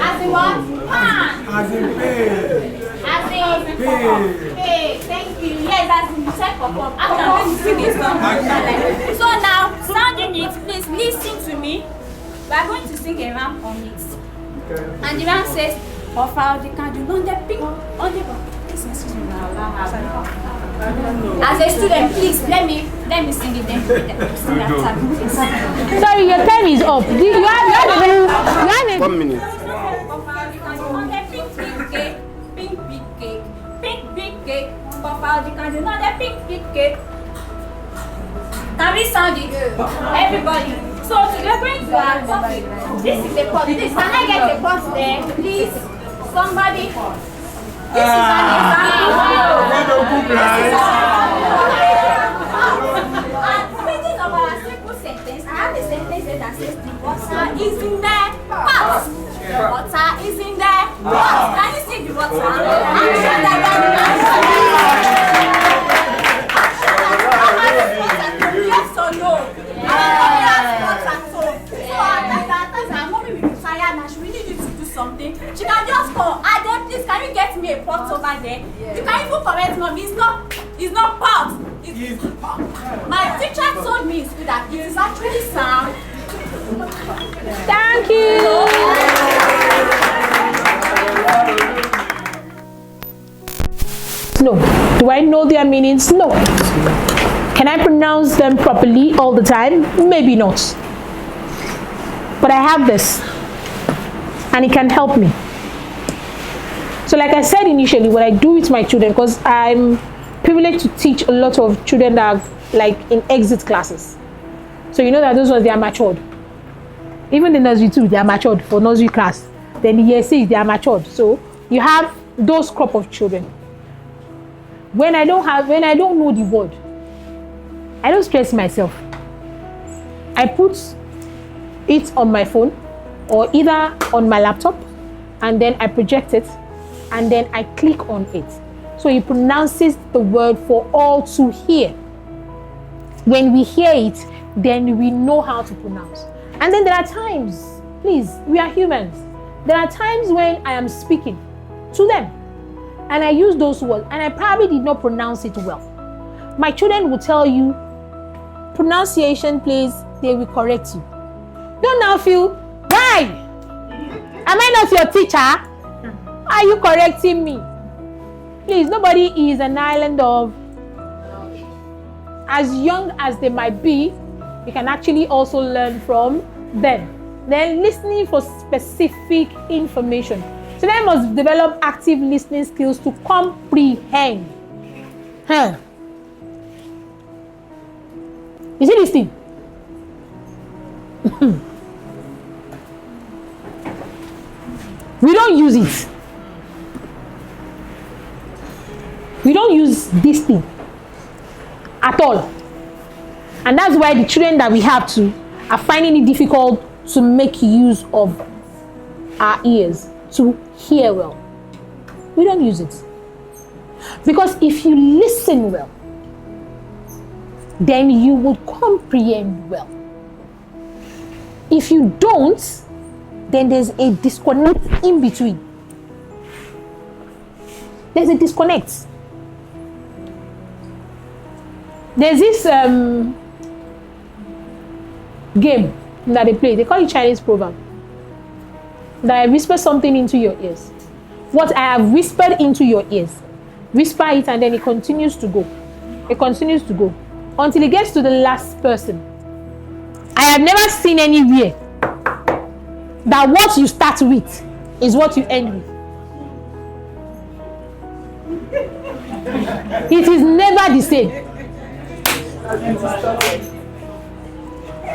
As in what? Pan. As in pay. As in pay. Thank you. Yes, as in you said perform. After I'm going to sing a song. So now, sounding it, please listen to me. We are going to sing a rhyme on it. And the rhyme says, of how the candle on the pink on the as a student, please let me sing it then. Sorry, your time is up. You have 1 minute. On the pink big cake, pink big cake. Of how the candle on the pink big cake. Can we sound it? Everybody. So today we're going to our topic. This is the pot. Can I get the pot there, please? Somebody. This is an example. And speaking of our simple sentence, I have a sentence that says the water is in the pot. The water is in the pot. Can you see the water? I'm sure that yes or no? Something. She can just call, Ade, please, can you get me a pot over there? Yeah. You can even correct me, it's not pot. It's pot. My teacher told me in school that it is actually sound. Thank you. No. Do I know their meanings? No. Can I pronounce them properly all the time? Maybe not. But I have this. And it can help me. So like I said initially, what I do with my children, because I'm privileged to teach a lot of children that are like in exit classes. So you know that those ones, they are matured. Even the nursery too, they are matured for nursery class. Then the year 6, they are matured. So you have those crop of children. When I don't know the word, I don't stress myself. I put it on my phone, or either on my laptop, and then I project it, and then I click on it. So it pronounces the word for all to hear. When we hear it, then we know how to pronounce. And then there are times, please, we are humans. There are times when I am speaking to them and I use those words and I probably did not pronounce it well. My children will tell you, pronunciation, please, they will correct you. Don't now feel, why? Am I not your teacher? Are you correcting me? Please, nobody is an island of, as young as they might be, you can actually also learn from them. Then listening for specific information. So they must develop active listening skills to comprehend. You see this thing? We don't use it. We don't use this thing at all. And that's why the children that we have are finding it difficult to make use of our ears to hear well. We don't use it. Because if you listen well, then you will comprehend well. If you don't, then there's a disconnect in between. There's a disconnect. There's this game that they play. They call it Chinese proverb. That I whisper something into your ears. What I have whispered into your ears, whisper it and then it continues to go. It continues to go until it gets to the last person. I have never seen anywhere that what you start with is what you end with. It is never the same.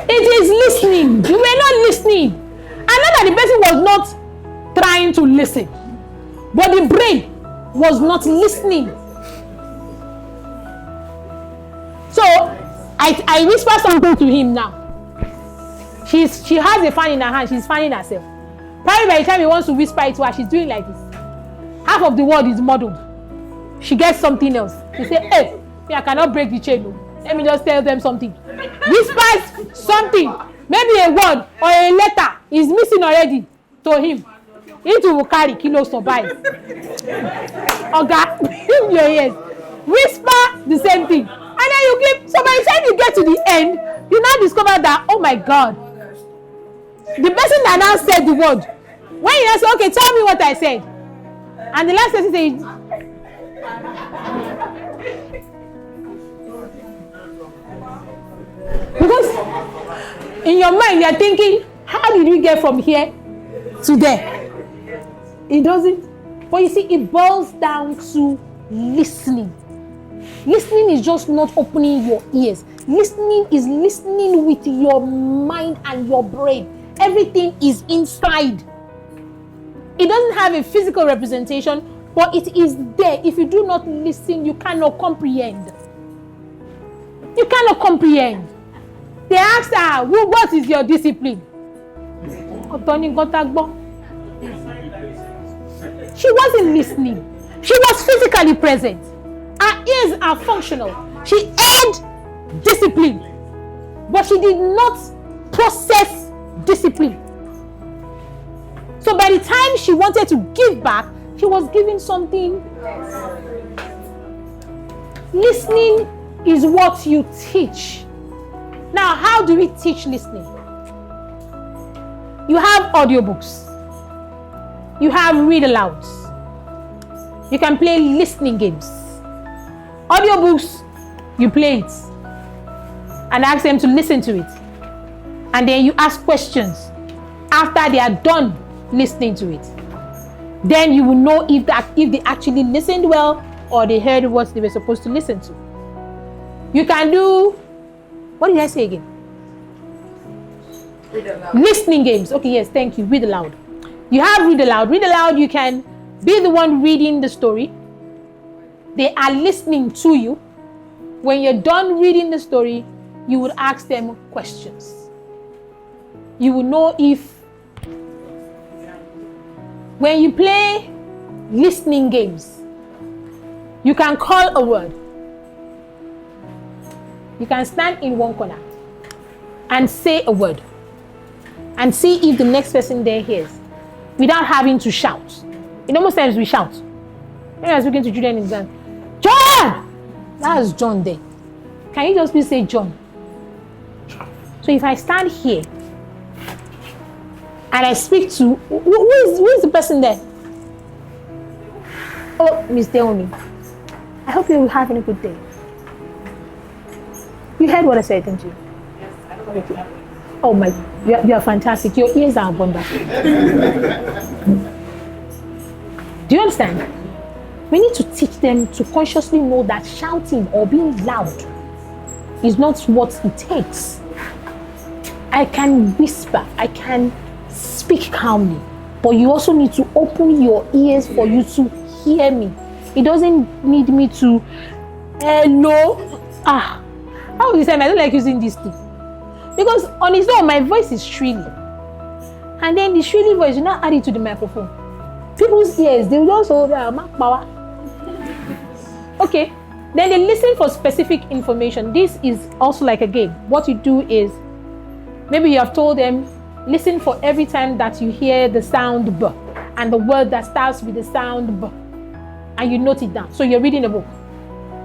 It is listening. You were not listening. And not that the person was not trying to listen, but the brain was not listening. So I whisper something to him now. She has a fan in her hand. She's fanning herself. Probably by the time he wants to whisper it to her, she's doing like this. Half of the word is muddled. She gets something else. She say, hey, I cannot break the chain. Let me just tell them something. Whispers something. Maybe a word or a letter is missing already to him. It will carry kilos survive. Okay, in your ears. Whisper the same thing. And then you keep, so by the time you get to the end, you now discover that, oh my God, the person that now said the word, when you ask, okay, tell me what I said. And the last person says, because in your mind, you are thinking, how did we get from here to there? It doesn't. But you see, it boils down to listening. Listening is just not opening your ears. Listening is listening with your mind and your brain. Everything is inside. It doesn't have a physical representation, but it is there. If you do not listen, you cannot comprehend. You cannot comprehend. They asked her, what is your discipline? She wasn't listening. She was physically present. Her ears are functional. She heard discipline, but she did not process discipline. So by the time she wanted to give back, she was giving something. Listening is what you teach. Now, how do we teach listening? You have audiobooks. You have read alouds. You can play listening games. Audiobooks, you play it and ask them to listen to it. And then you ask questions after they are done listening to it. Then you will know if they actually listened well or they heard what they were supposed to listen to. You can do, what did I say again? Read aloud. Listening games. Okay, yes, thank you. Read aloud. You have read aloud. Read aloud, you can be the one reading the story. They are listening to you. When you're done reading the story, you would ask them questions. You will know if, when you play listening games, you can call a word. You can stand in one corner and say a word and see if the next person there hears. without having to shout. You know, most times we shout. When you're speaking to children in exam, John! That's John there. Can you just please say John? So if I stand here and I speak to, who is the person there? Oh, Miss Deoni. I hope you're having a good day. You heard what I said, didn't you? Yes, I don't know. Oh my, you are fantastic. Your ears are wonderful. Do you understand? We need to teach them to consciously know that shouting or being loud is not what it takes. I can whisper, I can speak calmly, but you also need to open your ears for you to hear me. It doesn't need me to, hello. How would you say, I don't like using this thing. Because on its own, my voice is shrilly. And then the shrilly voice, you not add it to the microphone. People's ears, they will also have power. Okay, then they listen for specific information. This is also like a game. What you do is, maybe you have told them, listen for every time that you hear the sound B and the word that starts with the sound B. And you note it down. So you're reading a book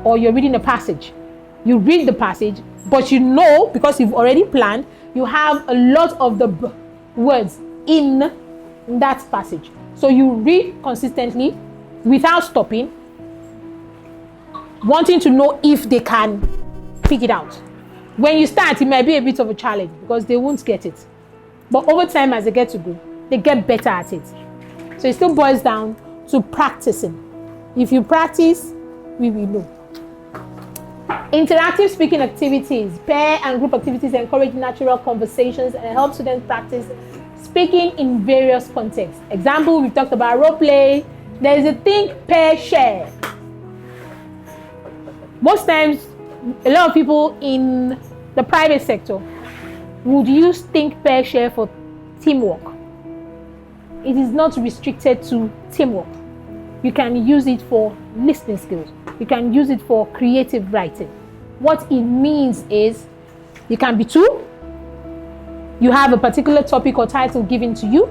or you're reading a passage. You read the passage, but you know, because you've already planned, you have a lot of the B words in that passage. So you read consistently without stopping, wanting to know if they can pick it out. When you start, it might be a bit of a challenge because they won't get it. But over time, as they get to go, they get better at it. So it still boils down to practicing. If you practice, we will know. Interactive speaking activities, pair and group activities encourage natural conversations and help students practice speaking in various contexts. Example, we've talked about role play. There is a think, pair, share. Most times, a lot of people in the private sector would use think, pair, share for teamwork. It is not restricted to teamwork. You can use it for listening skills. You can use it for creative writing. What it means is you can be two. You have a particular topic or title given to you.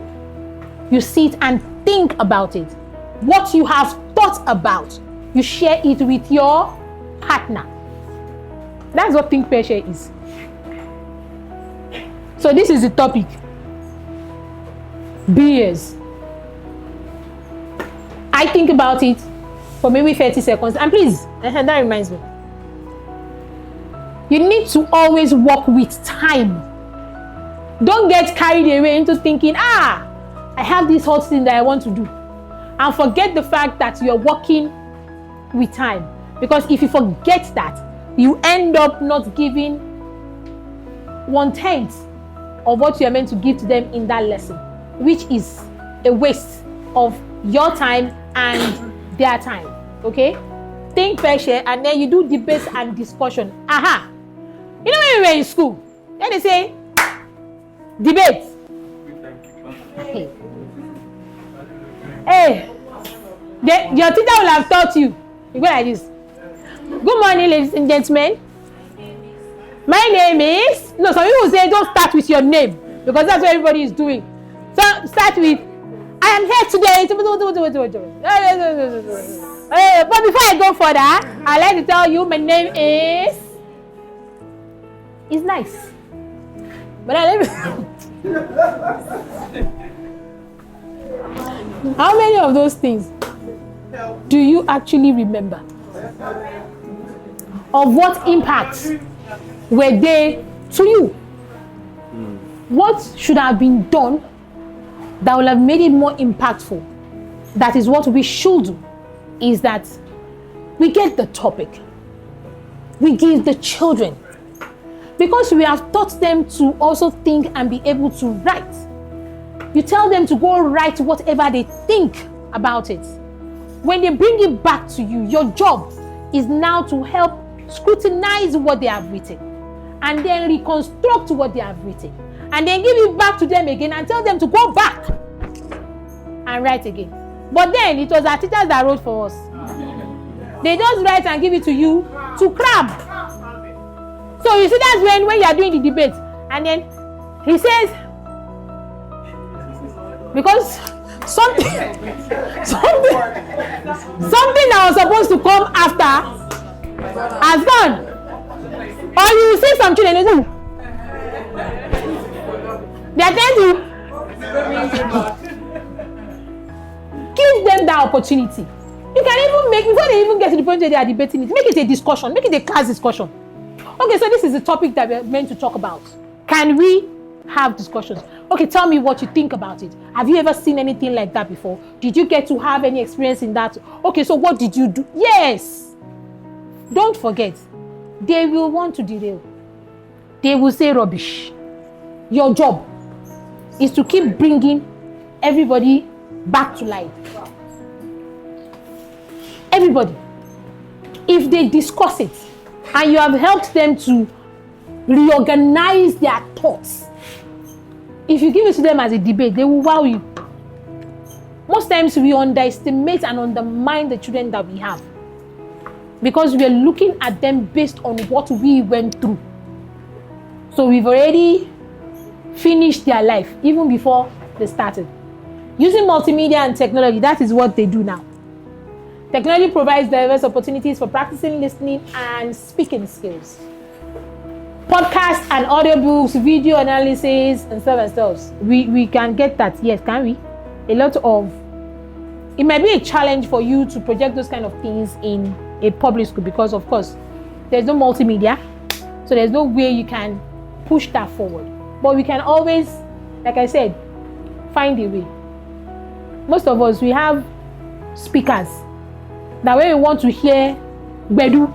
You sit and think about it. What you have thought about, you share it with your partner. That's what think, pair, share is. So this is the topic. Beers. I think about it for maybe 30 seconds. And please, that reminds me. You need to always work with time. Don't get carried away into thinking, I have this hot thing that I want to do. And forget the fact that you're working with time. Because if you forget that, you end up not giving 1/10 of what you are meant to give to them in that lesson, which is a waste of your time and their time. Okay? Think, pair, share, and then you do debates and discussion. You know when we were in school, then they say, debate. Hey, your teacher will have taught you. You go like this. Good morning, ladies and gentlemen. My name is. No, some people say don't start with your name because that's what everybody is doing. So start with, I am here today. But before I go further, I'd like to tell you my name is. It's nice. But how many of those things do you actually remember? Of what impact were they to you? What should have been done that would have made it more impactful? That is what we should do, is that we get the topic. We give the children. Because we have taught them to also think and be able to write. You tell them to go write whatever they think about it. When they bring it back to you, your job is now to help scrutinize what they have written and then reconstruct what they have written and then give it back to them again and tell them to go back and write again. But then it was our teachers that wrote for us. They just write and give it to you to cram. So you see, that's when you are doing the debate, and then he says, because something that was supposed to come after has gone. Or you see some children, they attend to give them that opportunity. You can even make, before they even get to the point where they are debating it, make it a discussion, make it a class discussion. Okay, so this is the topic that we're meant to talk about. Can we have discussions? Okay, tell me what you think about it. Have you ever seen anything like that before? Did you get to have any experience in that? Okay, so what did you do? Yes. Don't forget, they will want to derail. They will say rubbish. Your job is to keep bringing everybody back to life. Everybody. If they discuss it and you have helped them to reorganize their thoughts, if you give it to them as a debate, they will wow you. Most times we underestimate and undermine the children that we have because we are looking at them based on what we went through. So we've already finished their life even before they started. Using multimedia and technology, that is what they do now. Technology provides diverse opportunities for practicing listening and speaking skills. Podcasts and audiobooks, video analysis, and stuff. We can get that, yes, can we? A lot of, it might be a challenge for you to project those kind of things in a public school because, of course, there's no multimedia, so there's no way you can push that forward. But we can always, like I said, find a way. Most of us, we have speakers that when we want to hear Bedu,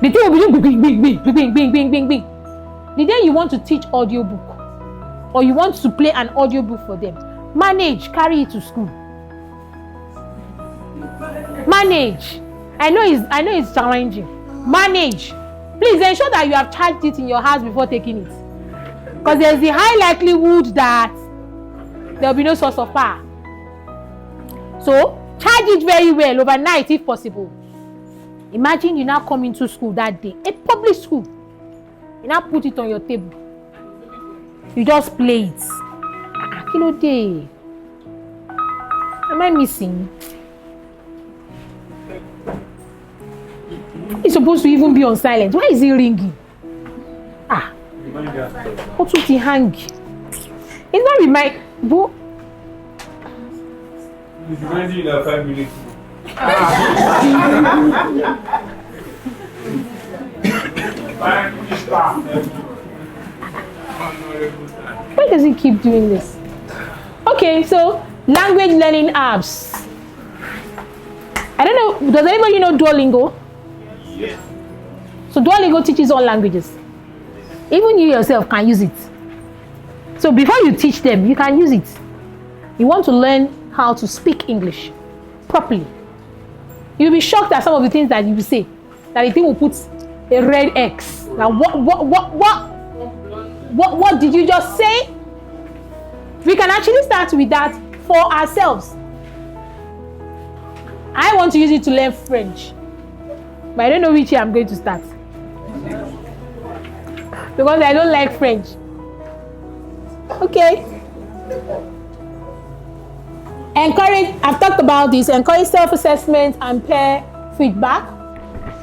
the thing will be bing. The day you want to teach audiobook or you want to play an audiobook for them, manage, carry it to school. Manage. I know it's challenging. Manage. Please ensure that you have charged it in your house before taking it. Because there's the high likelihood that there will be no source of power. So, charge it very well overnight if possible. Imagine you now come into school that day, a public school. You now put it on your table. You just play it. Kilo day. Am I missing? It's supposed to even be on silent. Why is it ringing? What's with the hang? It's not remind. It's reminding you that 5 minutes. Why does he keep doing this? Okay, so language learning apps. I don't know, does anybody know Duolingo? Yes. So Duolingo teaches all languages. Even you yourself can use it. So before you teach them, you can use it. You want to learn how to speak English properly. You'll be shocked at some of the things that you will say. That the thing will put a red X. Now what did you just say? We can actually start with that for ourselves. I want to use it to learn French. But I don't know which year I'm going to start. Because I don't like French. Okay. Encourage, I've talked about this, encourage self-assessment and peer feedback.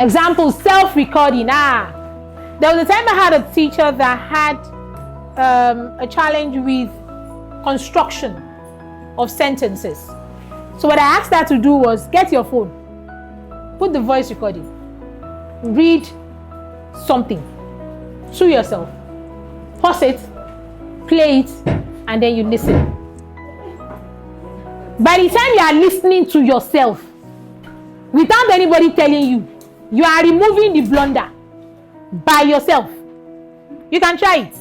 Example, self-recording. There was a time I had a teacher that had a challenge with construction of sentences. So what I asked her to do was get your phone, put the voice recording, read something to yourself, pause it, play it, and then you listen. By the time you are listening to yourself, without anybody telling you, you are removing the blunder by yourself. You can try it.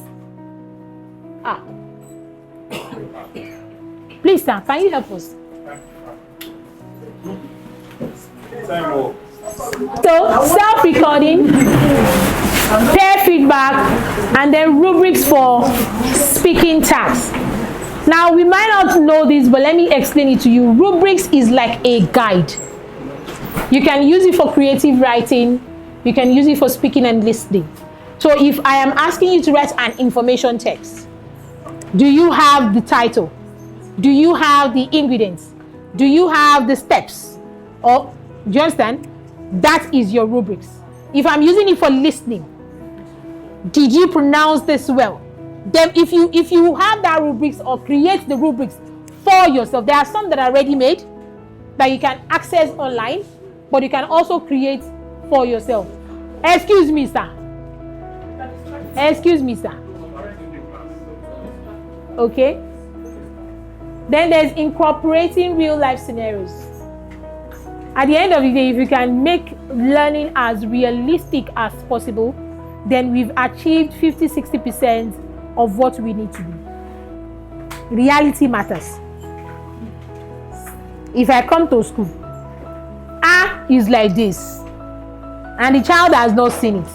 Please, sir, can you help us? So, self-recording, peer feedback, and then rubrics for speaking tasks. Now, we might not know this, but let me explain it to you. Rubrics is like a guide. You can use it for creative writing. You can use it for speaking and listening. So if I am asking you to write an information text, do you have the title? Do you have the ingredients? Do you have the steps? Or, do you understand? That is your rubrics. If I'm using it for listening, did you pronounce this well? Then if you have that rubrics or create the rubrics for yourself, there are some that are ready made that you can access online, but you can also create for yourself. Excuse me, sir. Excuse me, sir. Okay. Then there's incorporating real life scenarios. At the end of the day, if you can make learning as realistic as possible, then we've achieved 50-60% of what we need to do. Reality matters. If I come to school, A is like this, and the child has not seen it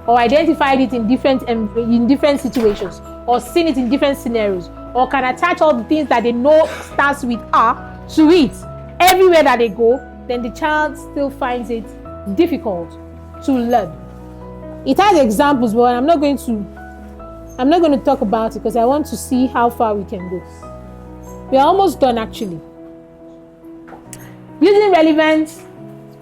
or identified it in different situations or seen it in different scenarios, or can attach all the things that they know starts with A to it everywhere that they go, then the child still finds it difficult to learn. It has examples, but I'm not going to talk about it because I want to see how far we can go. We are almost done actually. Using relevant,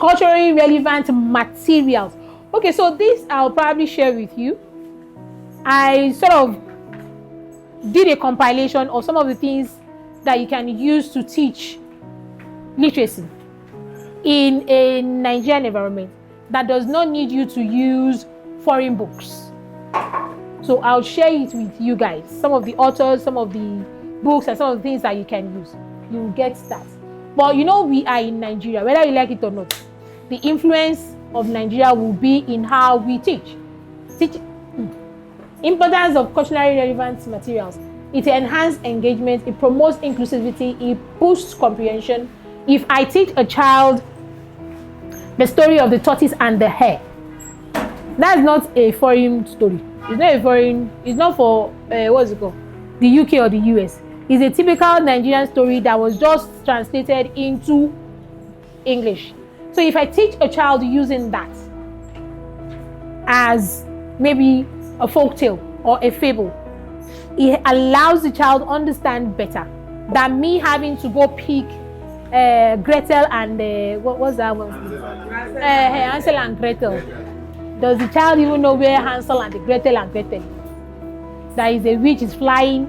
culturally relevant materials. Okay, so this I'll probably share with you. I sort of did a compilation of some of the things that you can use to teach literacy in a Nigerian environment that does not need you to use foreign books. So I'll share it with you guys. Some of the authors, some of the books, and some of the things that you can use. You will get that. But you know, we are in Nigeria, whether you like it or not. The influence of Nigeria will be in how we teach. Importance of culturally relevant materials. It enhances engagement, it promotes inclusivity, it boosts comprehension. If I teach a child the story of the tortoise and the hare, that's not a foreign story. It's not a foreign, it's not for, what's it called? The UK or the US. It's a typical Nigerian story that was just translated into English. So if I teach a child using that as maybe a folk tale or a fable, it allows the child to understand better than me having to go pick Gretel and what was that one? Hansel and Gretel. Does the child even know where Hansel and Gretel and Gretel? That is a witch is flying.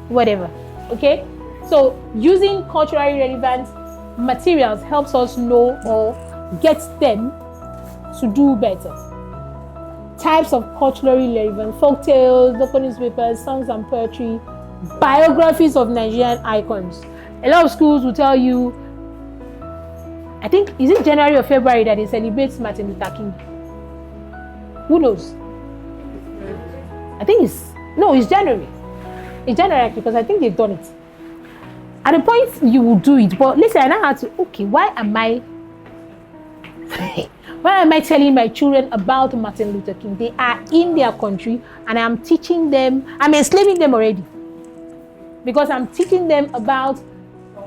Whatever. Okay? So using culturally relevant materials helps us know or gets them to do better. Types of culturally relevant: folk tales, local newspapers, songs and poetry, biographies of Nigerian icons. A lot of schools will tell you, I think, is it January or February that they celebrate Martin Luther King? Who knows? I think it's January. It's January because I think they've done it. At the point you will do it, but listen, I now have to, okay, why am I telling my children about Martin Luther King? They are in their country and I'm teaching them, I'm enslaving them already. Because I'm teaching them about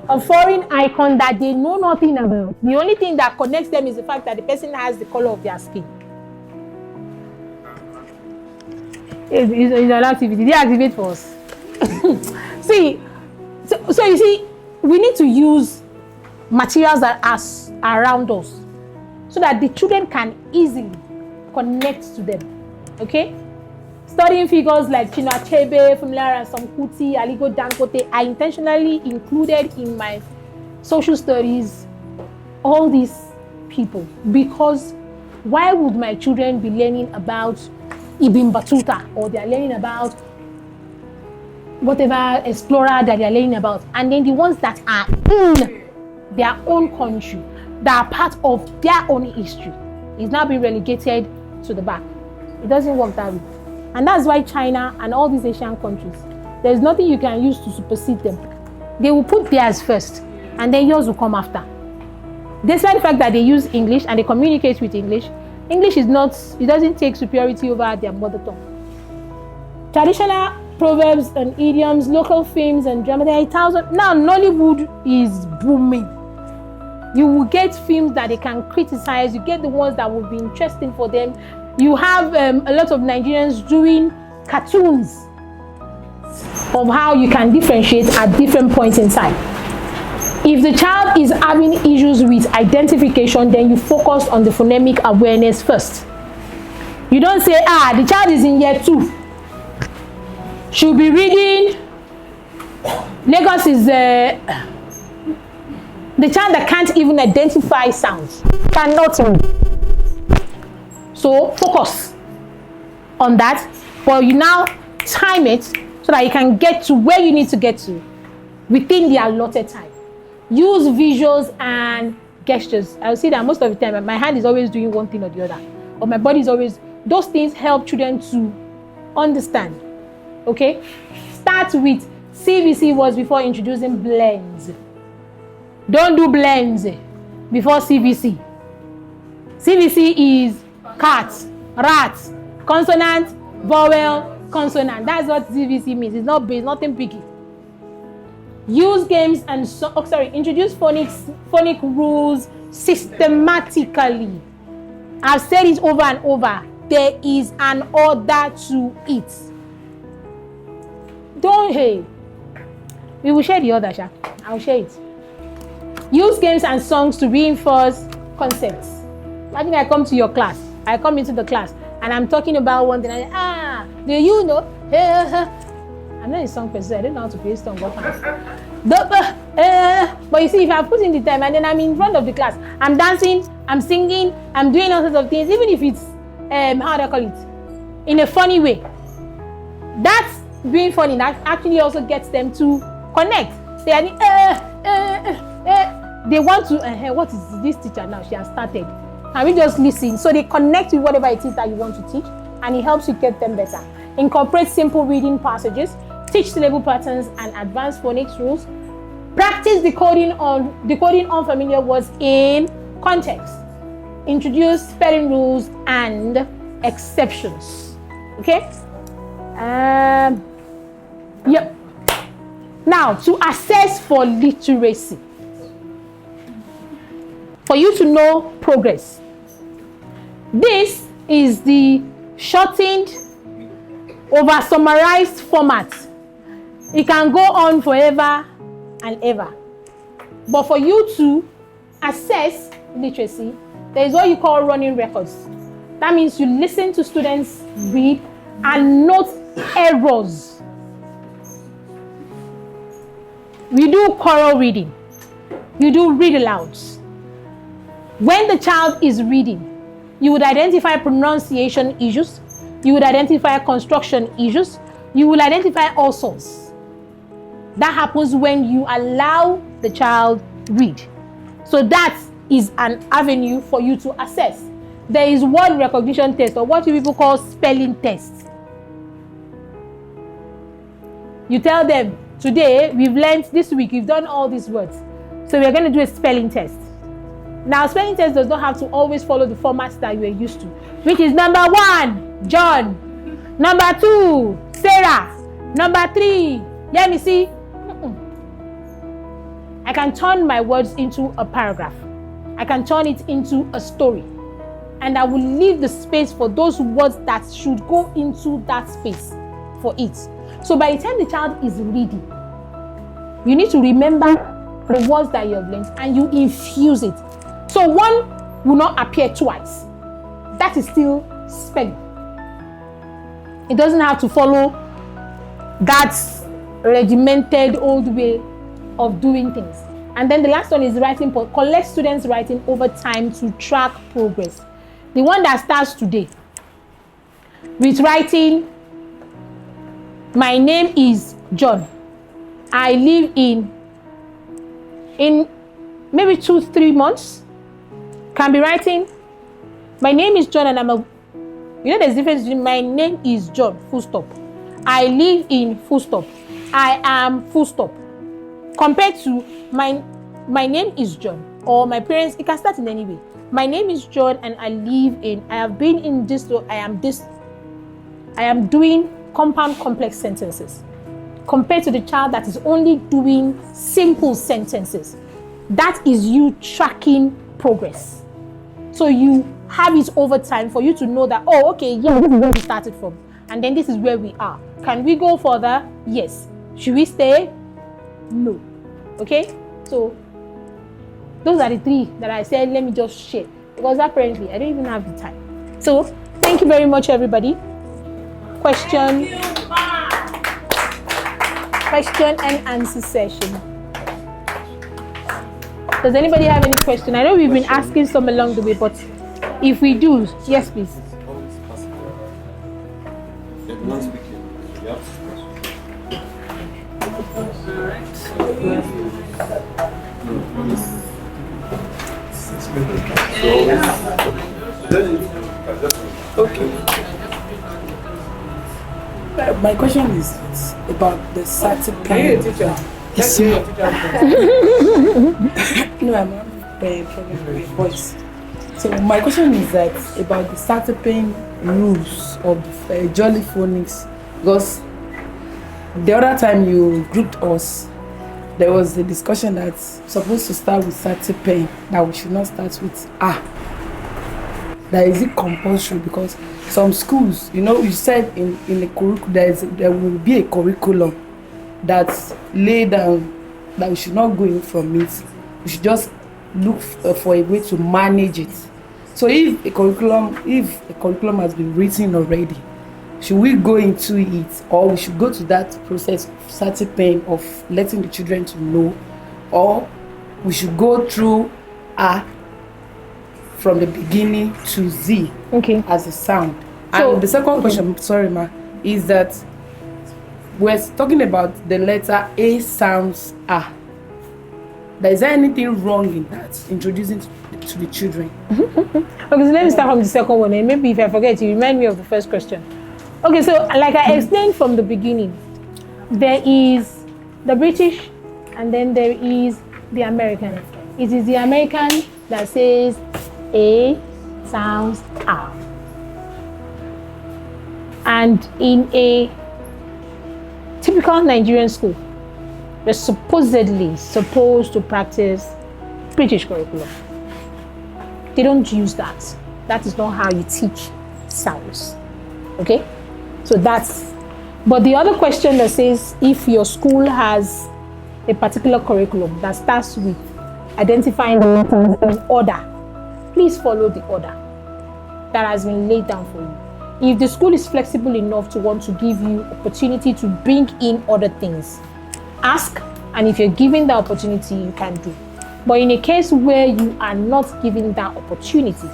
a foreign icon that they know nothing about. The only thing that connects them is the fact that the person has the color of their skin. It's an activity. They activate for us. See, so you see, we need to use materials that are around us so that the children can easily connect to them. Okay? Studying figures like Chinua Achebe, Funmilayo Ransome-Kuti, Aliko Dangote are intentionally included in my social studies, all these people, because why would my children be learning about Ibn Battuta or they are learning about whatever explorer that they are learning about, and then the ones that are in their own country, that are part of their own history, is now being relegated to the back? It doesn't work that way. And that's why China and all these Asian countries, there's nothing you can use to supersede them. They will put theirs first, and then yours will come after. Despite the fact that they use English and they communicate with English, English is not, it doesn't take superiority over their mother tongue. Traditional proverbs and idioms, local films and drama, there are 1,000. Now Nollywood is booming. You will get films that they can criticize, you get the ones that will be interesting for them. You have a lot of Nigerians doing cartoons. of how you can differentiate at different points in time. If the child is having issues with identification, then you focus on the phonemic awareness first. You don't say, the child is in year 2. She'll be reading. Lagos is the child that can't even identify sounds, cannot read. So focus on that, but you now time it so that you can get to where you need to get to within the allotted time. Use visuals and gestures. I will see that most of the time my hand is always doing one thing or the other, or my body is always, those things help children to understand. Okay, start with CVC words before introducing blends. Don't do blends before CVC. CVC is cat, rat, consonant, vowel, consonant. That's what CVC means. It's not base, nothing picky. Use games and introduce phonic rules systematically. I've said it over and over. There is an order to it. We will share the other, Sha. I'll share it. Use games and songs to reinforce concepts. Imagine I come to your class. I come into the class and I'm talking about one thing. Do you know? I'm not a song person. I don't know how to play song. But you see, if I put in the time and then I'm in front of the class, I'm dancing, I'm singing, I'm doing all sorts of things, even if it's how do I call it? In a funny way. That's being funny. That actually also gets them to connect. They are they want to what is this teacher now? She has started. And we just listen. So they connect with whatever it is that you want to teach, and it helps you get them better. Incorporate simple reading passages, teach syllable patterns and advanced phonics rules. Practice decoding unfamiliar words in context. Introduce spelling rules and exceptions. Okay? Yep. Now, to assess for literacy. For you to know progress. This is the shortened, over summarized format. It can go on forever and ever. But for you to assess literacy, there is what you call running records. That means you listen to students read and note errors. We do choral reading. You do read alouds. When the child is reading, you would identify pronunciation issues, you would identify construction issues, you will identify all sorts. That happens when you allow the child read. So that is an avenue for you to assess. There is word recognition test, or what you people call spelling test. You tell them, today we've learned, this week we've done all these words, so we're going to do a spelling test. Now, spelling test does not have to always follow the formats that you are used to, which is number 1, John. Number 2, Sarah. Number 3, let me see. I can turn my words into a paragraph. I can turn it into a story. And I will leave the space for those words that should go into that space for it. So by the time the child is reading, you need to remember the words that you have learned and you infuse it. So one will not appear twice. That is still spelling. It doesn't have to follow that regimented old way of doing things. And then the last one is writing. Collect students' writing over time to track progress. The one that starts today with writing, my name is John. I live in maybe 2-3 months. Can be writing, my name is John and I'm a, you know there's a difference between my name is John, full stop. I live in, full stop. I am, full stop. Compared to my name is John, or my parents, it can start in any way. My name is John and I live in, I have been in this, I am this. I am doing compound complex sentences. Compared to the child that is only doing simple sentences. That is you tracking progress. So you have it over time for you to know that, oh, okay, yeah, this is where we started from. And then this is where we are. Can we go further? Yes. Should we stay? No. Okay? So those are the 3 that I said, let me just share. Because apparently I don't even have the time. So thank you very much, everybody. Question and answer session. Does anybody have any question? I know we've been asking some along the way, but if we do, yes, please. Okay. My question is about the certificate. Yes, sir. No, I'm not very problem with your voice. So my question is that about the certain rules of Jolly Phonics, because the other time you grouped us, there was a discussion that's supposed to start with certain, that we should not start with That is it compulsory? Because some schools, you said in the curriculum there will be a curriculum that's laid down that we should not go in from it. We should just look for a way to manage it. So if a curriculum has been written already, should we go into it, or we should go to that process of certain of letting the children to know, or we should go through from the beginning to Z as a sound? So, and the second question, sorry ma, is that we're talking about the letter A sounds A. Is there anything wrong in that, introducing to the children? Okay, so let me start from the second one, and maybe if I forget, you remind me of the first question. Okay, so like I explained from the beginning, there is the British and then there is the American. It is the American that says A sounds A. And in a typical Nigerian school, they're supposedly supposed to practice British curriculum. They don't use that. That is not how you teach sounds. Okay? So but the other question that says if your school has a particular curriculum that starts with identifying the letters in order, please follow the order that has been laid down for you. If the school is flexible enough to want to give you opportunity to bring in other things, ask, and if you're given that opportunity, you can do. But in a case where you are not given that opportunity,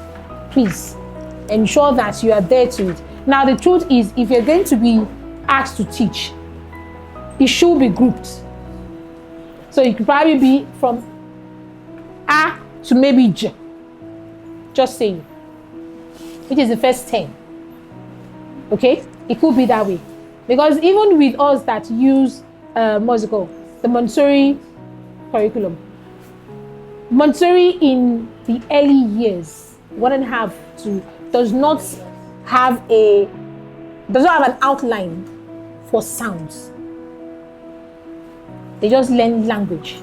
please ensure that you are there to it. Now, the truth is, if you're going to be asked to teach, it should be grouped. So it could probably be from A to maybe J. Just saying. Which is the first 10. Okay? It could be that way. Because even with us that use the Montessori curriculum, Montessori in the early years, 1.5 to, does not have an outline for sounds. They just learn language.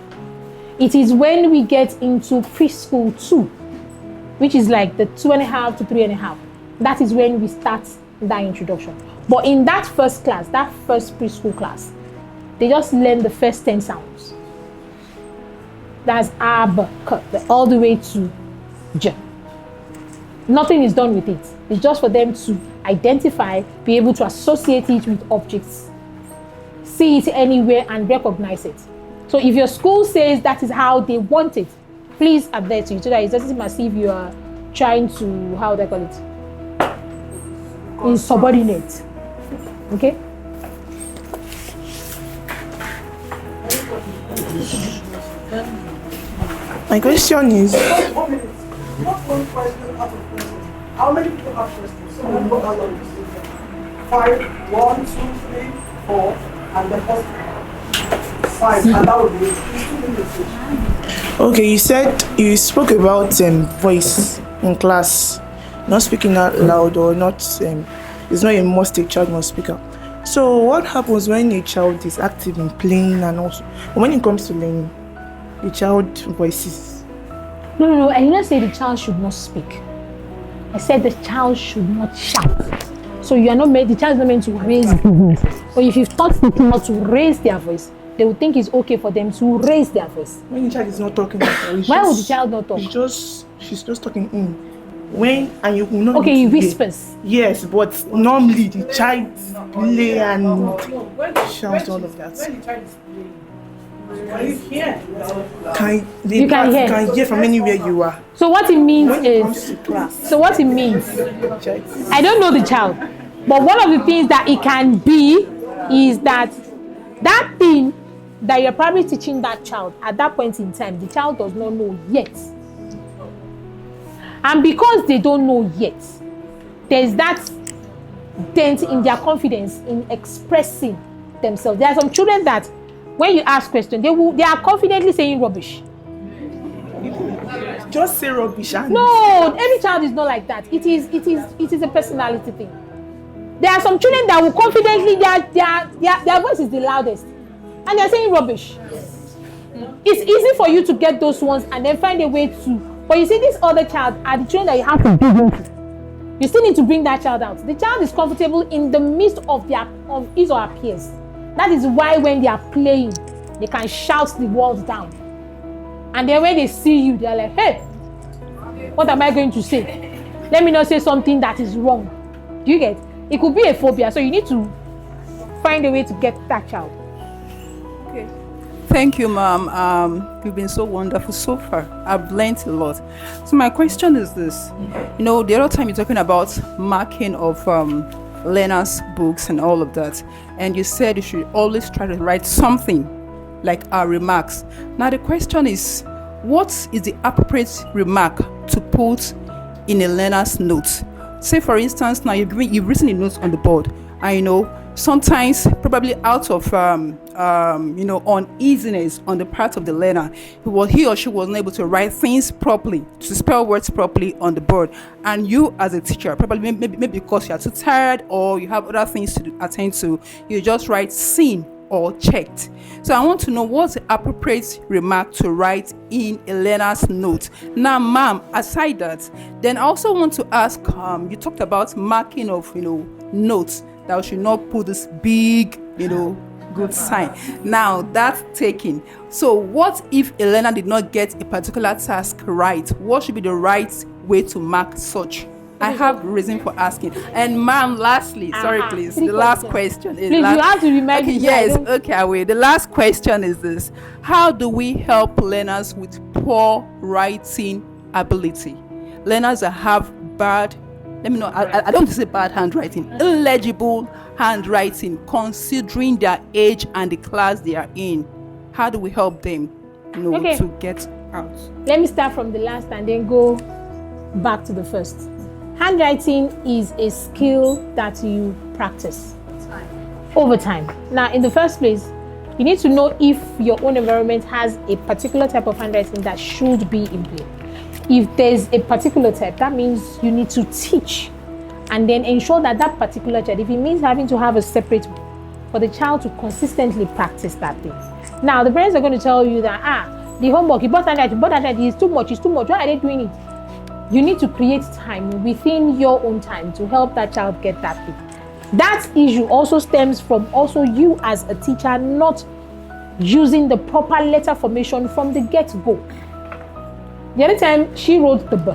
It is when we get into preschool 2, which is like the 2.5 to 3.5, that is when we start that introduction. But in that first class, that first preschool class, they just learn the first 10 sounds. That's A, B, K, all the way to J. Nothing is done with it. It's just for them to identify, be able to associate it with objects, see it anywhere and recognize it. So if your school says that is how they want it, please adhere to it so that it doesn't seem as if you are trying to, how do I call it? Insubordinate. Okay? My question is, One minute. Not one question out of question. How many people have questions? So we know how long this is. 5, 1, 2, 3, 4, and the first 5, and that would be it. It's 2 minutes. okay, you spoke about voice in class, not speaking out loud, or not. It's not a must a child must speak up. So what happens when a child is active in playing, and also when it comes to learning, the child voices? No, I did not say the child should not speak. I said the child should not shout. So you are not made, the child is not meant to raise his voice. Or if you've taught people not to raise their voice, they will think it's okay for them to raise their voice. When the child is not talking, why would the child not talk? She's just talking in. When and you will not. Okay, he whispers. Yes, but normally the child play and shouts all of that. When the child is playing, you hear. You can hear from anywhere you are. So what it means I don't know the child, but one of the things that it can be is that thing that you're probably teaching that child at that point in time, the child does not know yet. And because they don't know yet, there's that dent in their confidence in expressing themselves. There are some children that when you ask questions, they are confidently saying rubbish. Just say rubbish. No, every child is not like that. It is a personality thing. There are some children that will confidently their voice is the loudest, and they're saying rubbish. It's easy for you to get those ones and then find a way to. But you see, this other child are the children that you have to dig into. You still need to bring that child out. The child is comfortable in the midst of his or her peers. That is why when they are playing, they can shout the walls down. And then when they see you, they're like, hey, what am I going to say? Let me not say something that is wrong. Do you get? It could be a phobia, so you need to find a way to get that child. Okay. Thank you, ma'am. You've been so wonderful so far. I've learned a lot. So my question is this. The other time you're talking about marking of learners' books and all of that, and you said you should always try to write something like our remarks. Now the question is, what is the appropriate remark to put in a learner's note? Say for instance, now you've written a note on the board, and sometimes probably out of uneasiness on the part of the learner, he or she wasn't able to write things properly, to spell words properly on the board, and you as a teacher, probably maybe because you are too tired or you have other things to attend to, you just write seen or checked. So I want to know what's the appropriate remark to write in a learner's note. Now, ma'am, aside that, then I also want to ask, you talked about marking of notes, that we should not put this big good sign. Now that's taken. So what if a learner did not get a particular task right? What should be the right way to mark such? I have reason for asking. And ma'am, lastly, sorry please, the last question is... Please, you have to remind me. Yes, okay, I will. The last question is this. How do we help learners with poor writing ability? Learners that have bad, I don't want to say bad handwriting, illegible handwriting, considering their age and the class they are in. How do we help them to get out? Let me start from the last and then go back to the first. Handwriting is a skill that you practice over time. Now, in the first place, you need to know if your own environment has a particular type of handwriting that should be in play. If there's a particular type, that means you need to teach and then ensure that particular child, if it means having to have a separate for the child to consistently practice that thing. Now, the parents are going to tell you that, the homework, you bought handwriting, it's too much, why are they doing it? You need to create time within your own time to help that child get that thing. That issue also stems from also you as a teacher not using the proper letter formation from the get-go. The other time she wrote the B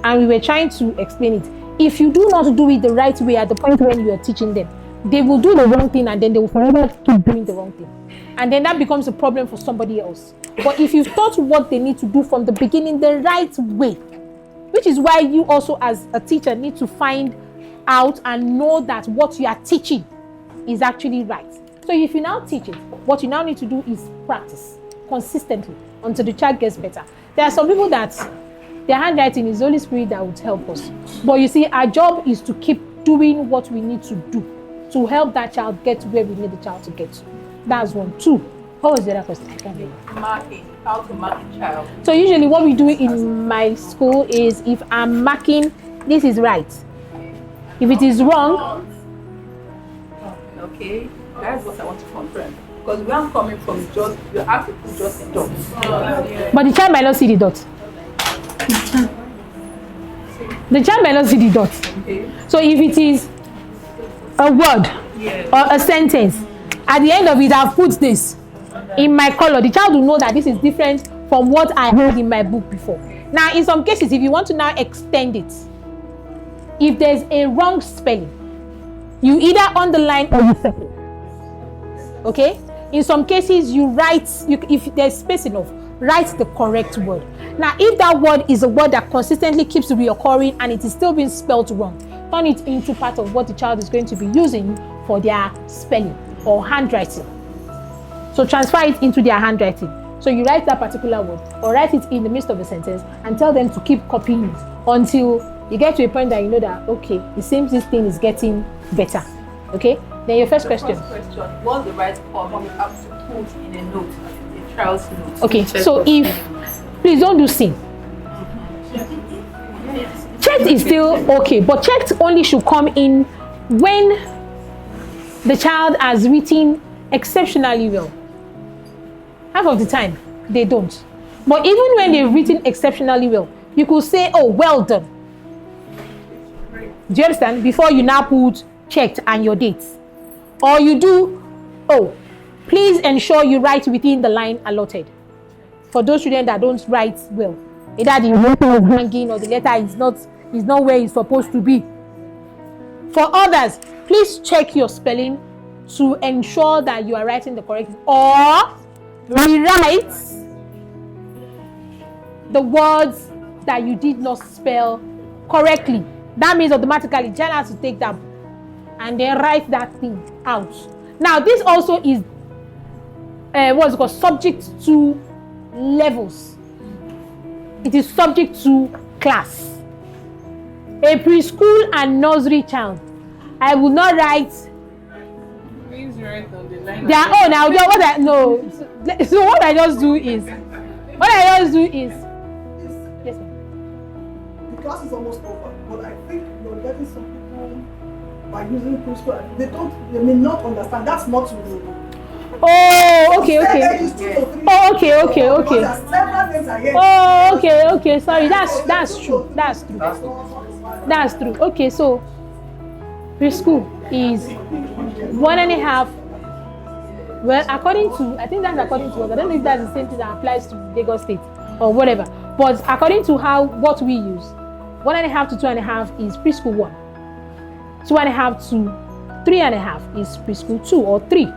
and we were trying to explain it. If you do not do it the right way at the point when you are teaching them, they will do the wrong thing and then they will forever keep doing the wrong thing. And then that becomes a problem for somebody else. But if you taught what they need to do from the beginning the right way, which is why you also as a teacher need to find out and know that what you are teaching is actually right. So if you now teach it, what you now need to do is practice consistently until the child gets better. There are some people that their handwriting is the Holy Spirit that would help us. But you see, our job is to keep doing what we need to do to help that child get to where we need the child to get to. That's one. Two. What was the other question? I can't remember. Marking. How to mark a child. So usually what we do in my school is if I'm marking, this is right. If it is wrong. Okay, that's what I want to confirm. Because we are coming from just, you have to put just a dot. But the child might not see the dot. The child might not see the dot. Okay. So if it is a word or a sentence, at the end of it, I've put this in my color. The child will know that this is different from what I had in my book before. Now, in some cases, if you want to now extend it, if there's a wrong spelling, you either underline or you circle. Okay? In some cases, you write, if there's space enough, write the correct word. Now, if that word is a word that consistently keeps reoccurring and it is still being spelled wrong, turn it into part of what the child is going to be using for their spelling or handwriting. So transfer it into their handwriting. So you write that particular word or write it in the midst of a sentence and tell them to keep copying it until you get to a point that you know that, okay, it seems this thing is getting better. Okay? Then your first question. What's the right form you have to put in a note, a child's note? Okay, so if, please don't do sin. Checked is still okay, but checked only should come in when the child has written exceptionally well. Half of the time, they don't. But even when they've written exceptionally well, you could say, oh, well done. Do you understand? Before you now put checked and your dates. Or you do, oh, please ensure you write within the line allotted. For those students that don't write well, either the letter is hanging or the letter is not where it's supposed to be. For others, please check your spelling to ensure that you are writing the correct, or rewrite the words that you did not spell correctly. That means automatically Jan has to take that and then write that thing out. Now, this also is what's it called? Subject to levels. It is subject to class. A preschool and nursery child, I will not write Please write on the line. their own. I'll do what I no. So what I just do is, yes, ma'am. The class is almost over, but I think you're getting some people by using preschool. They may not understand. That's not to do. Oh, okay. Oh, okay. Oh, okay. Sorry, that's true. That's true. Okay, so preschool is 1.5. Well, according to us, I don't know if that's the same thing that applies to Lagos State or whatever. But according to what we use, 1.5 to 2.5 is preschool 1. 2.5 to 3.5 is preschool 2 or 3,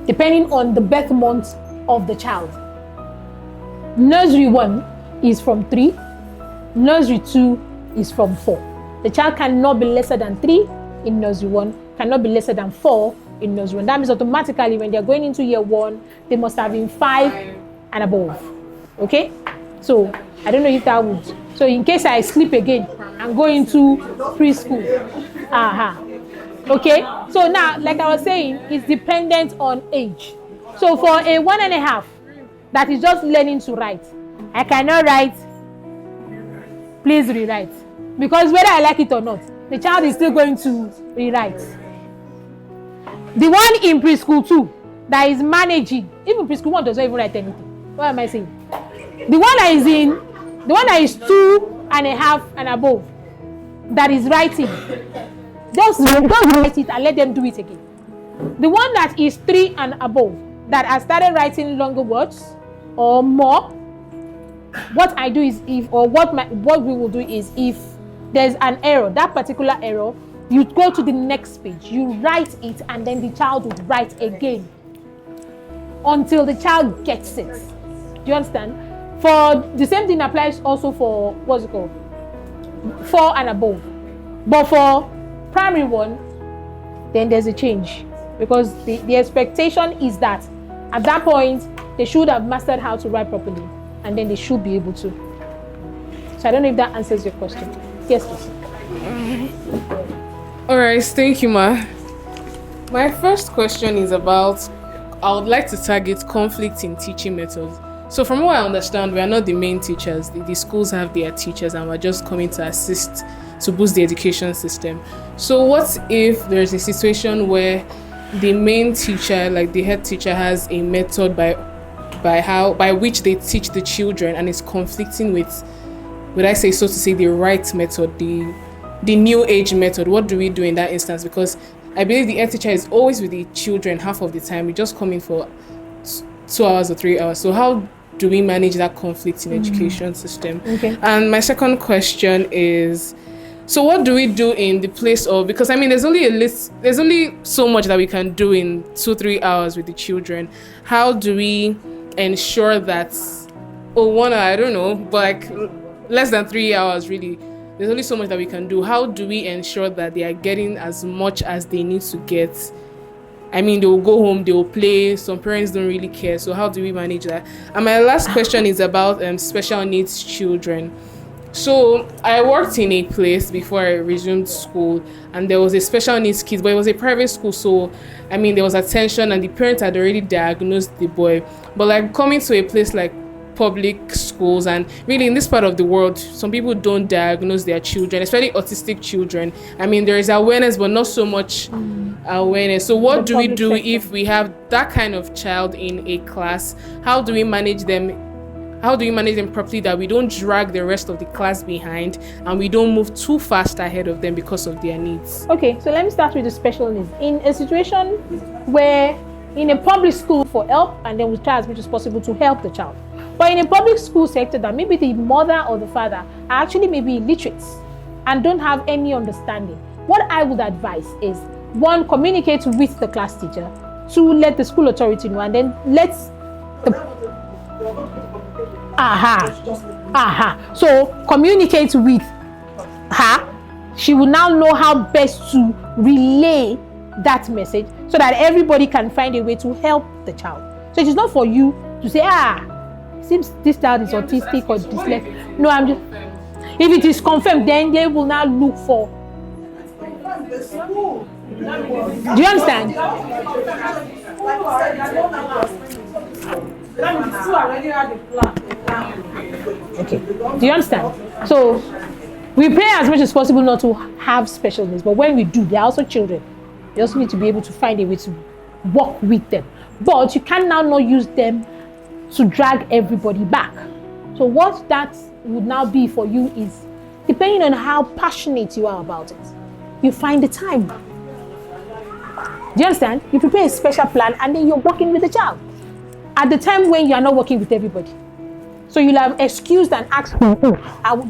depending on the birth month of the child. Nursery 1 is from 3. Nursery 2 is from 4. The child cannot be lesser than 3 in nursery 1, cannot be lesser than 4 in nursery 1. That means automatically when they're going into year 1, they must have been 5 and above. Okay? So I don't know if that would. So in case I sleep again and go into preschool. Okay? So now, like I was saying, it's dependent on age. So for a 1.5 that is just learning to write, I cannot write, please rewrite. Because whether I like it or not, the child is still going to rewrite. The one in preschool 2 that is managing, even preschool 1 doesn't even write anything. What am I saying? The one that is 2.5 and above that is writing, just write it and let them do it again. The one that is 3 and above that has started writing longer words or more, what I do is what we will do is, if there's an error, that particular error, you go to the next page, you write it, and then the child will write again until the child gets it. Do you understand? For the same thing applies also for 4 and above. But for primary 1, then there's a change, because the expectation is that at that point they should have mastered how to write properly, and then they should be able to. So I don't know if that answers your question. Yes, please. All right, thank you, Ma. My first question is about, I would like to target conflict in teaching methods. So from what I understand, we are not the main teachers. The schools have their teachers and we're just coming to assist to boost the education system. So what if there's a situation where the main teacher, like the head teacher, has a method by which they teach the children and is conflicting with, would I say, so to say, the right method, the new age method? What do we do in that instance? Because I believe the head teacher is always with the children half of the time. We just come in for 2 hours or 3 hours. So how do we manage that conflict in education system? Okay. And my second question is, so what do we do in the place of, because I mean there's only so much that we can do in 2-3 hours with the children. How do we ensure that, I don't know, but like less than 3 hours really, there's only so much that we can do. How do we ensure that they are getting as much as they need to get? I mean, they will go home, they will play. Some parents don't really care. So how do we manage that? And my last question is about special needs children. So I worked in a place before I resumed school, and there was a special needs kid, but it was a private school. So, I mean, there was attention, and the parents had already diagnosed the boy. But like coming to a place like public schools, and really in this part of the world, some people don't diagnose their children, especially autistic children. I mean, there is awareness, but not so much awareness. So what do we do if we have that kind of child in a class? How do we manage them? How do you manage them properly that we don't drag the rest of the class behind and we don't move too fast ahead of them because of their needs? Okay, so let me start with the special needs. In a situation where in a public school for help, and then we try as much as possible to help the child. But in a public school sector that maybe the mother or the father are actually maybe illiterate and don't have any understanding, what I would advise is, 1, communicate with the class teacher, 2, let the school authority know, and then let's so communicate with her. She will now know how best to relay that message so that everybody can find a way to help the child. So it is not for you to say, seems this child is autistic or dyslexic. No, I'm just, if it is confirmed, then they will now look for. Do you understand? Okay. Do you understand? So we pray as much as possible not to have special needs, but when we do, they are also children. You also need to be able to find a way to work with them. But you can now not use them to drag everybody back. So what that would now be for you is, depending on how passionate you are about it, you find the time. Do you understand? You prepare a special plan and then you're working with the child at the time when you are not working with everybody. So you'll have excused and asked,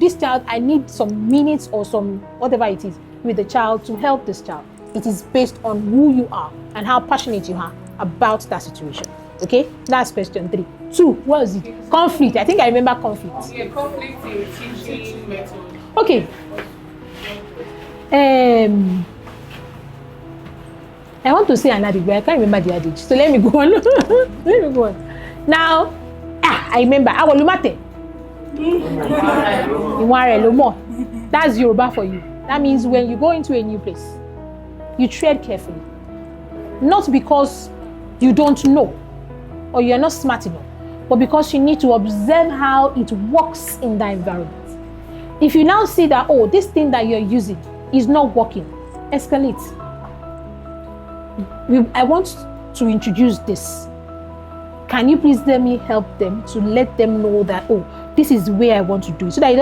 this child, I need some minutes or some whatever it is with the child to help this child. It is based on who you are and how passionate you are about that situation. Okay, that's question 3. 2, what is it? Conflict. I think I remember conflict. Yeah, conflict in teaching method. Okay. I want to say an adage, but I can't remember the adage. So let me go on. Let me go on. Now, I remember. That's Yoruba for you. That means when you go into a new place, you tread carefully. Not because you don't know or you're not smart enough, but because you need to observe how it works in that environment. If you now see that, this thing that you're using is not working, escalate. I want to introduce this. Can you please let me help them to let them know that, this is where I want to do it, so that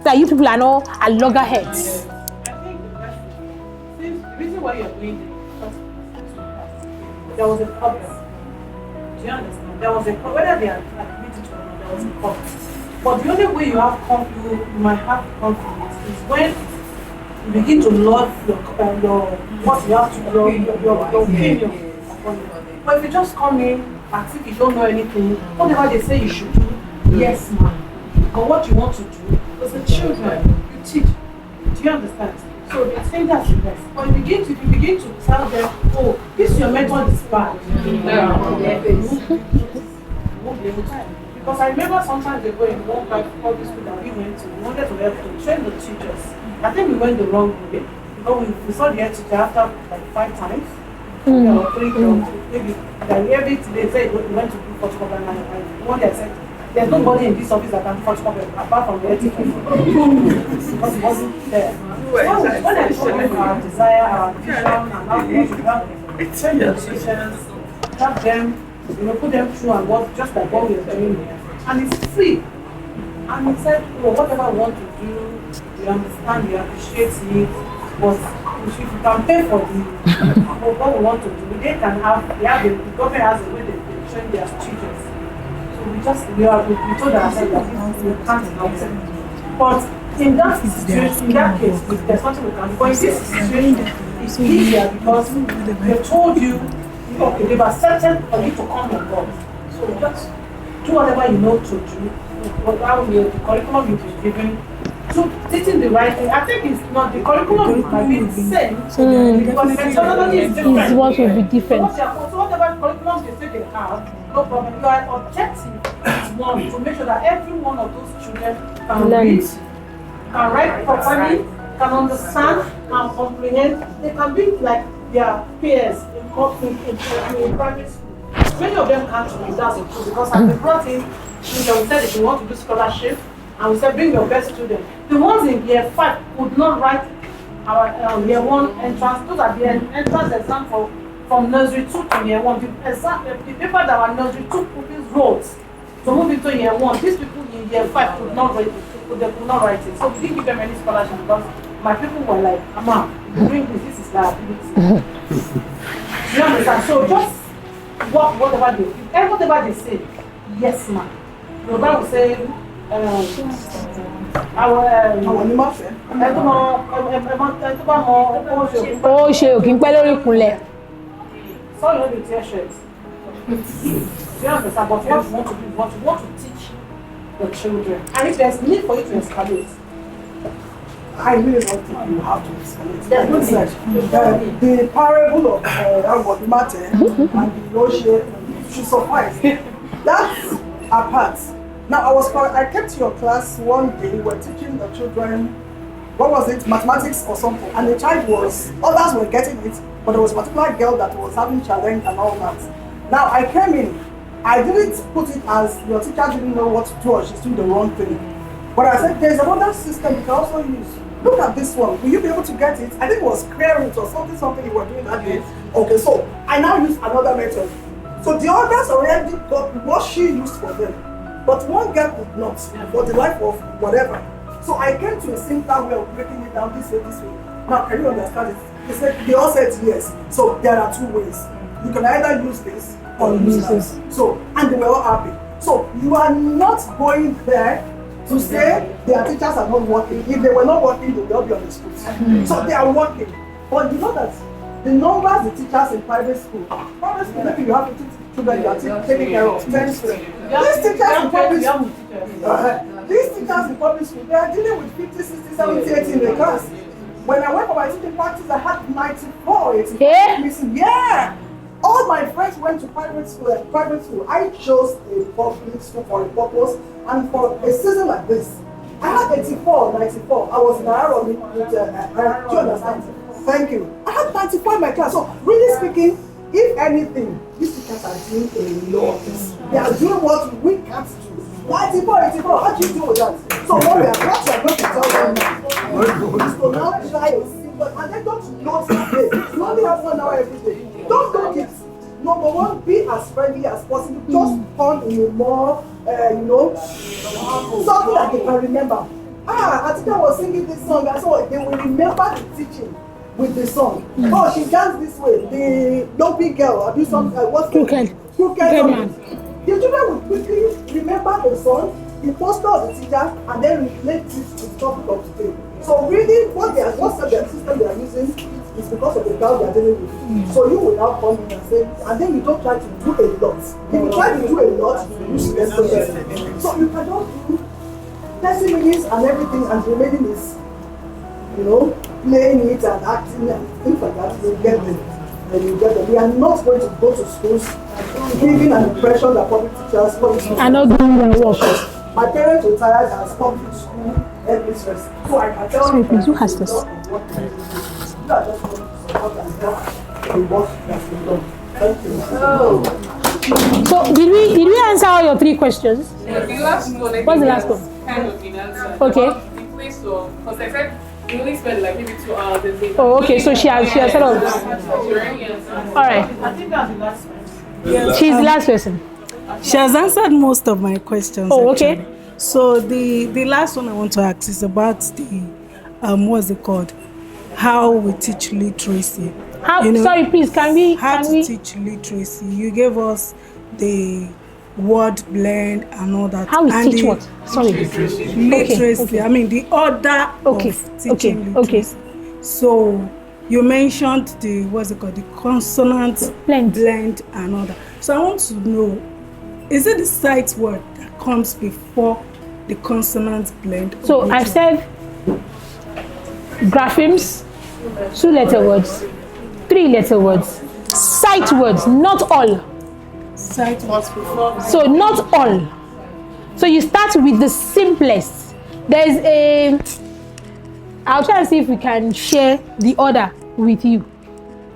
that you people are not loggerheads. I think the reason why you're doing this, there was a problem. Do you understand? There was a problem. Whether they admitted it or not, there was a problem. But the only way you might have conflict is when you begin to love your what you have to your opinion upon it. But if you just come in as if you don't know anything, whatever they say you should do, yes ma'am. But what you want to do, as the children, you teach. Do you understand? So I think that's the best. But if you begin to tell them, this your method is bad. Won't be able to. Because I remember sometimes they go in one public school that we went to, we wanted to help to train the teachers. I think we went the wrong way. Because we saw the head teacher after like 5 times. Or 3 times. Maybe every day say we went to do photocopy and one day said, there's nobody in this office that can photocopy apart from the head teacher. Because it wasn't there. When I told them our desire, our vision, and how we want to help train the teachers, help them, put them through and work just like what we are doing here. And it's free. And he said, whatever we want to do, we understand, we appreciate it. But if you can pay for what we want to do, the government has a way they train their students. So we told ourselves that we can't help them. But in that situation, in that case, if there's something we can do, but in this situation, it's easier because they told you, okay, they've accepted for you to come on board. So just do whatever you know to do, whatever the curriculum you've been given, to teaching the right thing. I think it's not the curriculum might be the same, because the methodology is different. It's what will be different. So whatever curriculum they say they have, no problem. Your objective is one, to make sure that every one of those children can read, can write properly, can understand, can comprehend. They can be like their peers in private school. Many of them can't read, that's the truth, because as they brought in, we said if you want to do scholarship, and we said bring your best student. The ones in year 5 could not write our year 1 entrance. Those are the entrance exam from nursery 2 to year 1. The paper that our nursery 2 pupils wrote to move into year 1, these people in year 5 could not write it. They could not write it. So we didn't give them any scholarship because my people were like, Mama, this is liability. You understand? So just whatever they say, yes ma'am. The Bible will say ó ṣe òkè ń pẹ́ lórí ìkúnlẹ̀. So you know the tear shirts. You understand? But what you want to do is what you want to teach the children. And if there's need for you to escalate, I really don't think you have to escalate. There's no need. The parable of matter and the ocean should suffice. That's apart. Now I came to your class one day. We were teaching the children, what was it, mathematics or something, and the child others were getting it, but there was a particular girl that was having challenge and all that. Now I came in, I didn't put it as your teacher didn't know what to do or she's doing the wrong thing. But I said there's another system you can also use. Look at this one. Will you be able to get it? I think it was square root or something you were doing that day. Okay, so I now use another method. So the others already got what she used for them. But one girl could not, for the life of whatever. So I came to a simpler way of breaking it down this way. Now, can you understand it? They all said yes. So there are two ways. You can either use this or use this. So, and they were all happy. So you are not going there to say their teachers are not working. If they were not working, they would not be on the schools. So they are working. But you know that the numbers the teachers in private school, maybe you have 50 children you are taking care of, 10 students. These teachers in public school, they are dealing with 50, 60, 70, 80 in the class. When I went for my teaching practice, I had 94, 85 missing. Yeah! All my friends went to private school. I chose a public school for a purpose, and for a season like this, I had 84, 94. I was in Nairobi with, do you understand? Thank you. I had 94 in my class. So, really speaking, if anything, these teachers are doing a lot. They are doing what we can't do. 94, how do you deal with that? So what we are going to tell them now is to now try a simple, and then don't note the day. You only have 1 hour every day. Don't note it. Number one, be as friendly as possible. Just turn in a more, something that they can remember. Atika was singing this song, and so they will remember the teaching with the song. Oh, she danced this way. The lumpy girl, or do something, what's crooked man. The children will quickly remember the song, the poster of the teacher, and then relate it to the topic of today. So really, what the system they are using is because of the girl they are dealing with. So you will now come in and say, and then you don't try to do a lot. If you try to do a lot, you should get so So you cannot do 30 minutes and everything, and the remaining is, playing it and acting and things like that. You get them. We are not going to go to schools giving an impression that public teachers are not doing their work. My parents retired as public school headmistress, so I can tell you. Who has this? So did we answer all your 3 questions? The last one. What's the last one? Kind of been answered. Okay. The place of, because I said you only spend like maybe 2 hours a day. Oh, okay. So she has sort of. All right. I think that's the last one. She's the last person. She has answered most of my questions. Oh, okay. Actually. So the last one I want to ask is about the what's it called? how we teach literacy. How? Sorry, please. Can we? Teach literacy? You gave us the word blend and all that. How we and teach what? Sorry. Literacy. Okay. I mean the order of teaching literacy. So you mentioned the the consonant blend and all that. So I want to know, is it the sight word that comes before the consonant blend? So I've said graphemes, 2-letter words, 3-letter words, sight words, not all. Sight words before. So not all. So you start with the simplest. There's I'll try and see if we can share the order with you.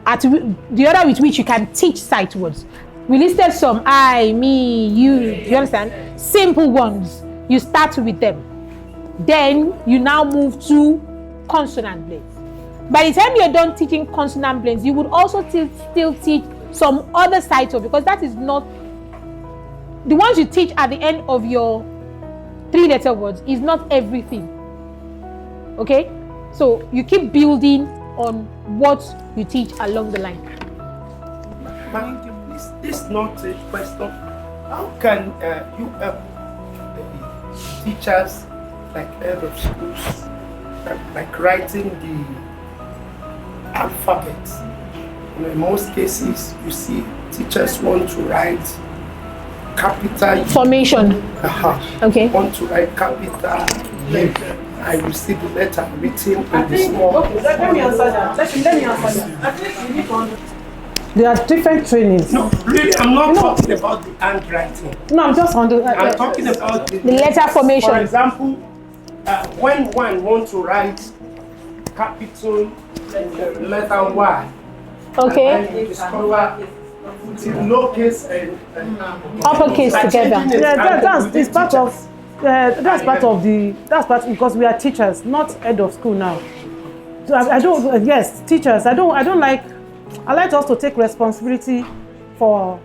The order with which you can teach sight words. We listed some: I, me, you. Do you understand? Simple ones. You start with them. Then you now move to consonant blends. By the time you're done teaching consonant blends, you would also still teach some other sight words, because that is not the ones you teach at the end of your 3-letter words is not everything. Okay? So you keep building on what you teach along the line. This is not a question. How can you help teachers like head of schools, like writing the alphabet? In most cases, you see teachers want to write capital formation. Okay. Want to write capital U. I will see the letter written in the small. Okay, let me answer that. Let me answer that. I think you need to understand. There are different trainings. No, really, I'm not talking about the handwriting. No, I'm just on the. I'm talking about the letter formation. For example, when one wants to write capital letter Y, okay, and you discover putting lowercase and uppercase together. Yeah, that's part of. That's part of the. That's part because we are teachers, not head of school now. So I don't. Yes, teachers. I don't like. I like us to take responsibility for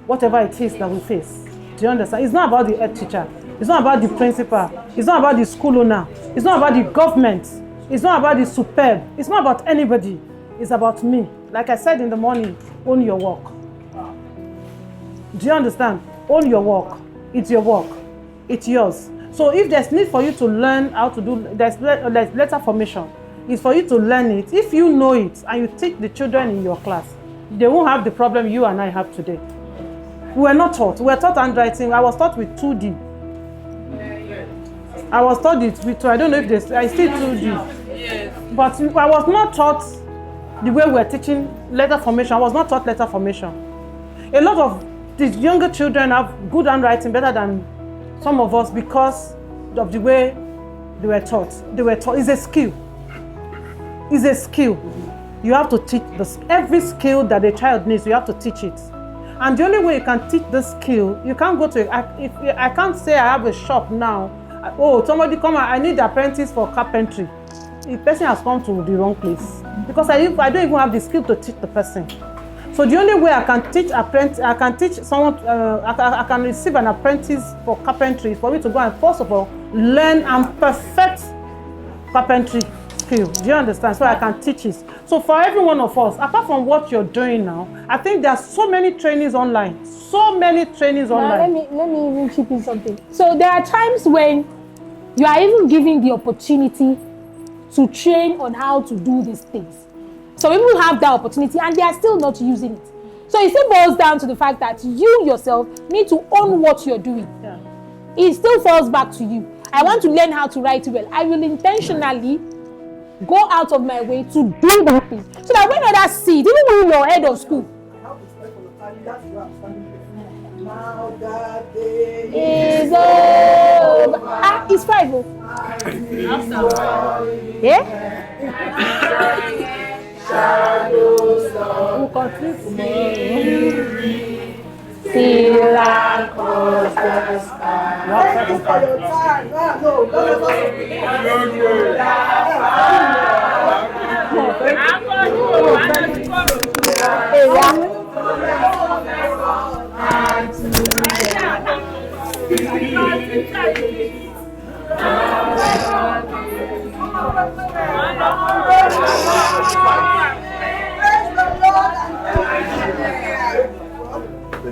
whatever it is that we face. Do you understand? It's not about the head teacher. It's not about the principal. It's not about the school owner. It's not about the government. It's not about the superb. It's not about anybody. It's about me. Like I said in the morning, own your work. Do you understand? Own your work. It's your work. It's yours. So if there's need for you to learn how to do, there's letter formation. It's for you to learn it. If you know it and you teach the children in your class, they won't have the problem you and I have today. We were not taught. We were taught handwriting. I was taught with 2D. I was taught it with 2. I don't know if there's. I still 2D. But I was not taught the way we're teaching letter formation. I was not taught letter formation. A lot of these younger children have good handwriting, better than some of us, because of the way they were taught. It's a skill. It's a skill. You have to teach this. Every skill that a child needs, you have to teach it. And the only way you can teach this skill, you can't go to. I can't say I have a shop now. Oh, somebody come. I need an apprentice for carpentry. The person has come to the wrong place, because I don't even have the skill to teach the person. So the only way I can teach someone. I can receive an apprentice for carpentry is for me to go and first of all learn and perfect carpentry skill. Do you understand? So I can teach it. So for every one of us, apart from what you're doing now, I think there are so many trainings online. Let me even chip in something. So there are times when you are even given the opportunity to train on how to do these things. So people have that opportunity and they are still not using it. So it still boils down to the fact that you yourself need to own what you're doing. Yeah. It still falls back to you. I want to learn how to write well. I will intentionally go out of my way to do that thing. So that when others see it, even when you're head of school, Now that day is over. It's 5. Yeah? we'll continue tomorrow. Feel across the sky. Thank you for your time. No,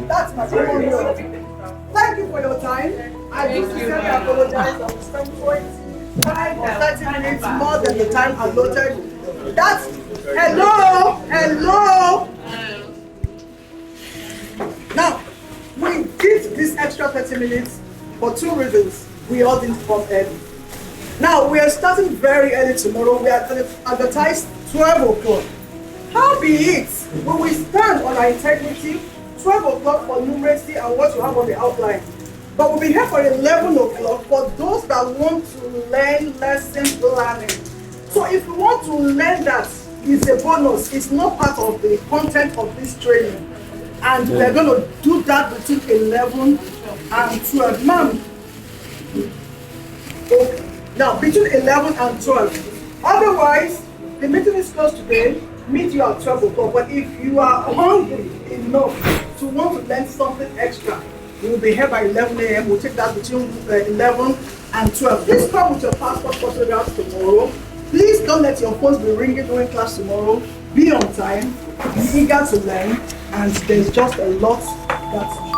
That's my common word. Thank you for your time. I do sincerely apologize. I will spend 25 or 30 minutes more than the time allotted. That's hello. Now, we did this extra 30 minutes for two reasons. We all didn't come early. Now, we are starting very early tomorrow. We are advertised 12 o'clock. How be it? When we stand on our integrity, 12 o'clock for numeracy and what you have on the outline. But we'll be here for 11 o'clock for those that want to learn lesson planning. So if you want to learn that, it's a bonus. It's not part of the content of this training. And we're going to do that between 11 and 12. Ma'am, okay. Now, between 11 and 12. Otherwise, the meeting is closed today. Meet you at 12 o'clock. But if you are hungry enough to want to learn something extra, we will be here by 11 a.m. We'll take that between 11 and 12. Please come with your passport photographs tomorrow. Please don't let your phones be ringing during class tomorrow. Be on time. Be eager to learn. And there's just a lot that